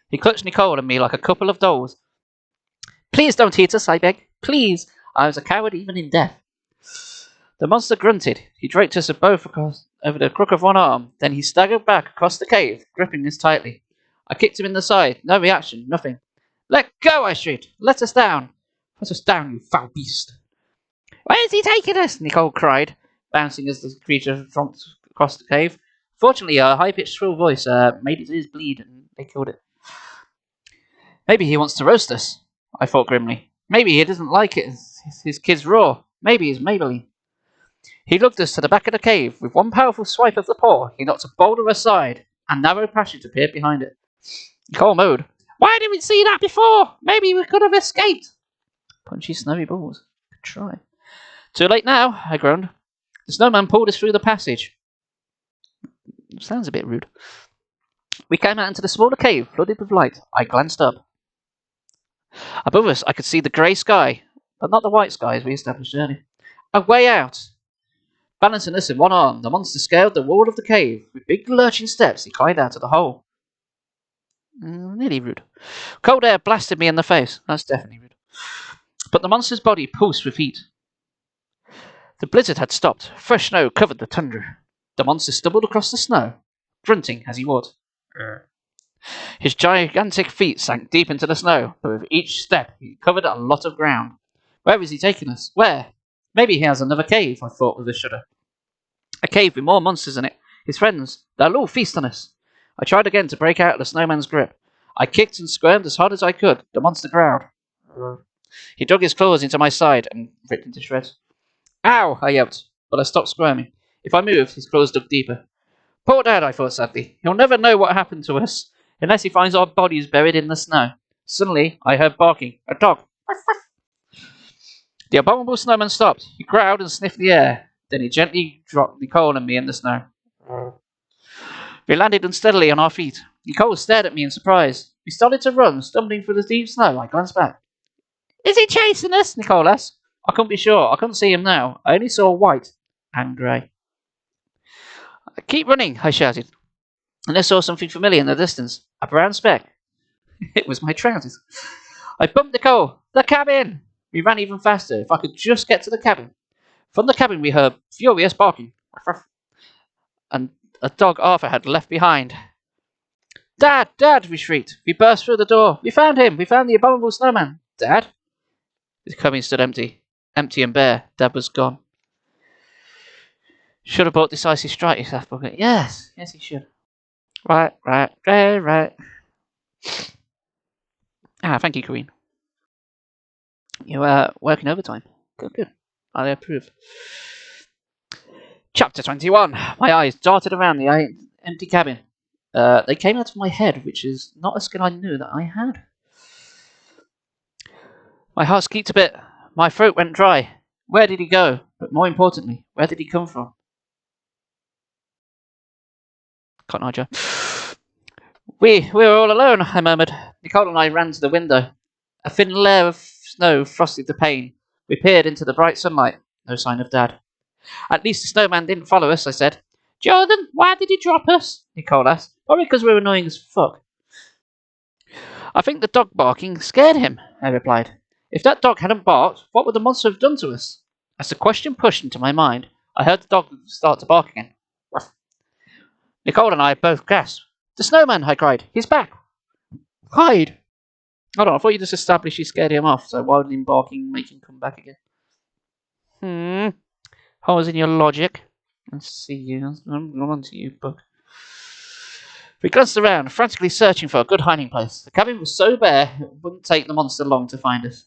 He clutched Nicole and me like a couple of dolls. Please don't eat us, I begged. Please. I was a coward even in death. The monster grunted. He draped us both across over the crook of one arm. Then he staggered back across the cave, gripping us tightly. I kicked him in the side. No reaction. Nothing. Let go, I shrieked. Let us down. Let us down, you foul beast. Where is he taking us? Nicole cried, bouncing as the creature tromped across the cave. Fortunately, her high-pitched shrill voice made his ears bleed, and they killed it. Maybe he wants to roast us, I thought grimly. Maybe he doesn't like it. His kids raw. Maybe he's Maybelline. He lugged us to the back of the cave. With one powerful swipe of the paw, he knocked a boulder aside, and narrow passage appeared behind it. Nicole moaned, "Why didn't we see that before? Maybe we could have escaped." Punchy snowy balls. Could try. Too late now, I groaned. The snowman pulled us through the passage. Sounds a bit rude. We came out into the smaller cave, flooded with light. I glanced up. Above us, I could see the grey sky, but not the white sky as we established earlier. A way out. Balancing us in one arm, the monster scaled the wall of the cave. With big lurching steps, he climbed out of the hole. Nearly rude. Cold air blasted me in the face. That's definitely rude. But the monster's body pulsed with heat. The blizzard had stopped. Fresh snow covered the tundra. The monster stumbled across the snow, grunting as he walked. His gigantic feet sank deep into the snow, but with each step he covered a lot of ground. Where is he taking us? Where? Maybe he has another cave, I thought with a shudder. A cave with more monsters in it. His friends, they'll all feast on us. I tried again to break out of the snowman's grip. I kicked and squirmed as hard as I could. The monster growled. He dug his claws into my side and ripped into shreds. Ow! I yelped, but I stopped squirming. If I moved, his claws dug deeper. Poor Dad, I thought sadly. He'll never know what happened to us, unless he finds our bodies buried in the snow. Suddenly, I heard barking. A dog. The abominable snowman stopped. He growled and sniffed the air. Then he gently dropped Nicole and me in the snow. We landed unsteadily on our feet. Nicole stared at me in surprise. We started to run, stumbling through the deep snow. I glanced back. Is he chasing us? Nicole asked. I couldn't be sure. I couldn't see him now. I only saw white and grey. Keep running, I shouted. And I saw something familiar in the distance. A brown speck. It was my trousers. I bumped Nicole. The cabin! We ran even faster. If I could just get to the cabin. From the cabin we heard furious barking. And a dog Arthur had left behind. Dad! Dad! We shrieked. We burst through the door. We found him! We found the abominable snowman. Dad? His cabin stood empty. Empty and bare. Dad was gone. Should have bought Decisive Strike, his left pocket. Yes, he should. Right. Thank you, Queen. You are working overtime. Good. I approve. Chapter 21. My eyes darted around the empty cabin. They came out of my head, which is not a skill I knew that I had. My heart skipped a bit. My throat went dry. Where did he go? But more importantly, where did he come from? Can't hide you. We were all alone, I murmured. Nicole and I ran to the window. A thin layer of snow frosted the pane. We peered into the bright sunlight. No sign of Dad. At least the snowman didn't follow us, I said. Jordan, why did he drop us? Nicole asked. Probably because we were annoying as fuck. I think the dog barking scared him, I replied. If that dog hadn't barked, what would the monster have done to us? As the question pushed into my mind, I heard the dog start to bark again. Ruff. Nicole and I both gasped. The snowman, I cried. He's back. Hide. Hold on, I thought you just established you scared him off, so why would him barking make him come back again? Holes in your logic. Let's see you. I'm on to you, book. We glanced around, frantically searching for a good hiding place. The cabin was so bare, it wouldn't take the monster long to find us.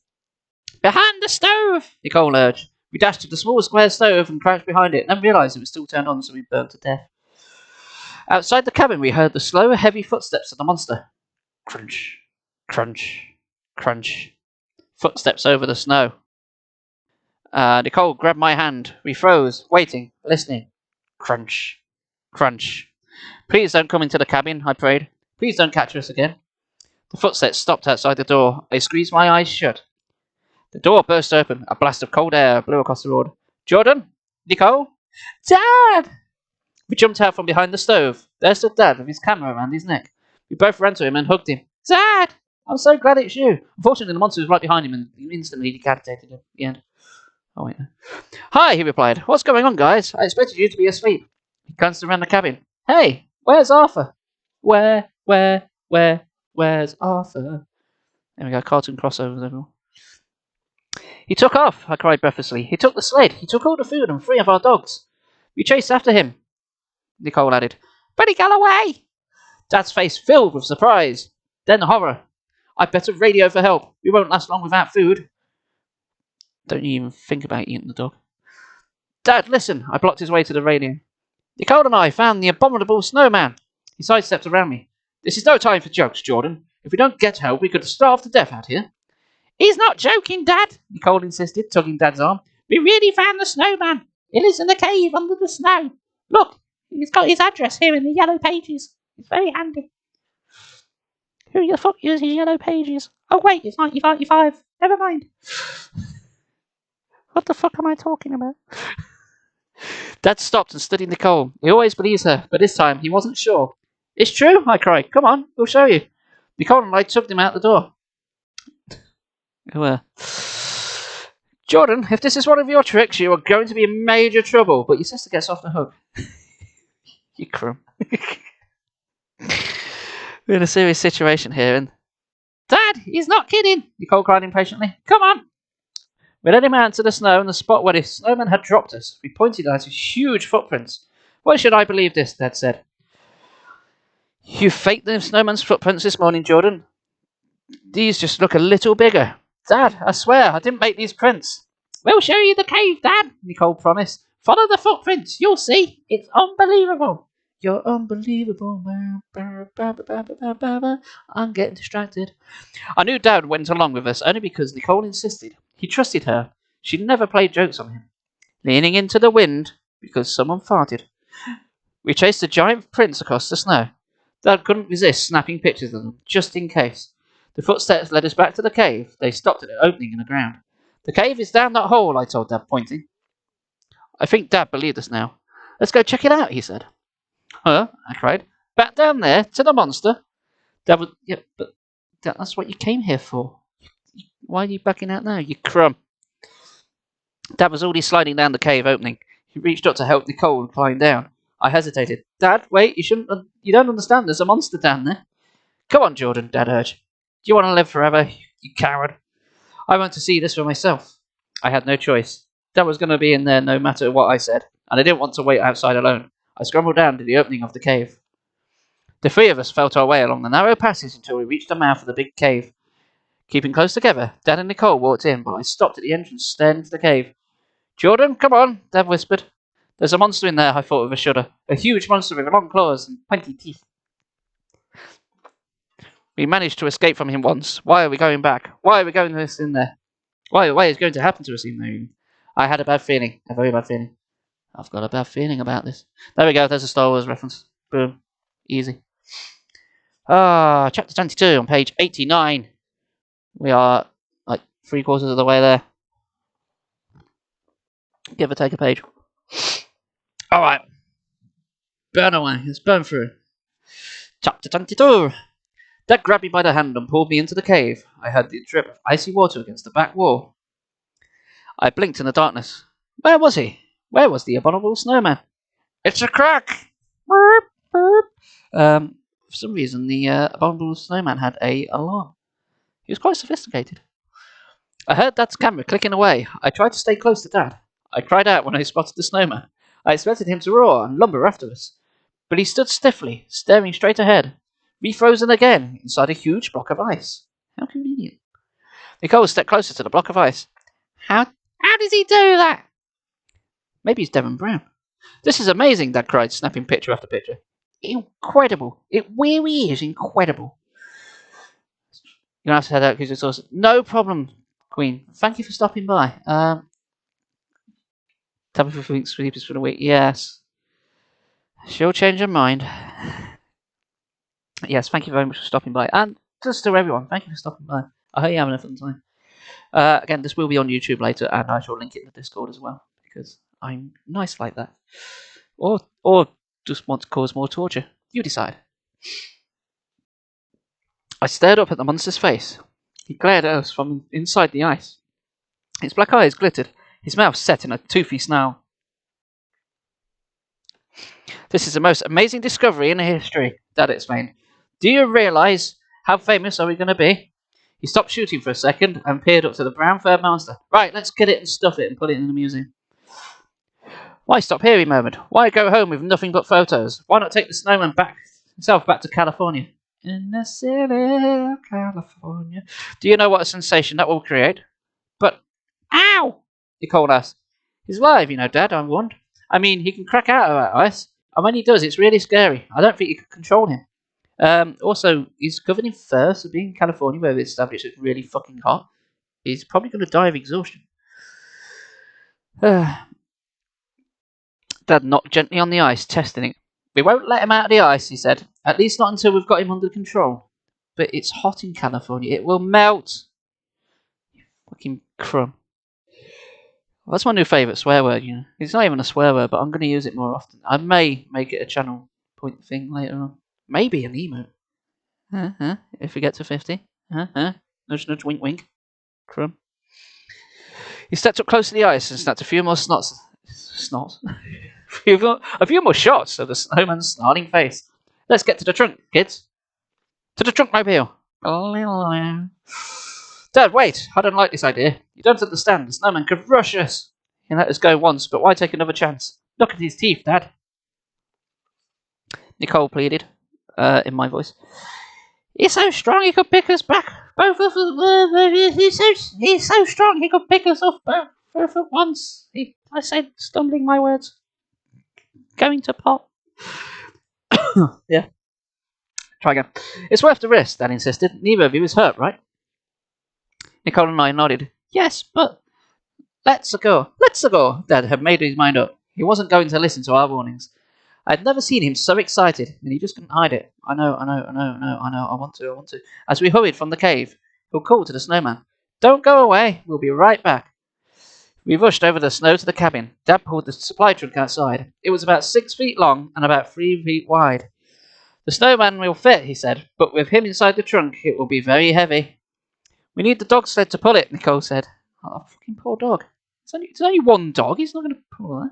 Behind the stove, Nicole urged. We dashed to the small square stove and crouched behind it, and then realised it was still turned on, so we burned to death. Outside the cabin, we heard the slow, heavy footsteps of the monster. Crunch, crunch, crunch. Footsteps over the snow. Nicole grabbed my hand. We froze, waiting, listening. Crunch, crunch. Please don't come into the cabin, I prayed. Please don't catch us again. The footsteps stopped outside the door. I squeezed my eyes shut. The door burst open. A blast of cold air blew across the road. Jordan? Nicole? Dad! We jumped out from behind the stove. There stood Dad with his camera around his neck. We both ran to him and hugged him. Dad! I'm so glad it's you. Unfortunately, the monster was right behind him and instantly decapitated him at the end. Oh, wait. Hi, he replied. What's going on, guys? I expected you to be asleep. He glanced around the cabin. Hey, where's Arthur? Where's Arthur? There we go, cartoon crossovers, everyone. He took off, I cried breathlessly. He took the sled. He took all the food and 3 of our dogs. We chased after him, Nicole added. But he got away! Dad's face filled with surprise. Then horror. I'd better radio for help. We won't last long without food. Don't you even think about eating the dog. Dad, listen! I blocked his way to the radio. Nicole and I found the Abominable Snowman. He sidestepped around me. This is no time for jokes, Jordan. If we don't get help, we could starve to death out here. He's not joking, Dad, Nicole insisted, tugging Dad's arm. We really found the snowman. He lives in the cave under the snow. Look, he's got his address here in the yellow pages. It's very handy. Who the fuck uses yellow pages? Oh, wait, it's 1995. Never mind. What the fuck am I talking about? Dad stopped and studied Nicole. He always believes her, but this time he wasn't sure. It's true, I cried. Come on, we'll show you. Nicole and I tugged him out the door. Jordan, if this is one of your tricks, you are going to be in major trouble. But your sister gets off the hook. You crumb. We're in a serious situation here, and Dad, he's not kidding, Nicole cried impatiently. Come on. We led him out to the snow and the spot where the snowman had dropped us. We pointed out his huge footprints. Why should I believe this? Dad said. You faked the snowman's footprints this morning, Jordan. These just look a little bigger. Dad, I swear, I didn't make these prints. We'll show you the cave, Dad, Nicole promised. Follow the footprints, you'll see. It's unbelievable. You're unbelievable. I'm getting distracted. I knew Dad went along with us only because Nicole insisted. He trusted her. She never played jokes on him. Leaning into the wind because someone farted. We chased the giant prints across the snow. Dad couldn't resist snapping pictures of them, just in case. The footsteps led us back to the cave. They stopped at an opening in the ground. The cave is down that hole, I told Dad, pointing. I think Dad believed us now. Let's go check it out, he said. Huh? I cried. Back down there, to the monster? Dad was... Yeah, but Dad, that's what you came here for. Why are you backing out now, you crumb? Dad was already sliding down the cave opening. He reached up to help Nicole and climb down. I hesitated. Dad, wait, you don't understand. There's a monster down there. Come on, Jordan, Dad urged. Do you want to live forever, you coward? I want to see this for myself. I had no choice. Dad was going to be in there no matter what I said, and I didn't want to wait outside alone. I scrambled down to the opening of the cave. The three of us felt our way along the narrow passage until we reached the mouth of the big cave. Keeping close together, Dad and Nicole walked in, but I stopped at the entrance, staring into the cave. Jordan, come on, Dad whispered. There's a monster in there, I thought with a shudder. A huge monster with long claws and pointy teeth. We managed to escape from him once. Why are we going back? Why are we going this in there? Why is going to happen to us in there? I had a bad feeling. A very bad feeling. I've got a bad feeling about this. There we go. There's a Star Wars reference. Boom. Easy. Chapter 22 on page 89. We are like 3/4 of the way there. Give or take a page. Alright. Burn away. Let's burn through. Chapter 22. Dad grabbed me by the hand and pulled me into the cave. I heard the drip of icy water against the back wall. I blinked in the darkness. Where was he? Where was the Abominable Snowman? It's a crack! Burp, burp. For some reason, the Abominable Snowman had an alarm. He was quite sophisticated. I heard Dad's camera clicking away. I tried to stay close to Dad. I cried out when I spotted the snowman. I expected him to roar and lumber after us. But he stood stiffly, staring straight ahead. Refrozen again, inside a huge block of ice. How convenient. Nicole stepped closer to the block of ice. How does he do that? Maybe he's Devon Brown. This is amazing, Dad cried, snapping picture after picture. Incredible. It really is incredible. You're going to have to head out because it's awesome. No problem, Queen. Thank you for stopping by. Tabitha for weeks, sleep is for the week. Yes. She'll change her mind. Yes, thank you very much for stopping by. And just to everyone, thank you for stopping by. I hope you're having a fun time. Again, this will be on YouTube later, and I shall link it in the Discord as well, because I'm nice like that. Or just want to cause more torture. You decide. I stared up at the monster's face. He glared at us from inside the ice. His black eyes glittered, his mouth set in a toothy snarl. This is the most amazing discovery in history, Dad explained. Do you realise how famous are we going to be? He stopped shooting for a second and peered up to the brown fur monster. Right, let's get it and stuff it and put it in the museum. Why stop here, he murmured. Why go home with nothing but photos? Why not take the snowman himself back to California? In the city of California. Do you know what a sensation that will create? But, ow! Nicole asked. He's alive, you know, Dad, I warned. I mean, he can crack out of that ice. And when he does, it's really scary. I don't think you can control him. Also, he's covered in fur, so being in California where it's established it's really fucking hot, he's probably going to die of exhaustion. Dad knocked gently on the ice, testing it. We won't let him out of the ice, he said. At least not until we've got him under control. But it's hot in California. It will melt. You fucking crumb. Well, that's my new favourite swear word, you know. It's not even a swear word, but I'm going to use it more often. I may make it a channel point thing later on. Maybe an emote. If we get to 50. Nudge, nudge, wink, wink. Crumb. He stepped up close to the ice and snapped a few more snots. a few more shots of the snowman's snarling face. Let's get to the trunk, kids. To the trunkmobile. Dad, wait. I don't like this idea. You don't understand. The snowman could rush us. He let us go once, but why take another chance? Look at his teeth, Dad. Nicole pleaded, in my voice. He's so strong he could pick us back. Both of us. He's so strong he could pick us off both at once. I said, stumbling my words. Going to pot. Yeah. Try again. It's worth the risk, Dad insisted. Neither of you is hurt, right? Nicole and I nodded. Yes, but... Let's go. Dad had made his mind up. He wasn't going to listen to our warnings. I'd never seen him so excited, and he just couldn't hide it. I know, I want to. As we hurried from the cave, he called to the snowman. Don't go away, we'll be right back. We rushed over the snow to the cabin. Dad pulled the supply trunk outside. It was about 6 feet long and about 3 feet wide. The snowman will fit, he said, but with him inside the trunk, it will be very heavy. We need the dog sled to pull it, Nicole said. Oh, fucking poor dog. It's only one dog, he's not going to pull that.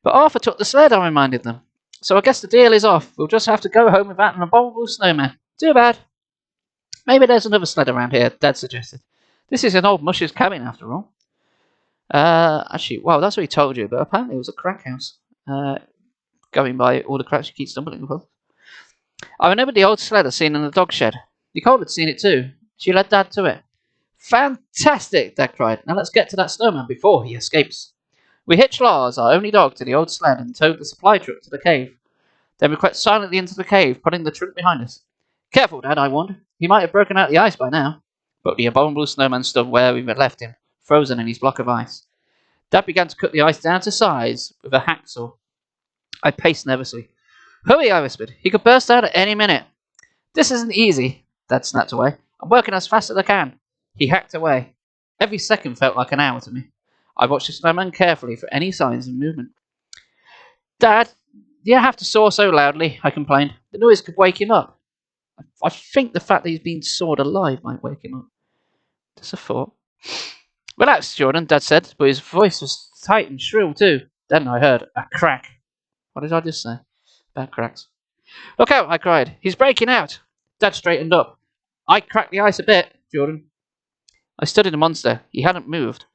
But Arthur took the sled, I reminded them. So I guess the deal is off. We'll just have to go home without an abominable snowman. Too bad. Maybe there's another sled around here, Dad suggested. This is an old musher's cabin, after all. Actually, well, that's what he told you, but apparently it was a crack house. Going by all the cracks you keep stumbling upon. I remembered the old sled I'd seen in the dog shed. Nicole had seen it too. She led Dad to it. Fantastic, Dad cried. Now let's get to that snowman before he escapes. We hitched Lars, our only dog, to the old sled and towed the supply truck to the cave. Then we crept silently into the cave, putting the trunk behind us. Careful, Dad, I warned. He might have broken out the ice by now. But the abominable snowman stood where we had left him, frozen in his block of ice. Dad began to cut the ice down to size with a hacksaw. I paced nervously. Hurry, I whispered. He could burst out at any minute. This isn't easy, Dad snapped away. I'm working as fast as I can. He hacked away. Every second felt like an hour to me. I watched the snowman carefully for any signs of movement. Dad, do you have to saw so loudly? I complained. The noise could wake him up. I think the fact that he's been sawed alive might wake him up. Just a thought. Relax, Jordan, Dad said, but his voice was tight and shrill too. Then I heard a crack. What did I just say? Bad cracks. Look out, I cried. He's breaking out. Dad straightened up. I cracked the ice a bit, Jordan. I studied the monster. He hadn't moved.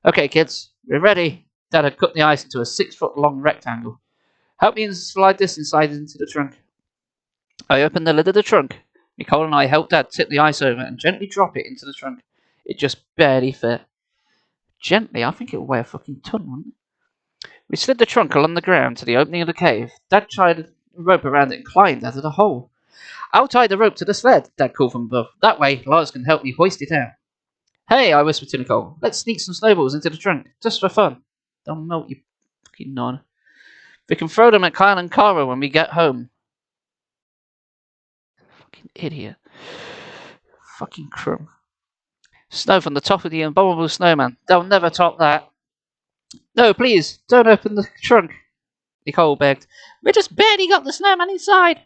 Okay, kids, we're ready. Dad had cut the ice into a 6-foot-long rectangle. Help me slide this inside into the trunk. I opened the lid of the trunk. Nicole and I helped Dad tip the ice over and gently drop it into the trunk. It just barely fit. Gently? I think it would weigh a fucking ton, wouldn't it? We slid the trunk along the ground to the opening of the cave. Dad tied a rope around it and climbed out of the hole. I'll tie the rope to the sled, Dad called from above. That way, Lars can help me hoist it out. Hey, I whispered to Nicole. Let's sneak some snowballs into the trunk, just for fun. They'll melt, you fucking non. We can throw them at Kyle and Cara when we get home. Fucking idiot. Fucking crumb. Snow from the top of the abominable snowman. They'll never top that. No, please, don't open the trunk, Nicole begged. We just barely got the snowman inside.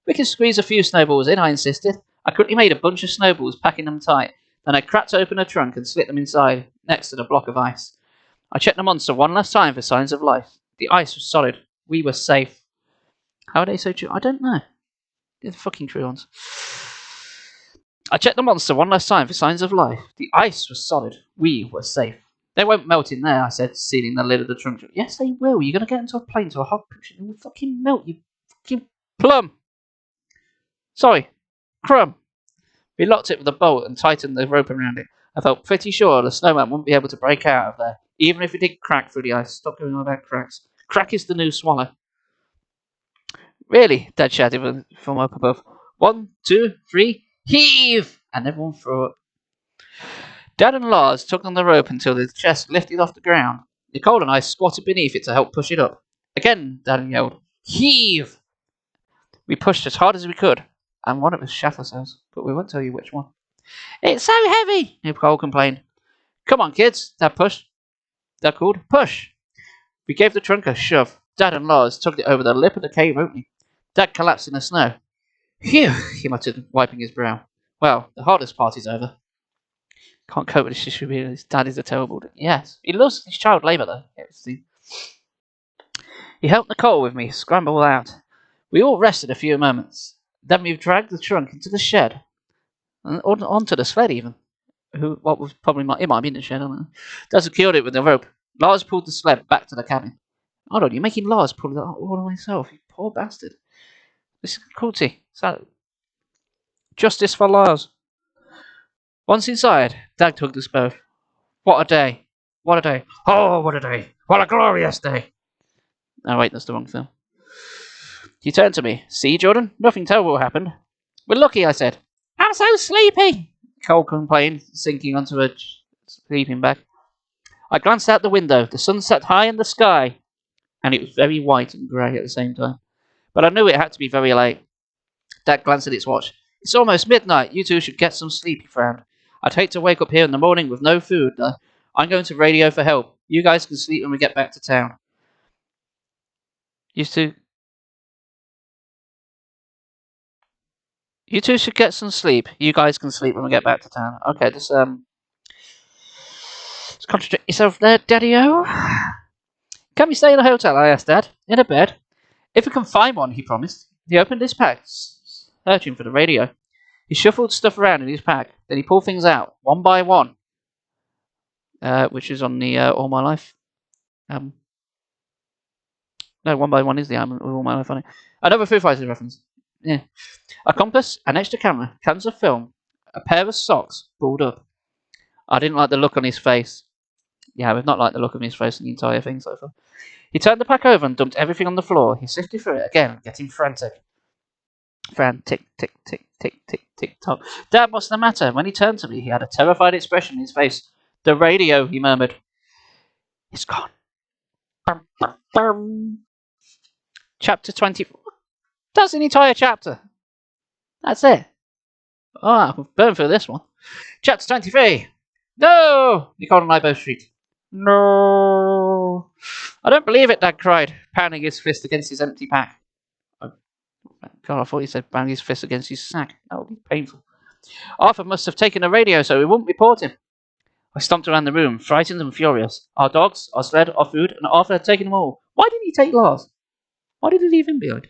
We can squeeze a few snowballs in, I insisted. I quickly made a bunch of snowballs, packing them tight. Then I cracked open a trunk and slit them inside, next to the block of ice. I checked the monster one last time for signs of life. The ice was solid. We were safe. How are they so true? I don't know. They're the fucking true ones. I checked the monster one last time for signs of life. The ice was solid. We were safe. They won't melt in there, I said, sealing the lid of the trunk. Yes, they will. You're going to get into a plane to a hot country. They will fucking melt, you fucking plum. Sorry. Crumb. We locked it with a bolt and tightened the rope around it. I felt pretty sure the snowman wouldn't be able to break out of there. Even if it did crack through the ice. Stop going on about cracks. Crack is the new swallow. Really? Dad shouted from up above. 1, 2, 3, heave! And everyone threw up. Dad and Lars tugged on the rope until the chest lifted off the ground. Nicole and I squatted beneath it to help push it up. Again, Dad yelled, heave! We pushed as hard as we could, and one of us shat ourselves, but we won't tell you which one. It's so heavy, Nicole complained. Come on, kids, Dad pushed. Dad called, push! We gave the trunk a shove. Dad and Lars tugged it over the lip of the cave opening. Dad collapsed in the snow. Phew, he muttered, wiping his brow. Well, the hardest part is over. Can't cope with this issue. His dad is a terrible... Yes, he loves his child labour, though. He helped Nicole with me scramble out. We all rested a few moments. Then we dragged the trunk into the shed. And onto the sled, even. It might have been the shed, I don't know. Dad secured it with the rope. Lars pulled the sled back to the cabin. Hold on, you're making Lars pull it all on himself, you poor bastard. This is cruelty. Justice for Lars. Once inside, Dad tugged us both. What a day. What a day. Oh, what a day. What a glorious day. Oh, wait, that's the wrong film. He turned to me. See, Jordan? Nothing terrible happened. We're lucky, I said. I'm so sleepy, Cole complained, sinking onto a sleeping bag. I glanced out the window. The sun sat high in the sky, and it was very white and grey at the same time. But I knew it had to be very late. Dad glanced at his watch. It's almost midnight. You two should get some sleep, he frowned. I'd hate to wake up here in the morning with no food, though. I'm going to radio for help. You guys can sleep when we get back to town. You two should get some sleep. You guys can sleep when we get back to town. Okay, just contradict yourself there, Daddy-O. Can we stay in a hotel? I asked Dad. In a bed? If we can find one, he promised. He opened his pack, searching for the radio. He shuffled stuff around in his pack. Then he pulled things out, one by one. Which is on the All My Life. No, one by one is the album All My Life on it. Another Foo Fighters reference. Yeah. A compass, an extra camera, cans of film, a pair of socks, balled up. I didn't like the look on his face. Yeah, I've not liked the look on his face in the entire thing so far. He turned the pack over and dumped everything on the floor. He sifted through it again, getting frantic. Tick, tick, tick, tick, tick, tick, tock. Dad, what's the matter? When he turned to me, he had a terrified expression in his face. The radio, he murmured. It's gone. Bum, bum, bum. Chapter 20. That's an entire chapter. That's it. Oh, I've burned through this one. Chapter 23. No! Nicole and I both shrieked. No! I don't believe it, Dad cried, pounding his fist against his empty pack. God, I thought he said bang his fist against his sack. That would be painful. Arthur must have taken the radio so we wouldn't report him. I stomped around the room, frightened and furious. Our dogs, our sled, our food, and Arthur had taken them all. Why didn't he take Lars? Why did he leave him behind?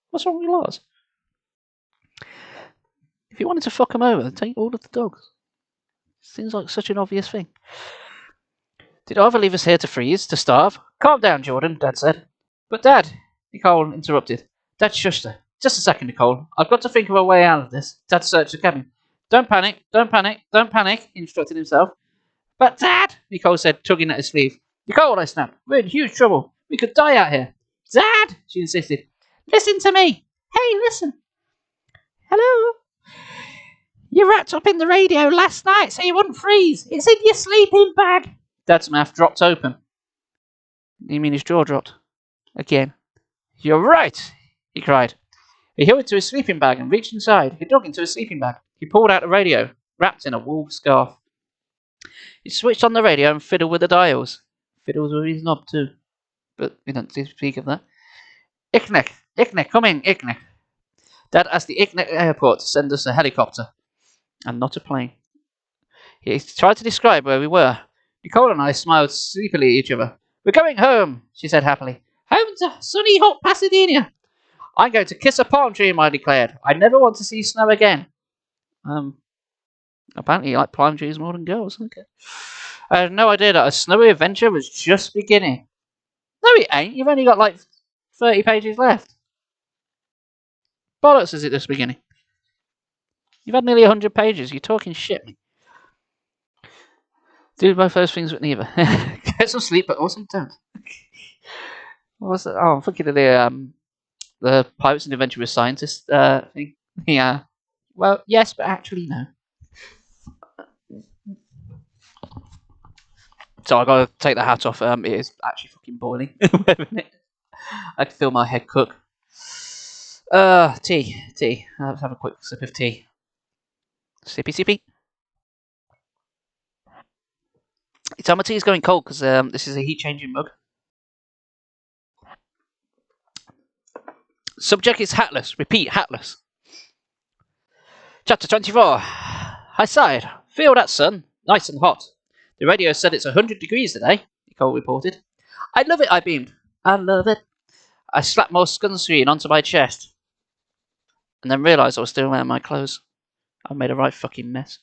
What's wrong with Lars? If he wanted to fuck him over, take all of the dogs. Seems like such an obvious thing. Did Arthur leave us here to freeze, to starve? Calm down, Jordan, Dad said. But Dad, Nicole interrupted. Dad shushed her. Just a second, Nicole. I've got to think of a way out of this. Dad searched the cabin. Don't panic, don't panic, don't panic, he instructed himself. But Dad, Nicole said, tugging at his sleeve. Nicole, I snapped. We're in huge trouble. We could die out here. Dad, she insisted. Listen to me. Hey, listen. Hello? You wrapped up in the radio last night so you wouldn't freeze. It's in your sleeping bag. Dad's mouth dropped open. You mean his jaw dropped? Again. You're right, he cried. He hurried to his sleeping bag and reached inside. He dug into his sleeping bag. He pulled out the radio, wrapped in a wool scarf. He switched on the radio and fiddled with the dials. Fiddles with his knob too. But we don't speak of that. Icknick, come in, Icknick. Dad asked the Icknick airport to send us a helicopter. And not a plane. He tried to describe where we were. Nicole and I smiled sleepily at each other. We're going home, she said happily. Home to sunny, hot Pasadena. I'm going to kiss a palm tree, I declared. I never want to see snow again. Apparently you like palm trees more than girls. Okay. I had no idea that a snowy adventure was just beginning. No, it ain't. You've only got like 30 pages left. Bollocks, is it just beginning? You've had nearly 100 pages. You're talking shit. Do both those things, but neither. Get some sleep, but also don't. What was it? Oh, I'm thinking of the Pirates and Adventurous Scientist thing. Yeah. Well, yes, but actually no. So I gotta take the hat off. It is actually fucking boiling. I can feel my head cook. Tea. Let's have a quick sip of tea. Sippy. You tell my tea is going cold because this is a heat changing mug. Subject is hatless. Repeat, hatless. Chapter 24. I sighed. Feel that sun. Nice and hot. The radio said it's 100 degrees today, Nicole reported. I love it, I beamed. I love it. I slapped more sunscreen onto my chest. And then realised I was still wearing my clothes. I made a right fucking mess.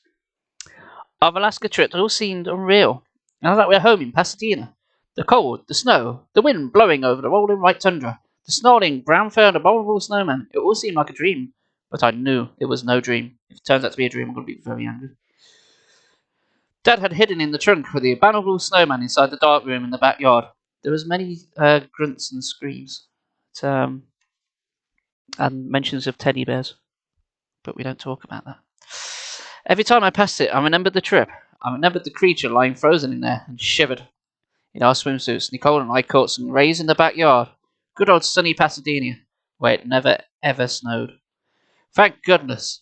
Our Alaska trip all seemed unreal. Now that we're home in Pasadena. The cold, the snow, the wind blowing over the rolling white tundra, the snarling, brown-furred, abominable snowman. It all seemed like a dream. But I knew it was no dream. If it turns out to be a dream, I'm going to be very angry. Dad had hidden in the trunk with the abominable snowman inside the dark room in the backyard. There was many grunts and screams. And mentions of teddy bears. But we don't talk about that. Every time I passed it, I remembered the trip. I remembered the creature lying frozen in there and shivered. In our swimsuits, Nicole and I caught some rays in the backyard. Good old sunny Pasadena, where it never ever snowed. Thank goodness.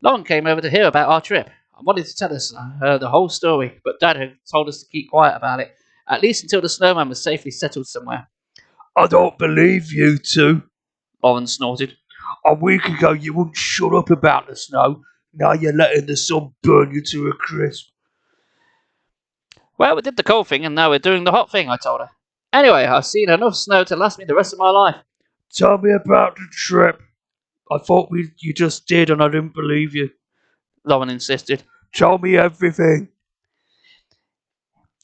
Lauren came over to hear about our trip. I wanted to tell us the whole story, but Dad had told us to keep quiet about it, at least until the snowman was safely settled somewhere. I don't believe you two, Lauren snorted. A week ago you wouldn't shut up about the snow. Now you're letting the sun burn you to a crisp. Well, we did the cold thing, and now we're doing the hot thing, I told her. Anyway, I've seen enough snow to last me the rest of my life. Tell me about the trip. I thought you just did and I didn't believe you. Lauren insisted. Tell me everything.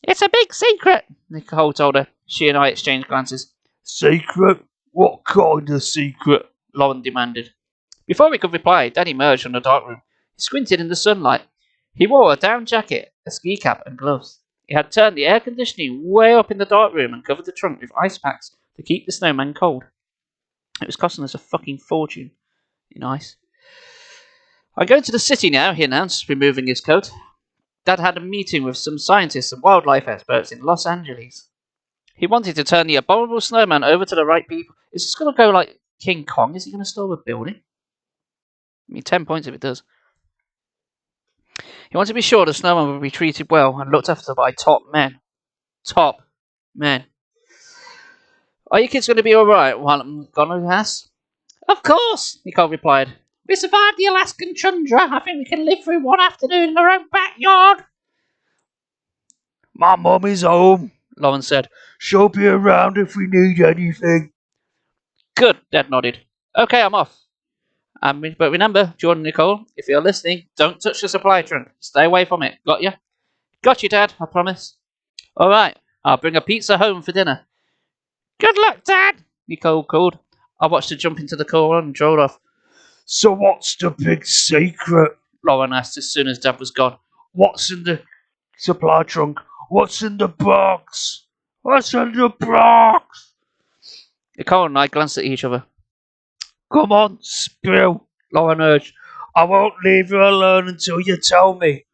It's a big secret, Nicole told her. She and I exchanged glances. Secret? What kind of secret? Lauren demanded. Before we could reply, Dad emerged from the dark room. He squinted in the sunlight. He wore a down jacket, a ski cap, and gloves. He had turned the air conditioning way up in the dark room and covered the trunk with ice packs to keep the snowman cold. It was costing us a fucking fortune in ice. I'm going to the city now, he announced, removing his coat. Dad had a meeting with some scientists and wildlife experts in Los Angeles. He wanted to turn the abominable snowman over to the right people. Is this going to go like King Kong? Is he going to storm a building? I mean, 10 points if it does. He wanted to be sure the snowman would be treated well and looked after by top men. Top men. Are you kids going to be alright while I'm gone, he asked. Of course, Nicole replied. We survived the Alaskan tundra. I think we can live through one afternoon in our own backyard. My mum is home, Lauren said. She'll be around if we need anything. Good, Dad nodded. Okay, I'm off. But remember, Jordan and Nicole, if you're listening, don't touch the supply trunk. Stay away from it. Got you? Got you, Dad, I promise. All right, I'll bring a pizza home for dinner. Good luck, Dad, Nicole called. I watched her jump into the car and drove off. So what's the big secret? Lauren asked as soon as Dad was gone. What's in the supply trunk? What's in the box? What's in the box? Nicole and I glanced at each other. Come on, spill, Lauren urged. I won't leave you alone until you tell me.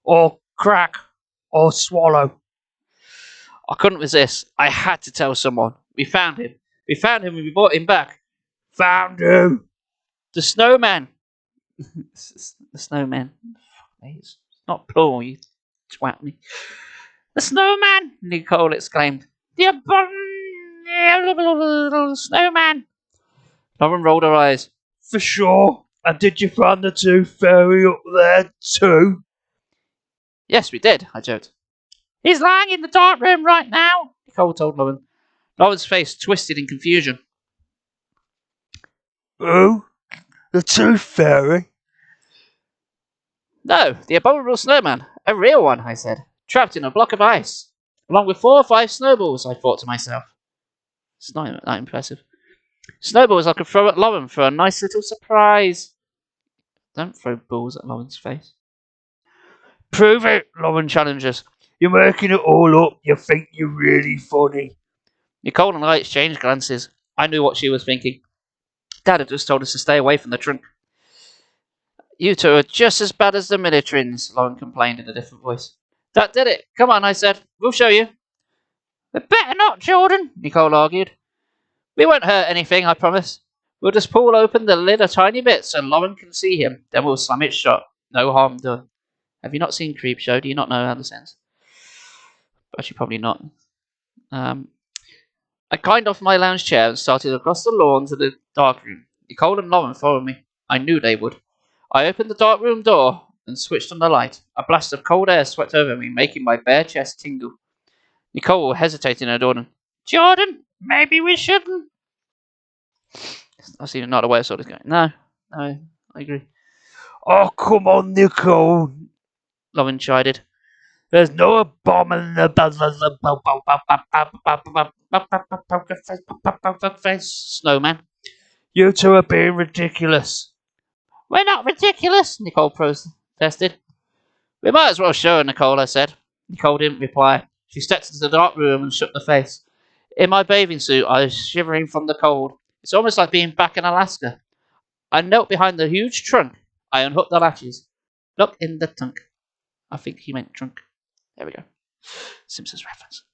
Or crack. Or swallow. I couldn't resist. I had to tell someone. We found him. And we brought him back. Found who? The snowman. The snowman. It's not plural, you twat me. The snowman, Nicole exclaimed. The abominable snowman. Lauren rolled her eyes. For sure. And did you find the tooth fairy up there too? Yes, we did, I joked. He's lying in the dark room right now, Nicole told Lauren. Lauren's face twisted in confusion. Who? The tooth fairy? No, the abominable snowman. A real one, I said. Trapped in a block of ice. Along with 4 or 5 snowballs, I thought to myself. It's not that impressive. Snowballs I could throw at Lauren for a nice little surprise. Don't throw balls at Lauren's face. Prove it, Lauren challenged us. You're making it all up. You think you're really funny. Nicole and I exchanged glances. I knew what she was thinking. Dad had just told us to stay away from the trunk. You two are just as bad as the Militrins, Lauren complained in a different voice. That did it. Come on, I said. We'll show you. Better not, Jordan, Nicole argued. We won't hurt anything, I promise. We'll just pull open the lid a tiny bit so Lauren can see him. Then we'll slam it shut. No harm done. Have you not seen Creepshow? Do you not know how this ends? Actually, probably not. I climbed off my lounge chair and started across the lawn to the dark room. Nicole and Lauren followed me. I knew they would. I opened the dark room door and switched on the light. A blast of cold air swept over me, making my bare chest tingle. Nicole hesitated in her door. Jordan, maybe we shouldn't. I see not aware sort of going. No, I agree. Oh, come on, Nicole. Lauren chided. There's no abominable snowman. You two are being ridiculous. We're not ridiculous, Nicole protested. We might as well show her, Nicole, I said. Nicole didn't reply. She stepped into the dark room and shook the face. In my bathing suit, I was shivering from the cold. It's almost like being back in Alaska. I knelt behind the huge trunk. I unhooked the latches. Look in the trunk. I think he meant trunk. There we go. Simpsons reference.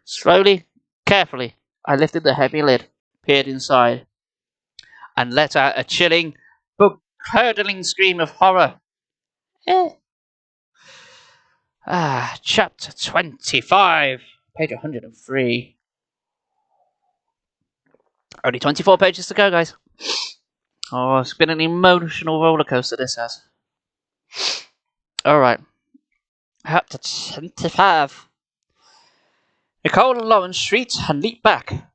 Slowly, carefully, I lifted the heavy lid, peered inside, and let out a chilling, blood-curdling scream of horror. Chapter 25, page 103. Only 24 pages to go, guys. Oh, it's been an emotional roller coaster, this has. Alright. Chapter 25. Nicole and Lauren shrieked and leaped back.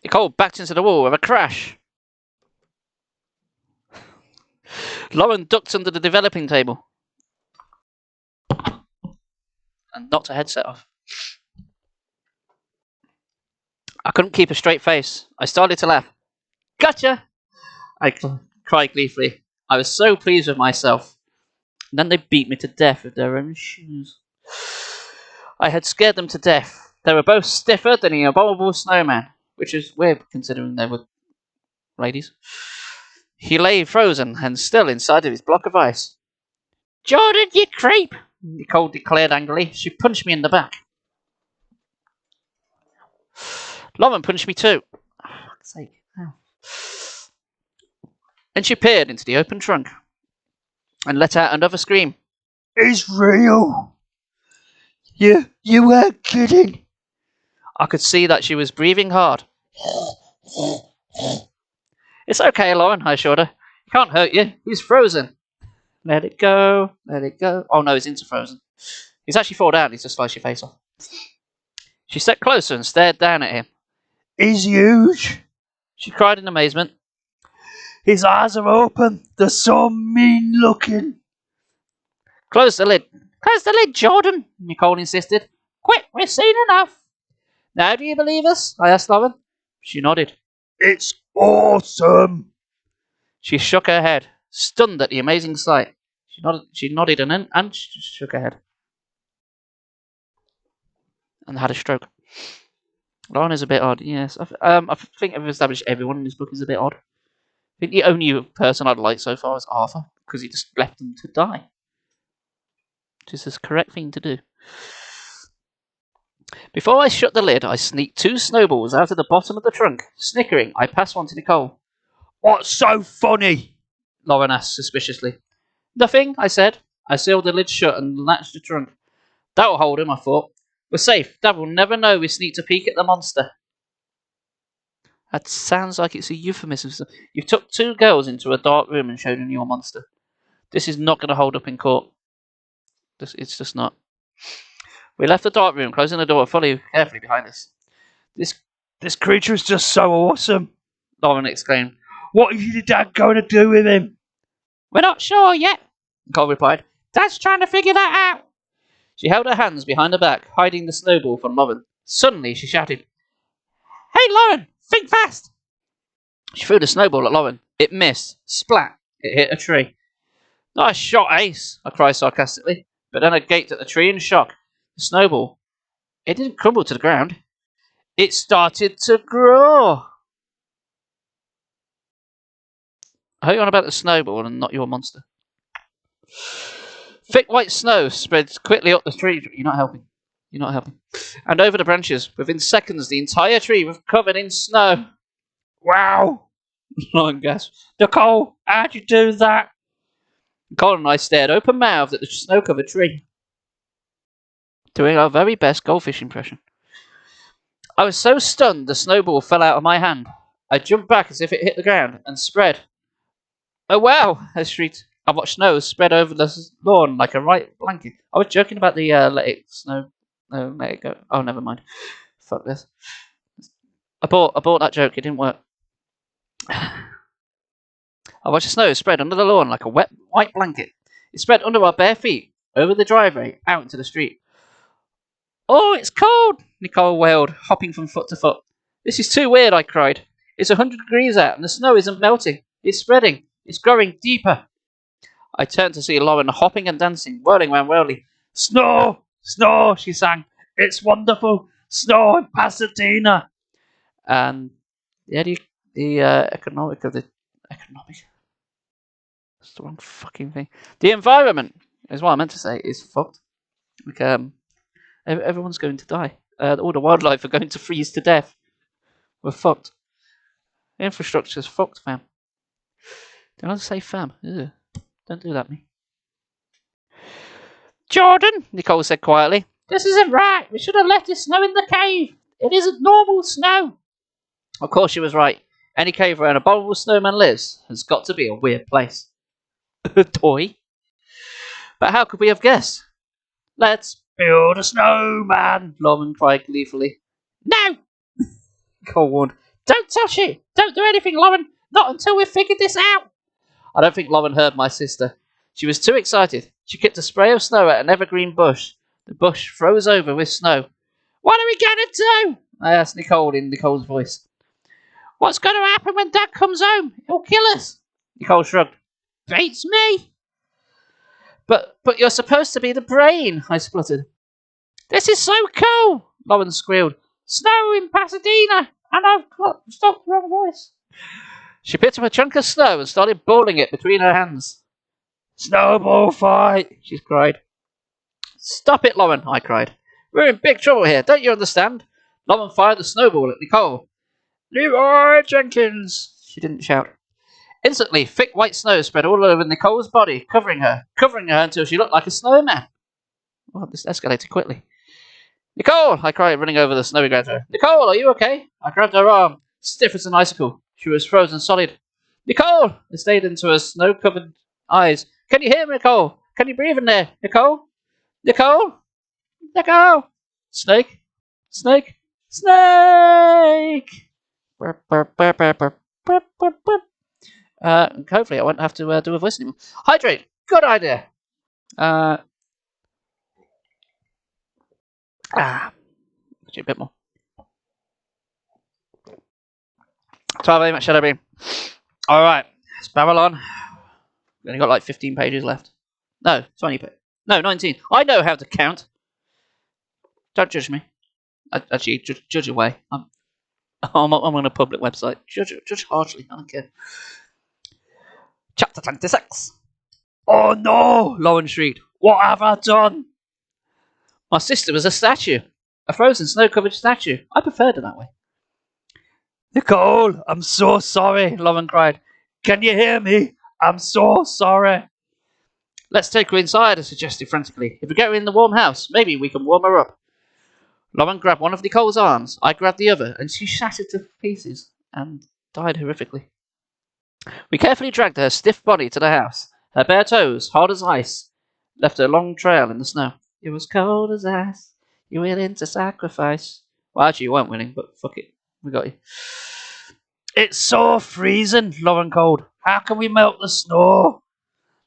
Nicole backed into the wall with a crash. Lauren ducked under the developing table and knocked her headset off. I couldn't keep a straight face. I started to laugh. Gotcha! I cried gleefully. I was so pleased with myself. And then they beat me to death with their own shoes. I had scared them to death. They were both stiffer than the Abominable Snowman, which is weird considering they were ladies. He lay frozen and still inside of his block of ice. Jordan, you creep! Nicole declared angrily. She punched me in the back. Lauren punched me too. Oh, fuck's sake. Ow. And she peered into the open trunk and let out another scream. It's real. You weren't kidding. I could see that she was breathing hard. It's okay, Lauren, I assured her. He can't hurt you. He's frozen. Let it go. Let it go. Oh no, he's into frozen. He's actually fallen down. He's just sliced your face off. She stepped closer and stared down at him. He's huge. She cried in amazement. His eyes are open. They're so mean looking. Close the lid. Close the lid, Jordan, Nicole insisted. Quick, we've seen enough. Now do you believe us? I asked Lauren. She nodded. It's awesome. She shook her head, stunned at the amazing sight. She nodded and shook her head. And had a stroke. Lauren is a bit odd, yes. I think I've established everyone in this book is a bit odd. I think the only person I'd like so far is Arthur, because he just left them to die. Which is the correct thing to do. Before I shut the lid, I sneaked 2 snowballs out of the bottom of the trunk. Snickering, I passed one to Nicole. What's so funny? Lauren asked suspiciously. Nothing, I said. I sealed the lid shut and latched the trunk. That'll hold him, I thought. We're safe. Dad will never know we sneaked a peek at the monster. That sounds like it's a euphemism. You took 2 girls into a dark room and showed them your monster. This is not going to hold up in court. It's just not. We left the dark room, closing the door carefully behind us. This creature is just so awesome, Lauren exclaimed. What is your dad going to do with him? We're not sure yet, Nicole replied. Dad's trying to figure that out. She held her hands behind her back, hiding the snowball from Lauren. Suddenly, she shouted, Hey, Lauren, think fast! She threw the snowball at Lauren. It missed. Splat. It hit a tree. Nice shot, Ace, I cried sarcastically. but then I gaped at the tree in shock. The snowball, it didn't crumble to the ground. It started to grow. I hope you're on about the snowball and not your monster. Thick white snow spreads quickly up the tree. You're not helping. You're not helping. And over the branches. Within seconds, the entire tree was covered in snow. Wow! Lauren gasped. Nicole, how'd you do that? Colin and I stared open-mouthed at the snow-covered tree, doing our very best goldfish impression. I was so stunned the snowball fell out of my hand. I jumped back as if it hit the ground and spread. Oh wow! I shrieked. I watched snow spread over the lawn like a white blanket. I was joking about the let it snow. No, let it go. Oh, never mind. Fuck this. I bought that joke. It didn't work. I watched the snow spread under the lawn like a wet white blanket. It spread under our bare feet, over the driveway, out into the street. Oh, it's cold! Nicole wailed, hopping from foot to foot. This is too weird, I cried. It's 100 degrees out and the snow isn't melting. It's spreading. It's growing deeper. I turned to see Lauren hopping and dancing, whirling round wildly. Snow! Snow, she sang. It's wonderful. Snow in Pasadena. And the economic. That's the wrong fucking thing. The environment is what I meant to say. Is fucked. Like, everyone's going to die. All the wildlife are going to freeze to death. We're fucked. The infrastructure's fucked, fam. Did I say fam? Ugh. Don't do that, me. Jordan, Nicole said quietly. This isn't right. We should have left the snow in the cave. It isn't normal snow. Of course she was right. Any cave where an abominable snowman lives has got to be a weird place. Toy. But how could we have guessed? Let's build a snowman, Lauren cried gleefully. No! Nicole warned. Don't touch it! Don't do anything, Lauren! Not until we've figured this out! I don't think Lauren heard my sister. She was too excited. She kicked a spray of snow at an evergreen bush. The bush froze over with snow. What are we going to do? I asked Nicole in Nicole's voice. What's going to happen when Dad comes home? He'll kill us. Nicole shrugged. Beats me. But you're supposed to be the brain, I spluttered. This is so cool, Lauren squealed. Snow in Pasadena, and I've got stopped the wrong voice. She picked up a chunk of snow and started balling it between her hands. Snowball fight, she cried. Stop it, Lauren, I cried. We're in big trouble here, don't you understand? Lauren fired the snowball at Nicole. Leroy Jenkins, she didn't shout. Instantly, thick white snow spread all over Nicole's body, covering her until she looked like a snowman. Well, this escalated quickly. Nicole, I cried, running over the snowy ground to her. Nicole, are you okay? I grabbed her arm, stiff as an icicle. She was frozen solid. Nicole! I stared into her snow-covered eyes. Can you hear me, Nicole? Can you breathe in there, Nicole? Nicole? Nicole! Snake? Snake? Snake! Burp, burp, burp, burp, burp, burp, burp, burp. Hopefully I won't have to do a voice anymore. Hydrate! Good idea! A bit more. 12 AM at Shadow Beam. Alright, it's Babylon. We've only got like 15 pages left. No, 20 pages. No, 19. I know how to count. Don't judge me. Actually, judge away. I'm on a public website. Judge harshly. I don't care. Chapter 26. Oh no, Lauren shrieked. What have I done? My sister was a statue. A frozen, snow-covered statue. I preferred it that way. Nicole, I'm so sorry, Lauren cried. Can you hear me? I'm so sorry. Let's take her inside, I suggested frantically. If we get her in the warm house, maybe we can warm her up. Lauren grabbed one of Nicole's arms. I grabbed the other, and she shattered to pieces and died horrifically. We carefully dragged her stiff body to the house. Her bare toes, hard as ice, left a long trail in the snow. It was cold as ice. You willing to sacrifice? Well, actually, you weren't willing, but fuck it. We got you. It's so freezing, Lauren called. How can we melt the snow?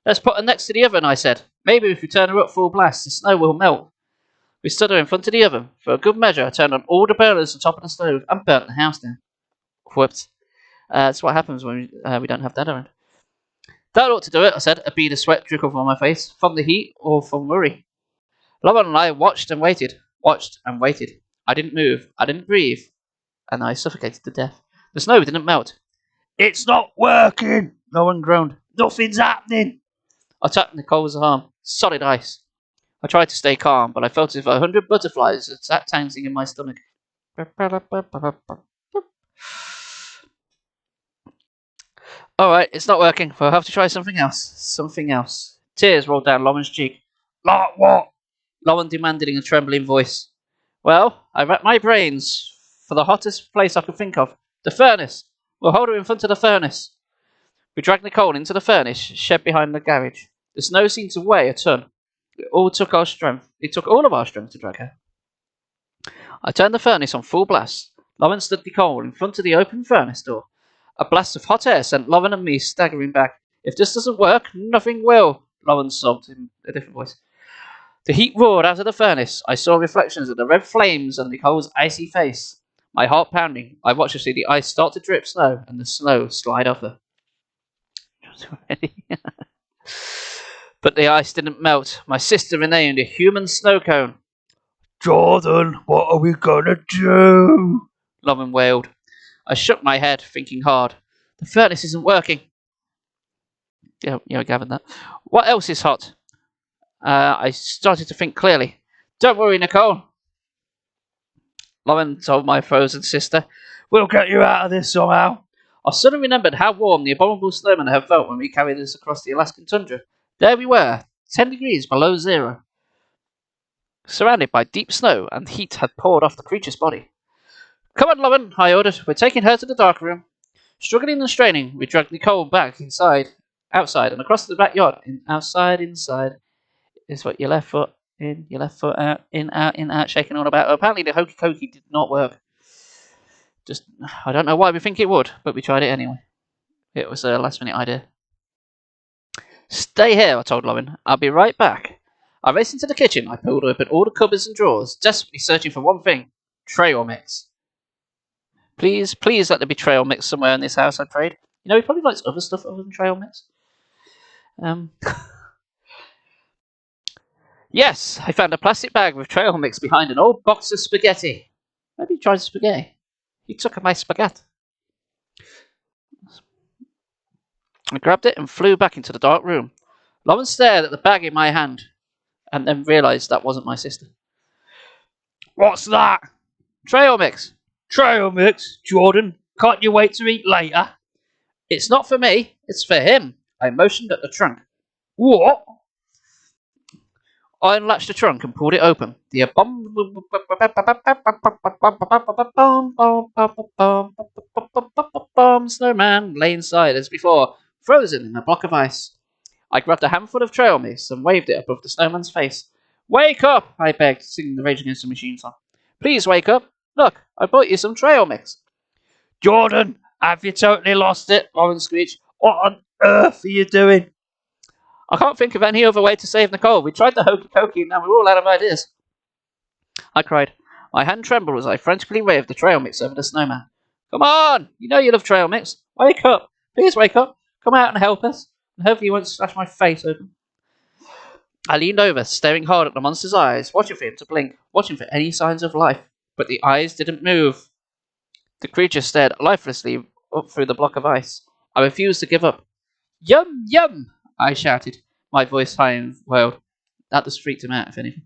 Let's put her next to the oven, I said. Maybe if we turn her up full blast, the snow will melt. We stood her in front of the oven. For a good measure, I turned on all the burners on top of the stove and burnt the house down. Whoops. That's what happens when we don't have Dad around. That ought to do it, I said, a bead of sweat trickled from my face. From the heat or from worry? Lauren and I watched and waited. I didn't move. I didn't breathe. And I suffocated to death. The snow didn't melt. It's not working, Lauren groaned. Nothing's happening. I tapped Nicole's arm. Solid ice. I tried to stay calm, but I felt as if 100 butterflies had sat dancing in my stomach. Alright, it's not working. We'll have to try something else. Tears rolled down Lauren's cheek. Like what? Lauren demanded in a trembling voice. Well, I racked my brains for the hottest place I could think of. The furnace. We'll hold her in front of the furnace. We dragged Nicole into the furnace, shed behind the garage. The snow seemed to weigh a ton. It took all of our strength to drag her. I turned the furnace on full blast. Lauren stood Nicole in front of the open furnace door. A blast of hot air sent Lauren and me staggering back. If this doesn't work, nothing will, Lauren sobbed in a different voice. The heat roared out of the furnace. I saw reflections of the red flames on Nicole's icy face. My heart pounding, I watched her see the ice start to drip snow and the snow slide off her. But the ice didn't melt. My sister remained a human snow cone. Jordan, what are we gonna do? Lauren wailed. I shook my head, thinking hard. The furnace isn't working. Yeah, I gathered that. What else is hot? I started to think clearly. Don't worry, Nicole. Lauren told my frozen sister. We'll get you out of this somehow. I suddenly remembered how warm the Abominable Snowman had felt when we carried us across the Alaskan tundra. There we were, 10 degrees below zero, surrounded by deep snow, and heat had poured off the creature's body. Come on, Lauren, I ordered. We're taking her to the dark room. Struggling and straining, we dragged Nicole back outside, and across the backyard. Inside is what your left foot in, your left foot out, in, out, shaking all about. Apparently the hokey cokey did not work. I don't know why we think it would, but we tried it anyway. It was a last minute idea. Stay here, I told Lauren. I'll be right back. I raced into the kitchen. I pulled open all the cupboards and drawers, desperately searching for one thing. Trail mix. Please let there be trail mix somewhere in this house, I prayed. You know, he probably likes other stuff other than trail mix. Yes, I found a plastic bag with trail mix behind an old box of spaghetti. Maybe he tried spaghetti. He took my spaghetti. I grabbed it and flew back into the dark room. Lauren stared at the bag in my hand and then realised that wasn't my sister. What's that? Trail mix. Trail mix, Jordan. Can't you wait to eat later? It's not for me, it's for him. I motioned at the trunk. What? I unlatched the trunk and pulled it open. The snowman lay inside as before, frozen in a block of ice. I grabbed a handful of trail mist and waved it above the snowman's face. Wake up, I begged, singing the Rage Against the Machine song. Please wake up. Look, I brought you some trail mix. Jordan, have you totally lost it? Lauren screeched. What on earth are you doing? I can't think of any other way to save Nicole. We tried the hokey cokey and now we're all out of ideas. I cried. My hand trembled as I frantically waved the trail mix over the snowman. Come on! You know you love trail mix. Wake up! Please wake up! Come out and help us. And hopefully you won't slash my face open. I leaned over, staring hard at the monster's eyes, watching for him to blink, watching for any signs of life. But the eyes didn't move. The creature stared lifelessly up through the block of ice. I refused to give up. Yum, yum! I shouted, my voice high and wild. That just freaked him out, if anything.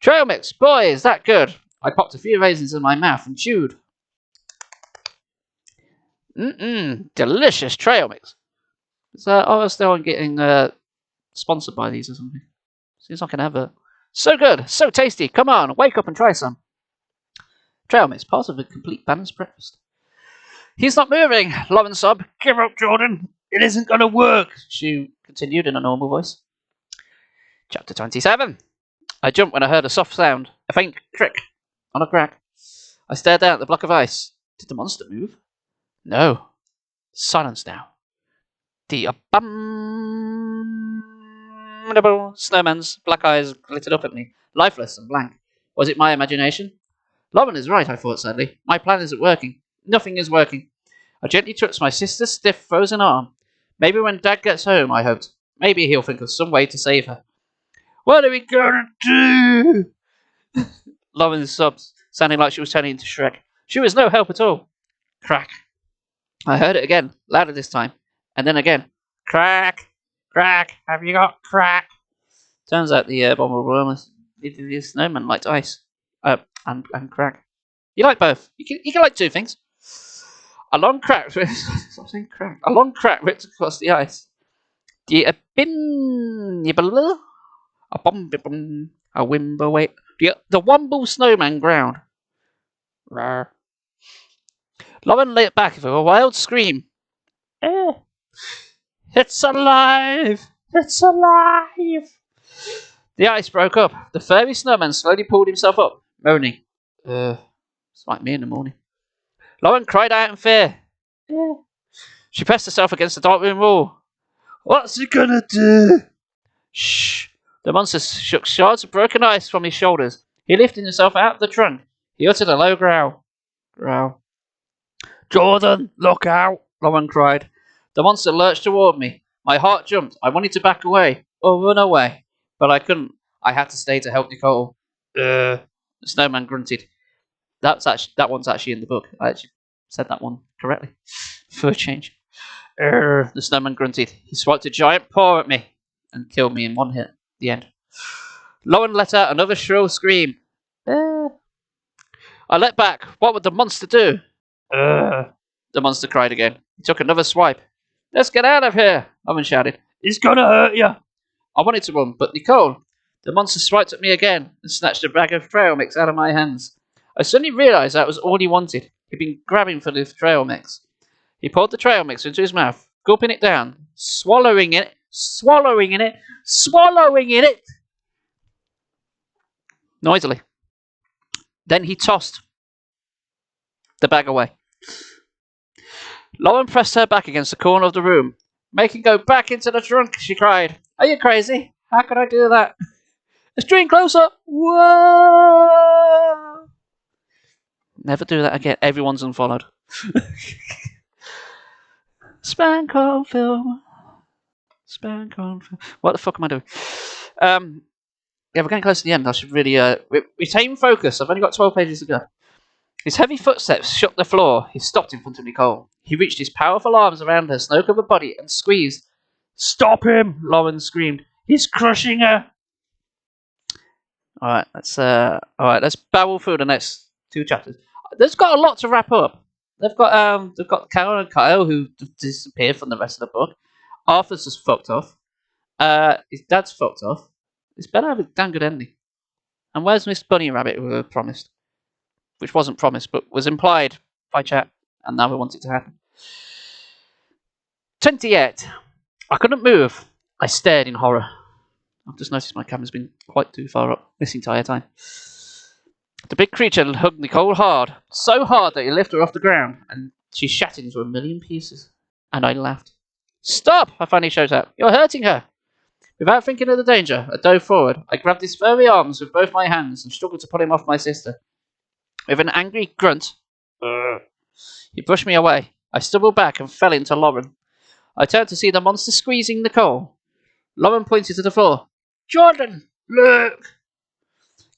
Trail mix, boy, is that good? I popped a few raisins in my mouth and chewed. Delicious trail mix. I was still getting sponsored by these or something. Seems like an advert. So good, so tasty. Come on, wake up and try some. Trail mix, part of a complete balanced breakfast. He's not moving, Lauren sobbed. Give up, Jordan. It isn't going to work, she continued in a normal voice. Chapter 27. I jumped when I heard a soft sound, a faint crick on a crack. I stared down at the block of ice. Did the monster move? No. Silence now. The abominable snowman's black eyes glittered up at me, lifeless and blank. Was it my imagination? Lauren is right, I thought sadly. My plan isn't working. Nothing is working. I gently touched my sister's stiff, frozen arm. Maybe when Dad gets home, I hoped. Maybe he'll think of some way to save her. What are we gonna do? Lauren sobbed, sounding like she was turning into Shrek. She was no help at all. Crack. I heard it again, louder this time, and then again. Crack! Crack! Have you got crack? Turns out the Abominable Snowman liked ice. And crack. You like both. You can like two things. A long crack. Stop saying crack. A long crack ripped across the ice. The Abominable. A bum a wimble wait. The Wumble Snowman ground. Rawr. Lauren let back with a wild scream. Eh. It's alive! It's alive! The ice broke up. The furry snowman slowly pulled himself up, moaning. It's like me in the morning. Lauren cried out in fear. She pressed herself against the dark room wall. What's he gonna do? Shh. The monster shook shards of broken ice from his shoulders. He lifted himself out of the trunk. He uttered a low growl. Jordan, look out! Lauren cried. The monster lurched toward me. My heart jumped. I wanted to back away or run away, but I couldn't. I had to stay to help Nicole. The snowman grunted. That one's actually in the book. I actually said that one correctly for a change. The snowman grunted. He swiped a giant paw at me and killed me in one hit. The end. Lauren let out another shrill scream. I leapt back. What would the monster do? The monster cried again. He took another swipe. Let's get out of here, Lauren shouted. He's gonna hurt you. I wanted to run, but Nicole. The monster swiped at me again and snatched a bag of trail mix out of my hands. I suddenly realised that was all he wanted. He'd been grabbing for the trail mix. He poured the trail mix into his mouth, gulping it down, swallowing it, noisily. Then he tossed the bag away. Lauren pressed her back against the corner of the room. Make him go back into the trunk, she cried. Are you crazy? How could I do that? Let's dream closer. Whoa! Never do that again. Everyone's unfollowed. Spank film. What the fuck am I doing? Yeah, we're getting close to the end. I should really retain focus. I've only got 12 pages to go. His heavy footsteps shook the floor. He stopped in front of Nicole. He reached his powerful arms around her snow-covered body and squeezed. Stop him! Lauren screamed. He's crushing her. All right, let's barrel through the next two chapters. There's got a lot to wrap up. They've got Carol and Kyle who disappeared from the rest of the book. Arthur's just fucked off. His dad's fucked off. It's better have a damn good ending. And where's Miss Bunny Rabbit who were promised? Which wasn't promised, but was implied by chat, and now we want it to happen. 28. I couldn't move. I stared in horror. I've just noticed my camera's been quite too far up this entire time. The big creature hugged Nicole hard, so hard that he lifted her off the ground, and she shattered into a million pieces. And I laughed. Stop! I finally shouted out. You're hurting her! Without thinking of the danger, I dove forward. I grabbed his furry arms with both my hands and struggled to pull him off my sister. With an angry grunt, he brushed me away. I stumbled back and fell into Lauren. I turned to see the monster squeezing Nicole. Lauren pointed to the floor. Jordan, look!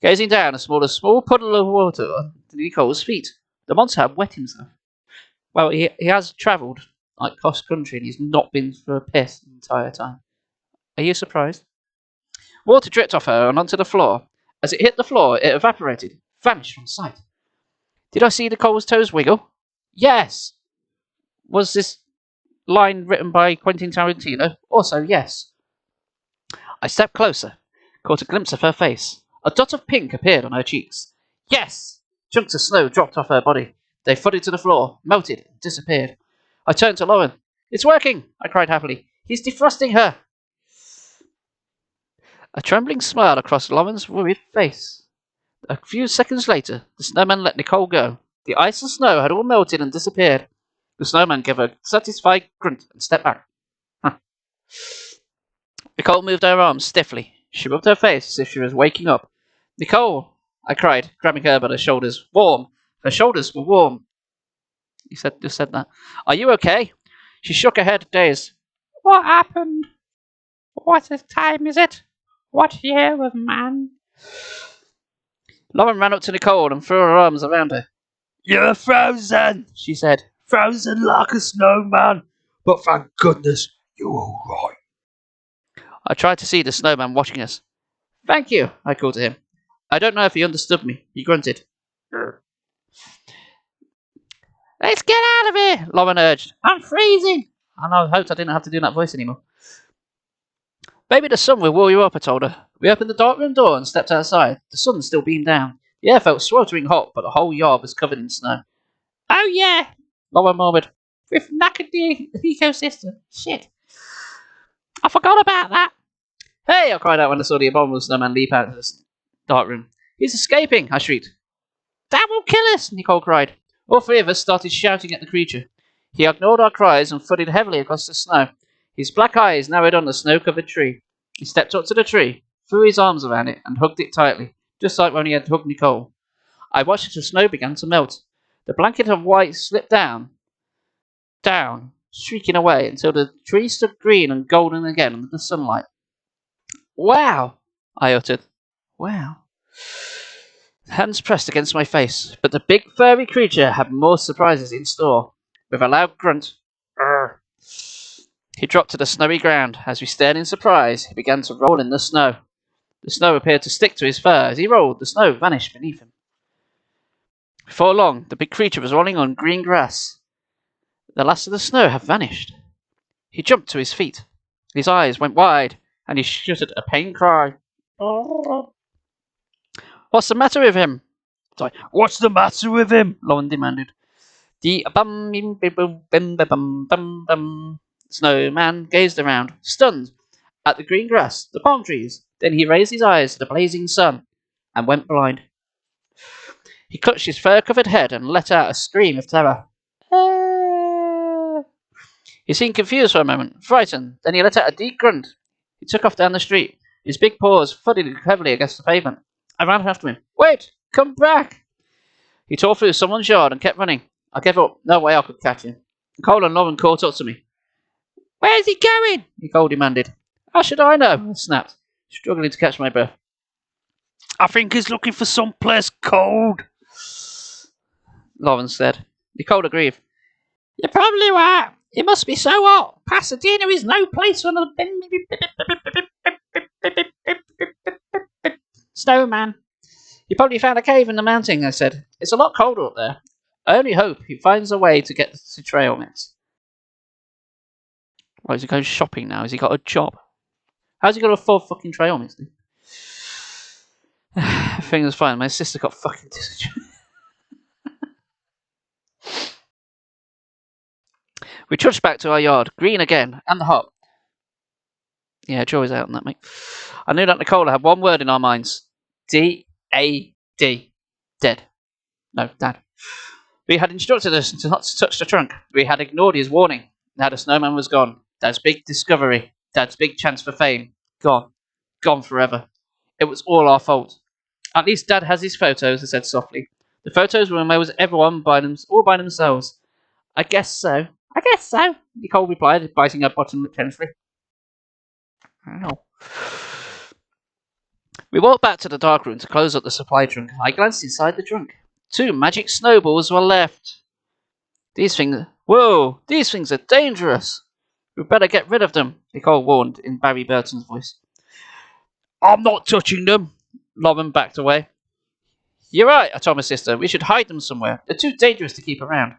Gazing down, I saw a small puddle of water under Nicole's feet. The monster had wet himself. Well, he has travelled like cross country and he's not been for a piss the entire time. Are you surprised? Water dripped off her and onto the floor. As it hit the floor, it evaporated, vanished from sight. Did I see Nicole's toes wiggle? Yes! Was this line written by Quentin Tarantino? Also, yes. I stepped closer, caught a glimpse of her face. A dot of pink appeared on her cheeks. Yes! Chunks of snow dropped off her body. They thudded to the floor, melted, and disappeared. I turned to Lauren. It's working! I cried happily. He's defrosting her! A trembling smile across Lauren's worried face. A few seconds later, the snowman let Nicole go. The ice and snow had all melted and disappeared. The snowman gave a satisfied grunt and stepped back. Nicole moved her arms stiffly. She rubbed her face as if she was waking up. Nicole! I cried, grabbing her by the shoulders. Warm! Her shoulders were warm. Just said that. Are you okay? She shook her head, dazed. What happened? What time is it? What year of man? Lauren ran up to Nicole and threw her arms around her. You're frozen, She said. frozen like a snowman. But thank goodness you're all right. I tried to see the snowman watching us. Thank you, I called to him. I don't know if he understood me. He grunted. Let's get out of here, Lauren urged. I'm freezing. And I hoped I didn't have to do that voice anymore. Maybe the sun will warm you up, I told her. We opened the dark room door and stepped outside. The sun still beamed down. The air felt sweltering hot, but the whole yard was covered in snow. Oh yeah, Lauren murmured. We've knackered the ecosystem. Shit. I forgot about that. Hey, I cried out when I saw the abominable snowman leap out of the dark room. He's escaping, I shrieked. That will kill us, Nicole cried. All three of us started shouting at the creature. He ignored our cries and footed heavily across the snow. His black eyes narrowed on the snow-covered tree. He stepped up to the tree, threw his arms around it, and hugged it tightly, just like when he had hugged Nicole. I watched as the snow began to melt. The blanket of white slipped down, shrieking away until the tree stood green and golden again under the sunlight. Wow, I uttered. Wow. Hands pressed against my face, but the big furry creature had more surprises in store. With a loud grunt, "Urgh," he dropped to the snowy ground. As we stared in surprise, he began to roll in the snow. The snow appeared to stick to his fur. As he rolled, the snow vanished beneath him. Before long, the big creature was rolling on green grass. The last of the snow had vanished. He jumped to his feet. His eyes went wide, and he shuddered a pained cry. What's the matter with him? Sorry, what's the matter with him? Lauren demanded. The snowman gazed around, stunned, at the green grass, the palm trees. Then he raised his eyes to the blazing sun and went blind. He clutched his fur-covered head and let out a scream of terror. He seemed confused for a moment, frightened. Then he let out a deep grunt. He took off down the street. His big paws thudded heavily against the pavement. I ran after him. Wait! Come back! He tore through someone's yard and kept running. I gave up. No way I could catch him. Nicole and Lauren caught up to me. Where's he going? Nicole demanded. How should I know? I snapped, struggling to catch my breath. I think he's looking for someplace cold, Lauren said. Nicole agreed. You're probably right. It must be so hot. Pasadena is no place for the snowman. He probably found a cave in the mountain, I said. It's a lot colder up there. I only hope he finds a way to get to trail mix. Why is he going shopping now? Has he got a job? How's he got to afford fucking trail mix? Everything fine. My sister got fucking dysentery. We trudged back to our yard, green again, and the hop. Yeah, jury's out on that, mate. I knew that Nicola had one word in our minds. D-A-D. Dead. No, Dad. We had instructed us to not to touch the trunk. We had ignored his warning. Now the snowman was gone. Dad's big discovery. Dad's big chance for fame. Gone. Gone forever. It was all our fault. At least Dad has his photos, I said softly. The photos will remember everyone all by themselves. I guess so. I guess so, Nicole replied, biting her bottom lip tenderly. Ow. We walked back to the dark room to close up the supply trunk. I glanced inside the trunk. 2 magic snowballs were left. These things are dangerous. We'd better get rid of them, Nicole warned in Barry Burton's voice. I'm not touching them. Lauren backed away. You're right, I told my sister. We should hide them somewhere. They're too dangerous to keep around.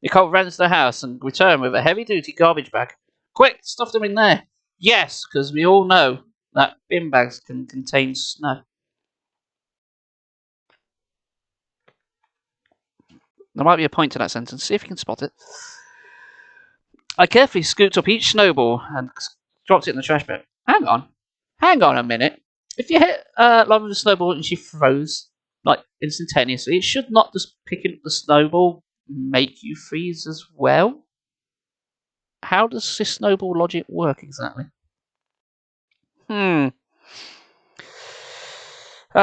Nicole ran to the house and returned with a heavy-duty garbage bag. Quick, stuff them in there. Yes, because we all know that bin bags can contain snow. There might be a point to that sentence. See if you can spot it. I carefully scooped up each snowball and dropped it in the trash bin. Hang on a minute. If you hit Lauren with a snowball and she froze, like instantaneously, it should not just picking up the snowball make you freeze as well? How does this snowball logic work exactly? I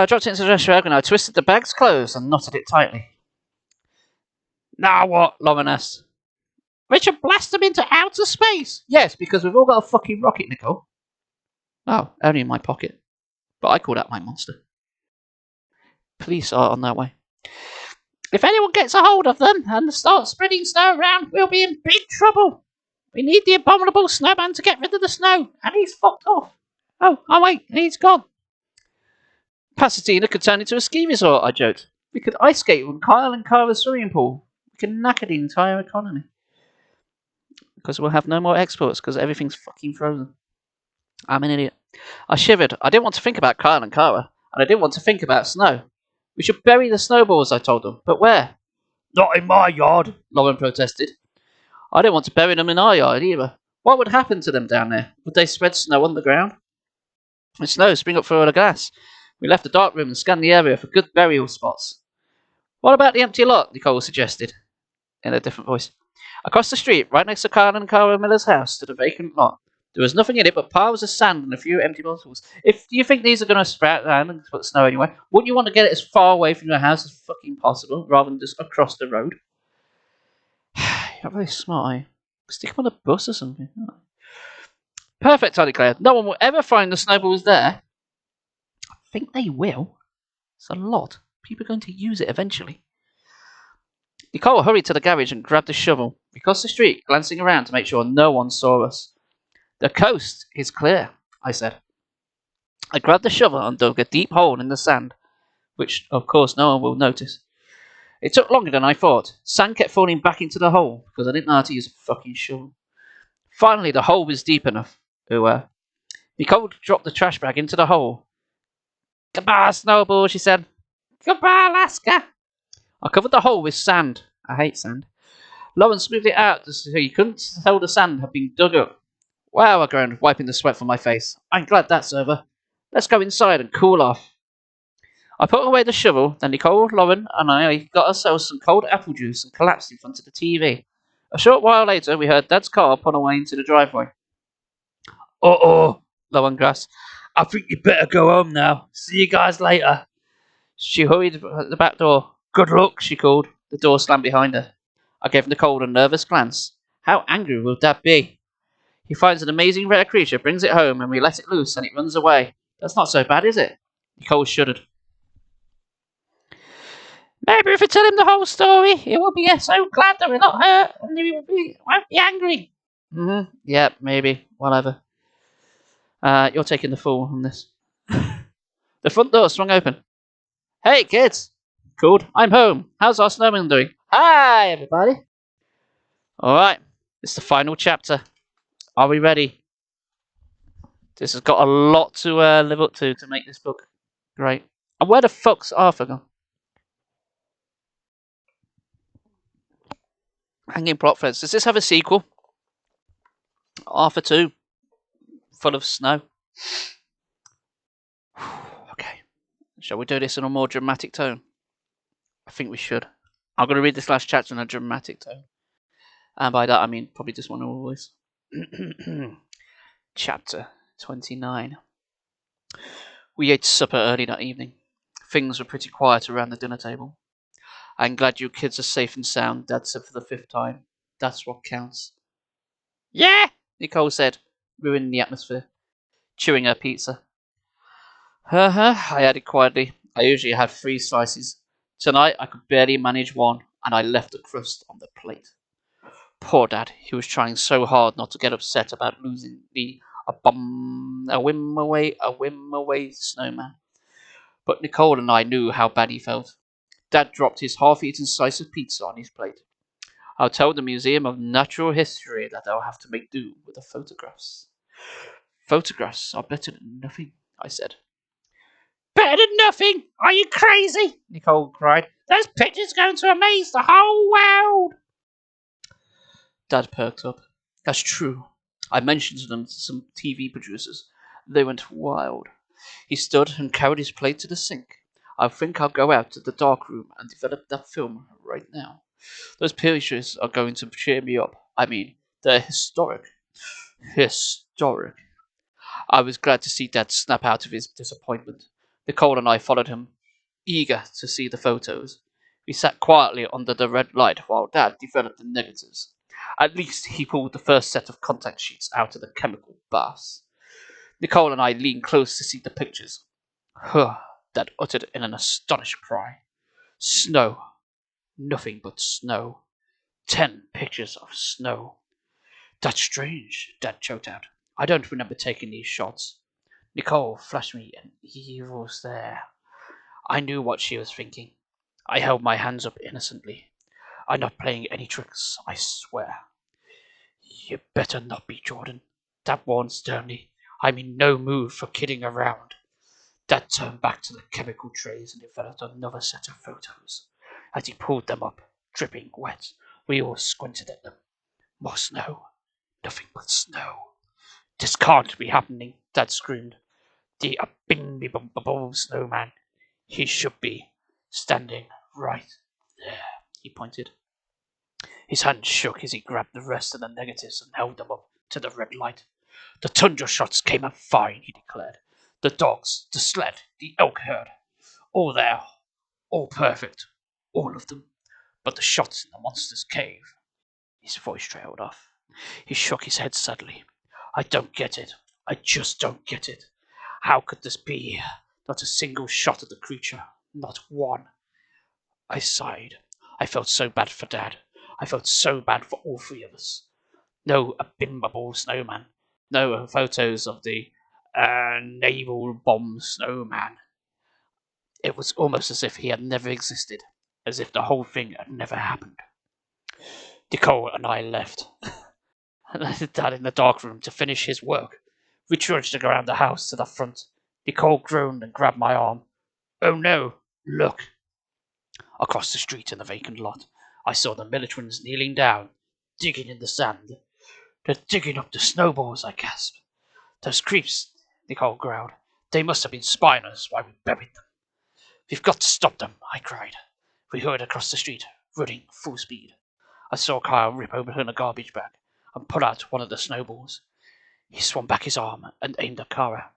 dropped it into the trash bag and I twisted the bag's clothes and knotted it tightly. Now what? Lauren asked. We should blast them into outer space. Yes, because we've all got a fucking rocket, Nicole. Oh, only in my pocket. but I called out my monster. Police are on their way. If anyone gets a hold of them and starts spreading snow around, we'll be in big trouble. We need the Abominable Snowman to get rid of the snow, and he's fucked off. Oh wait, he's gone. Pasadena could turn into a ski resort, I joked. We could ice skate on Kyle and Kara's swimming pool. We could knacker the entire economy. Because we'll have no more exports because everything's fucking frozen. I'm an idiot. I shivered. I didn't want to think about Kyle and Kara, and I didn't want to think about snow. We should bury the snowballs, I told them. But where? Not in my yard, Lauren protested. I didn't want to bury them in our yard either. What would happen to them down there? Would they spread snow on the ground? When snow spring up through all the glass. We left the dark room and scanned the area for good burial spots. What about the empty lot? Nicole suggested, in a different voice. Across the street, right next to Karen and Cara Miller's house, stood a vacant lot. There was nothing in it but piles of sand and a few empty bottles. If you think these are going to sprout around and put snow anyway, wouldn't you want to get it as far away from your house as fucking possible, rather than just across the road? You're not very smart, are you? Stick them on a bus or something. Oh. Perfect, I declared. No one will ever find the snowballs there. I think they will. It's a lot. People are going to use it eventually. Nicole hurried to the garage and grabbed a shovel. We crossed the street, glancing around to make sure no one saw us. The coast is clear, I said. I grabbed the shovel and dug a deep hole in the sand, which, of course, no one will notice. It took longer than I thought. Sand kept falling back into the hole because I didn't know how to use a fucking shovel. Finally, the hole was deep enough. Nicole dropped the trash bag into the hole. Goodbye, Snowball, she said. Goodbye, Alaska. I covered the hole with sand. I hate sand. Lauren smoothed it out so you couldn't tell the sand had been dug up. Wow, I groaned, wiping the sweat from my face. I'm glad that's over. Let's go inside and cool off. I put away the shovel, then Nicole, Lauren, and I got ourselves some cold apple juice and collapsed in front of the TV. A short while later, we heard Dad's car pull away into the driveway. Uh-oh, Lauren gasped. I think you better go home now. See you guys later. She hurried at the back door. Good luck, She called. The door slammed behind her. I gave Nicole a nervous glance. How angry will Dad be? He finds an amazing rare creature, brings it home, and we let it loose, and it runs away. That's not so bad, is it? Nicole shuddered. Maybe if we tell him the whole story, he will be so glad that we're not hurt, and he won't be angry. Yeah, maybe. Whatever. You're taking the fall on this. The front door swung open. Hey, kids! Called. I'm home. How's our snowman doing? Hi, everybody. All right. It's the final chapter. Are we ready? This has got a lot to live up to make this book great. And where the fuck's Arthur gone? Hanging plot threads. Does this have a sequel? Arthur 2? Full of snow. Okay. Shall we do this in a more dramatic tone? I think we should. I'm going to read this last chapter in a dramatic tone. And by that I mean probably just one normal voice. Chapter 29. We ate supper early that evening. Things were pretty quiet around the dinner table. I'm glad you kids are safe and sound, Dad said for the 5th time. That's what counts. Yeah, Nicole said, ruining the atmosphere, chewing her pizza. I added quietly. I usually had 3 slices. Tonight I could barely manage 1, and I left the crust on the plate. Poor Dad, he was trying so hard not to get upset about losing a whim away snowman. But Nicole and I knew how bad he felt. Dad dropped his half-eaten slice of pizza on his plate. I'll tell the Museum of Natural History that they'll have to make do with the photographs. Photographs are better than nothing, I said. Better than nothing? Are you crazy? Nicole cried. Those pictures are going to amaze the whole world. Dad perked up. That's true. I mentioned them to some TV producers. They went wild. He stood and carried his plate to the sink. I think I'll go out to the dark room and develop that film right now. Those pictures are going to cheer me up. I mean, they're historic. Historic. I was glad to see Dad snap out of his disappointment. Nicole and I followed him, eager to see the photos. We sat quietly under the red light while Dad developed the negatives. At least he pulled the first set of contact sheets out of the chemical baths. Nicole and I leaned close to see the pictures. Huh, Dad uttered in an astonished cry. Snow. Nothing but snow. 10 pictures of snow. That's strange, Dad choked out. I don't remember taking these shots. Nicole flashed me an evil stare. I knew what she was thinking. I held my hands up innocently. I'm not playing any tricks, I swear. You better not be, Jordan, Dad warned sternly. I'm in no mood for kidding around. Dad turned back to the chemical trays and developed another set of photos. As he pulled them up, dripping wet, we all squinted at them. More snow. Nothing but snow. This can't be happening, Dad screamed. The Abominable Snowman. He should be standing right there, he pointed. His hand shook as he grabbed the rest of the negatives and held them up to the red light. The tundra shots came out fine, he declared. The dogs, the sled, the elk herd. All there. All perfect. All of them. But the shots in the monster's cave. His voice trailed off. He shook his head sadly. I don't get it. I just don't get it. How could this be? Not a single shot at the creature. Not one. I sighed. I felt so bad for Dad. I felt so bad for all three of us. No Abominable Snowman. No photos of the naval bomb snowman. It was almost as if he had never existed. As if the whole thing had never happened. Nicole and I left. And I left Dad in the dark room to finish his work. We trudged around the house to the front. Nicole groaned and grabbed my arm. Oh no, look. Across the street in the vacant lot, I saw the militants kneeling down, digging in the sand. They're digging up the snowballs, I gasped. Those creeps, Nicole growled. They must have been spying on us while we buried them. We've got to stop them, I cried. We hurried across the street, running full speed. I saw Kyle rip open a garbage bag and pull out one of the snowballs. He swung back his arm and aimed at Kara.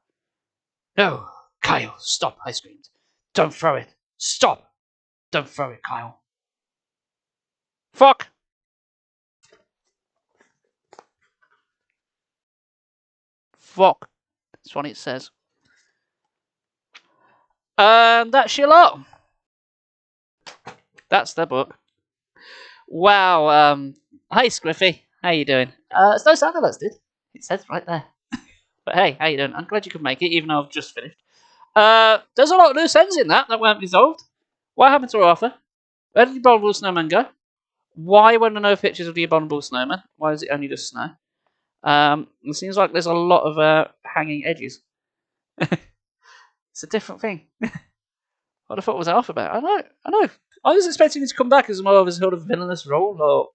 No, Kyle, stop, I screamed. Don't throw it. Stop. Don't throw it, Kyle. Fuck. Fuck. That's what it says. And that's your lot. That's the book. Wow. Hi, Squiffy. How you doing? It's no sound alerts, dude. It says right there. But hey, how you doing? I'm glad you could make it, even though I've just finished. There's a lot of loose ends in that weren't resolved. What happened to Arthur? Where did the Abominable Snowman go? Why were there no pictures of the Abominable Snowman? Why is it only just snow? It seems like there's a lot of hanging edges. It's a different thing. What I thought was Arthur about? I know. I was expecting him to come back as more of a sort of villainous role, or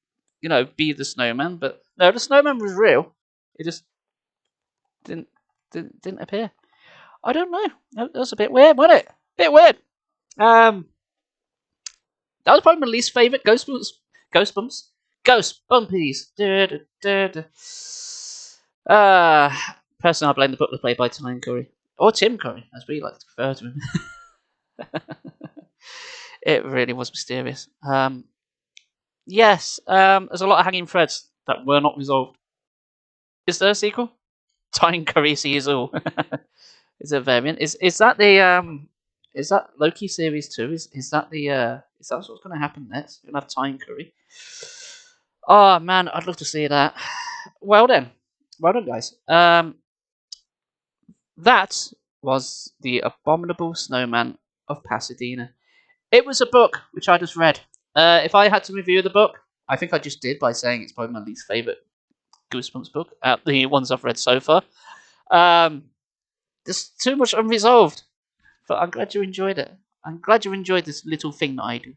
be the snowman. But no, the snowman was real. It just didn't appear. I don't know. That was a bit weird, wasn't it? Bit weird. That was probably my least favourite Goosebumps. Ghostbumpies. Personally, I blame the book played by Tyne Curry. Or Tim Curry, as we like to refer to him. It really was mysterious. Yes, there's a lot of hanging threads that were not resolved. Is there a sequel? Tyne Curry sees all. Is a variant. Is that the is that Loki series 2? Is that what's going to happen next? You're gonna have Tyne Curry. Oh man, I'd love to see that. Well done, guys. That was the Abominable Snowman of Pasadena. It was a book which I just read. If I had to review the book, I think I just did by saying it's probably my least favourite Goosebumps book out the ones I've read so far. There's too much unresolved, but I'm glad you enjoyed it. I'm glad you enjoyed this little thing that I do.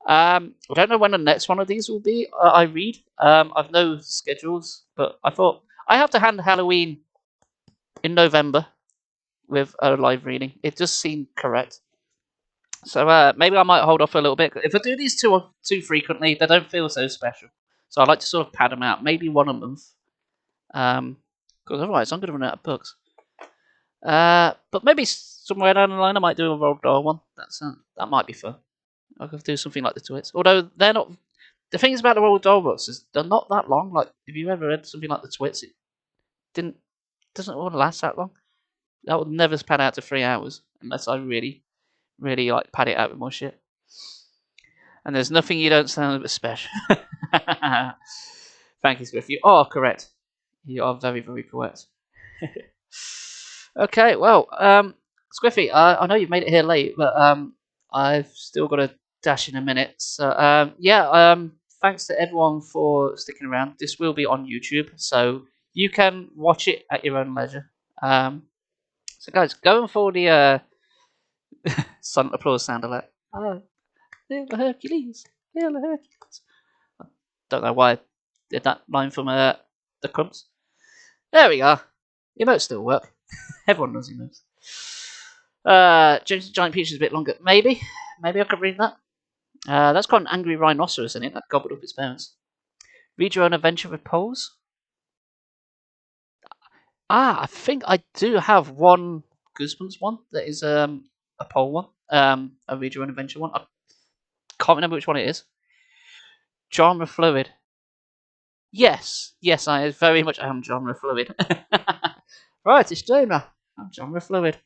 I don't know when the next one of these will be. I read. I've no schedules, but I thought I have to hand Halloween in November with a live reading. It just seemed correct. So maybe I might hold off a little bit. If I do these too frequently, they don't feel so special. So I like to sort of pad them out, maybe one a month. Because otherwise I'm going to run out of books. But maybe somewhere down the line I might do a Roald Dahl one. That might be fun. I could do something like the Twits. Although they're not. The things about the Roald Dahl books is they're not that long. Like if you ever read something like the Twits, it doesn't want to last that long. That would never pan out to 3 hours. unless I really, really like pad it out with more shit. And there's nothing you don't sound a bit special. Thank you, Swift. You are correct. You are very, very correct. Okay, well, Squiffy, I know you've made it here late, but I've still got to dash in a minute. So thanks to everyone for sticking around. This will be on YouTube, so you can watch it at your own leisure. So guys, going for the silent applause sound alert. Little Hercules, little Hercules. Don't know why I did that line from the Crumps. There we are. Emotes still work. Everyone knows emotes. James Giant Peach is a bit longer. Maybe I could read that. That's got an angry rhinoceros in it that gobbled up its parents. Read your own adventure with poles. I think I do have one Goosebumps one that is a pole one. A read your own adventure one. I can't remember which one it is. Genre fluid. Yes, I very much am genre fluid. Right, it's genre. I'm genre fluid.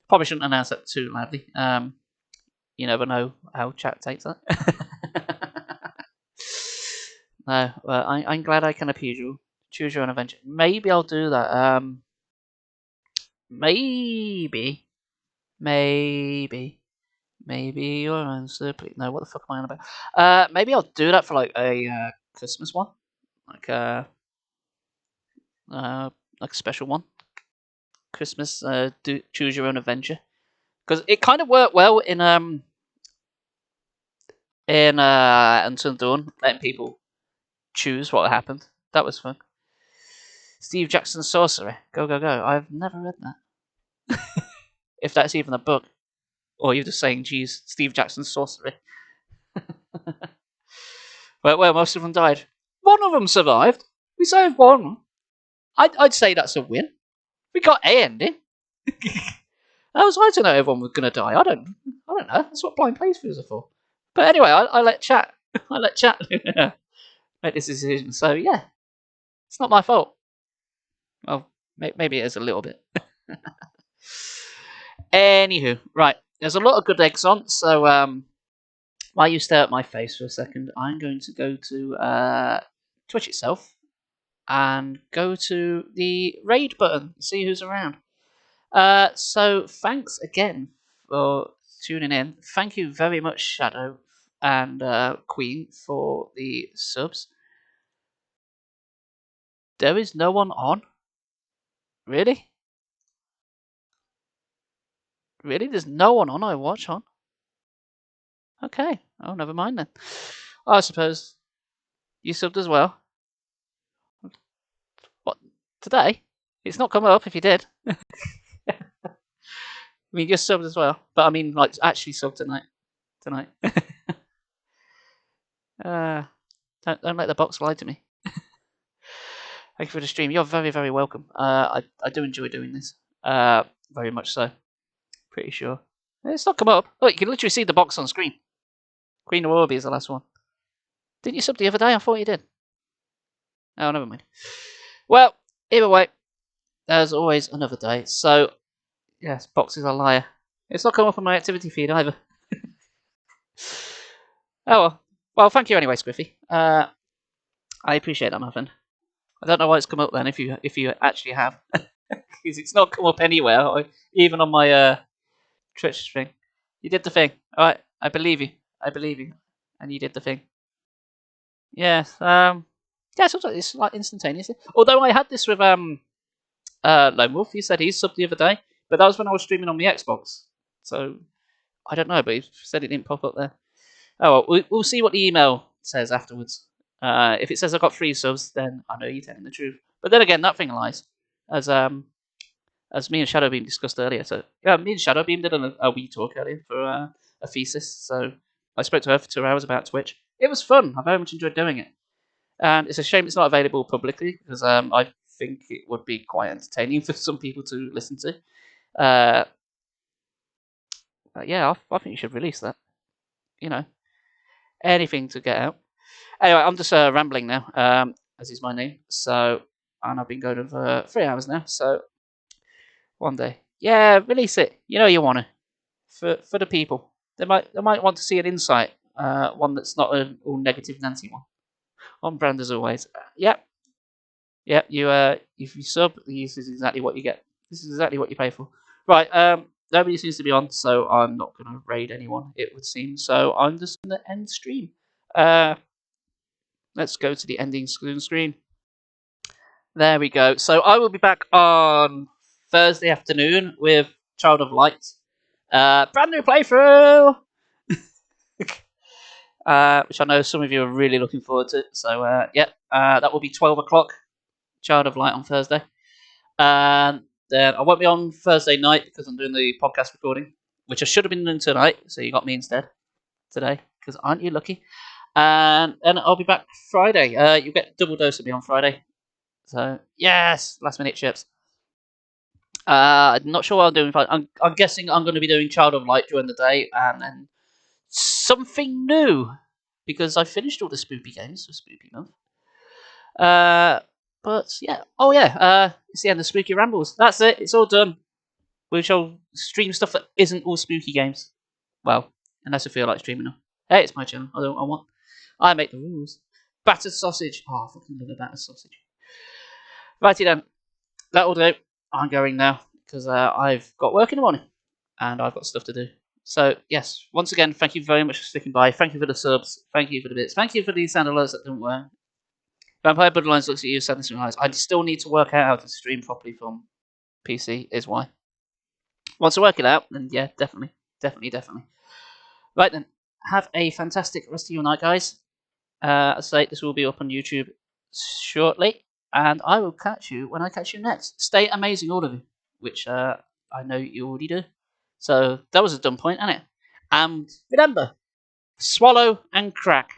Probably shouldn't announce that too loudly. You never know how chat takes that. No, well, I'm glad I can appease you. Choose your own adventure. Maybe I'll do that. Maybe your answer, please. No, what the fuck am I on about? Maybe I'll do that for like a Christmas one, like a special one. Christmas, choose your own adventure, because it kind of worked well in Until Dawn, letting people choose what happened. That was fun. Steve Jackson's Sorcery. Go, go, go. I've never read that. If that's even a book. Or you're just saying, geez, Steve Jackson's Sorcery. Well, most of them died. One of them survived. We saved one. I'd say that's a win. We got a ending. I was right to know everyone was going to die. I don't know. That's what blind playthroughs are for. But anyway, I let chat. I let chat make this decision. So yeah, it's not my fault. Well, maybe it is a little bit. Anywho, right. There's a lot of good eggs on. So while you stare at my face for a second, I'm going to go to Twitch itself and go to the raid button. See who's around. So thanks again for tuning in. Thank you very much, Shadow and Queen, for the subs. There is no one on? Really? Really? There's no one on I watch on? Okay. Oh, never mind then. I suppose you subbed as well. What? Today? It's not come up if you did. I mean, you're subbed as well. But I mean, like, actually subbed tonight. Don't let the box lie to me. Thank you for the stream. You're very, very welcome. I do enjoy doing this. Very much so. Pretty sure. It's not come up. Look, you can literally see the box on screen. Queen of Orby is the last one. Didn't you sub the other day? I thought you did. Oh, never mind. Well, either way, there's always another day. So, yes, box is a liar. It's not come up on my activity feed either. Oh well. Well, thank you anyway, Squiffy. I appreciate that, my friend. I don't know why it's come up then if you actually have, because it's not come up anywhere, even on my Twitch thing. You did the thing. All right, I believe you, and you did the thing. Yes. Yeah, sometimes it's like instantaneously. Although I had this with Lone Wolf. He said he subbed the other day, but that was when I was streaming on the Xbox. So I don't know, but he said it didn't pop up there. Oh well, we'll see what the email says afterwards. If it says I got 3 subs, then I know you're telling the truth. But then again, that thing lies, as me and Shadowbeam discussed earlier. So yeah, me and Shadowbeam did a wee talk earlier for a thesis. So I spoke to her for 2 hours about Twitch. It was fun. I very much enjoyed doing it, and it's a shame it's not available publicly because I think it would be quite entertaining for some people to listen to. Yeah, I think you should release that. You know, anything to get out. Anyway, I'm just rambling now, as is my name. So, and I've been going for 3 hours now. So, one day Yeah, release it. You know you want to for the people. They might want to see an insight, one that's not an all negative Nancy one. On brand as always. Yep, yep. If you sub, this is exactly what you get. This is exactly what you pay for. Right. Nobody seems to be on, so I'm not going to raid anyone. It would seem. So I'm just going to end stream. Uh, let's go to the ending screen. There we go. So I will be back on Thursday afternoon with Child of Light. Brand new playthrough, which I know some of you are really looking forward to. So that will be 12 o'clock. Child of Light on Thursday. And then I won't be on Thursday night because I'm doing the podcast recording, which I should have been doing tonight. So you got me instead today, because aren't you lucky? And I'll be back Friday. You get double dose of me on Friday. So yes, last minute chips. I'm not sure what I'm doing. I'm guessing I'm going to be doing Child of Light during the day, and then something new because I finished all the spoopy games for Spoopy Month. But yeah, oh yeah, it's the end of Spooky Rambles. That's it. It's all done. We shall stream stuff that isn't all spooky games. Well, unless I feel like streaming them. Hey, it's my channel. I make the rules. Battered sausage. Oh, I fucking love a battered sausage. Righty then. That'll do. I'm going now because I've got work in the morning and I've got stuff to do. So yes, once again, thank you very much for sticking by. Thank you for the subs. Thank you for the bits. Thank you for the sound alerts that don't work. Vampire Bloodlines looks at you, sadness in your eyes. I still need to work out how to stream properly from PC. Is why. Once I work it out, then yeah, definitely. Right then, have a fantastic rest of your night, guys. As I say, this will be up on YouTube shortly, and I will catch you when I catch you next. Stay amazing, all of you, which I know you already do. So that was a dumb point, isn't it? And remember, swallow and crack.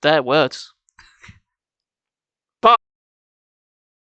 Their words.